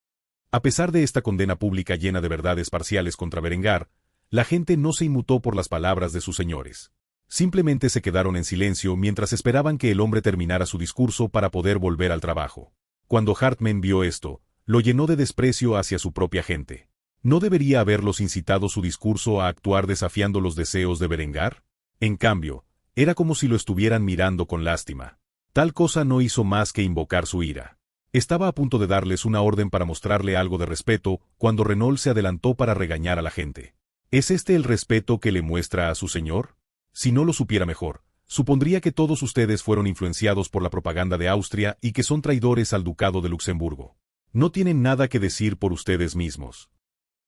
A pesar de esta condena pública llena de verdades parciales contra Berengar, la gente no se inmutó por las palabras de sus señores. Simplemente se quedaron en silencio mientras esperaban que el hombre terminara su discurso para poder volver al trabajo. Cuando Hartmann vio esto, lo llenó de desprecio hacia su propia gente. ¿No debería haberlos incitado su discurso a actuar desafiando los deseos de Berengar? En cambio, era como si lo estuvieran mirando con lástima. Tal cosa no hizo más que invocar su ira. Estaba a punto de darles una orden para mostrarle algo de respeto cuando Renaud se adelantó para regañar a la gente. ¿Es este el respeto que le muestra a su señor? Si no lo supiera mejor, supondría que todos ustedes fueron influenciados por la propaganda de Austria y que son traidores al ducado de Luxemburgo. No tienen nada que decir por ustedes mismos.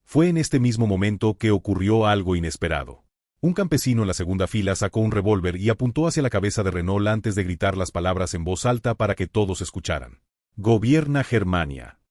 Fue en este mismo momento que ocurrió algo inesperado. Un campesino en la segunda fila sacó un revólver y apuntó hacia la cabeza de Renaud antes de gritar las palabras en voz alta para que todos escucharan. Gobierna Germania.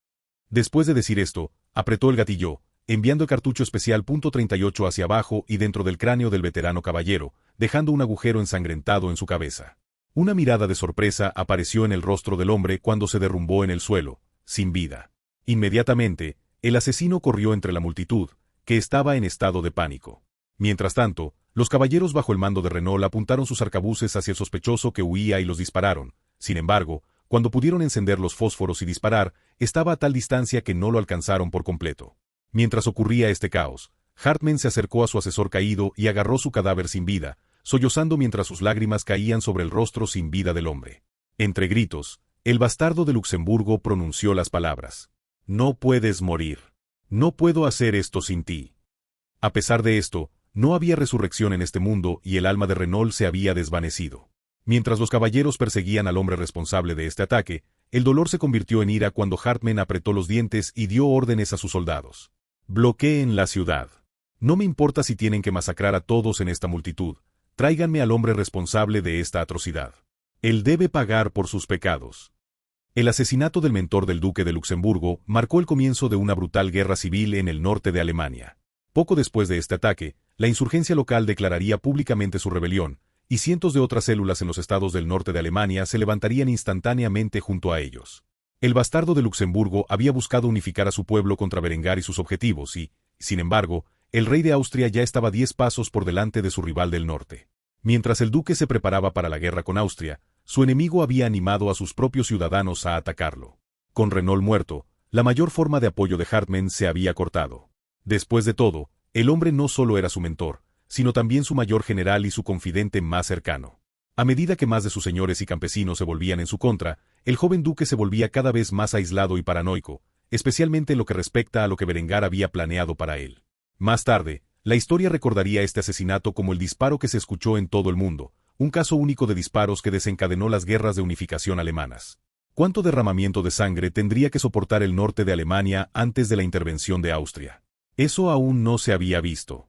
Después de decir esto, apretó el gatillo, enviando el cartucho especial .38 hacia abajo y dentro del cráneo del veterano caballero, dejando un agujero ensangrentado en su cabeza. Una mirada de sorpresa apareció en el rostro del hombre cuando se derrumbó en el suelo, sin vida. Inmediatamente, el asesino corrió entre la multitud, que estaba en estado de pánico. Mientras tanto, los caballeros bajo el mando de Renault apuntaron sus arcabuces hacia el sospechoso que huía y los dispararon. Sin embargo, cuando pudieron encender los fósforos y disparar, estaba a tal distancia que no lo alcanzaron por completo. Mientras ocurría este caos, Hartmann se acercó a su asesor caído y agarró su cadáver sin vida, sollozando mientras sus lágrimas caían sobre el rostro sin vida del hombre. Entre gritos, el bastardo de Luxemburgo pronunció las palabras: «No puedes morir. No puedo hacer esto sin ti». A pesar de esto, no había resurrección en este mundo y el alma de Renault se había desvanecido. Mientras los caballeros perseguían al hombre responsable de este ataque, el dolor se convirtió en ira cuando Hartmann apretó los dientes y dio órdenes a sus soldados: «Bloqueen la ciudad. No me importa si tienen que masacrar a todos en esta multitud. Tráiganme al hombre responsable de esta atrocidad. Él debe pagar por sus pecados». El asesinato del mentor del duque de Luxemburgo marcó el comienzo de una brutal guerra civil en el norte de Alemania. Poco después de este ataque, la insurgencia local declararía públicamente su rebelión, y cientos de otras células en los estados del norte de Alemania se levantarían instantáneamente junto a ellos. El bastardo de Luxemburgo había buscado unificar a su pueblo contra Berengar y sus objetivos y, sin embargo, el rey de Austria ya estaba 10 pasos por delante de su rival del norte. Mientras el duque se preparaba para la guerra con Austria, su enemigo había animado a sus propios ciudadanos a atacarlo. Con Renault muerto, la mayor forma de apoyo de Hartmann se había cortado. Después de todo, el hombre no solo era su mentor, sino también su mayor general y su confidente más cercano. A medida que más de sus señores y campesinos se volvían en su contra, el joven duque se volvía cada vez más aislado y paranoico, especialmente en lo que respecta a lo que Berengar había planeado para él. Más tarde, la historia recordaría este asesinato como el disparo que se escuchó en todo el mundo, un caso único de disparos que desencadenó las guerras de unificación alemanas. ¿Cuánto derramamiento de sangre tendría que soportar el norte de Alemania antes de la intervención de Austria? Eso aún no se había visto.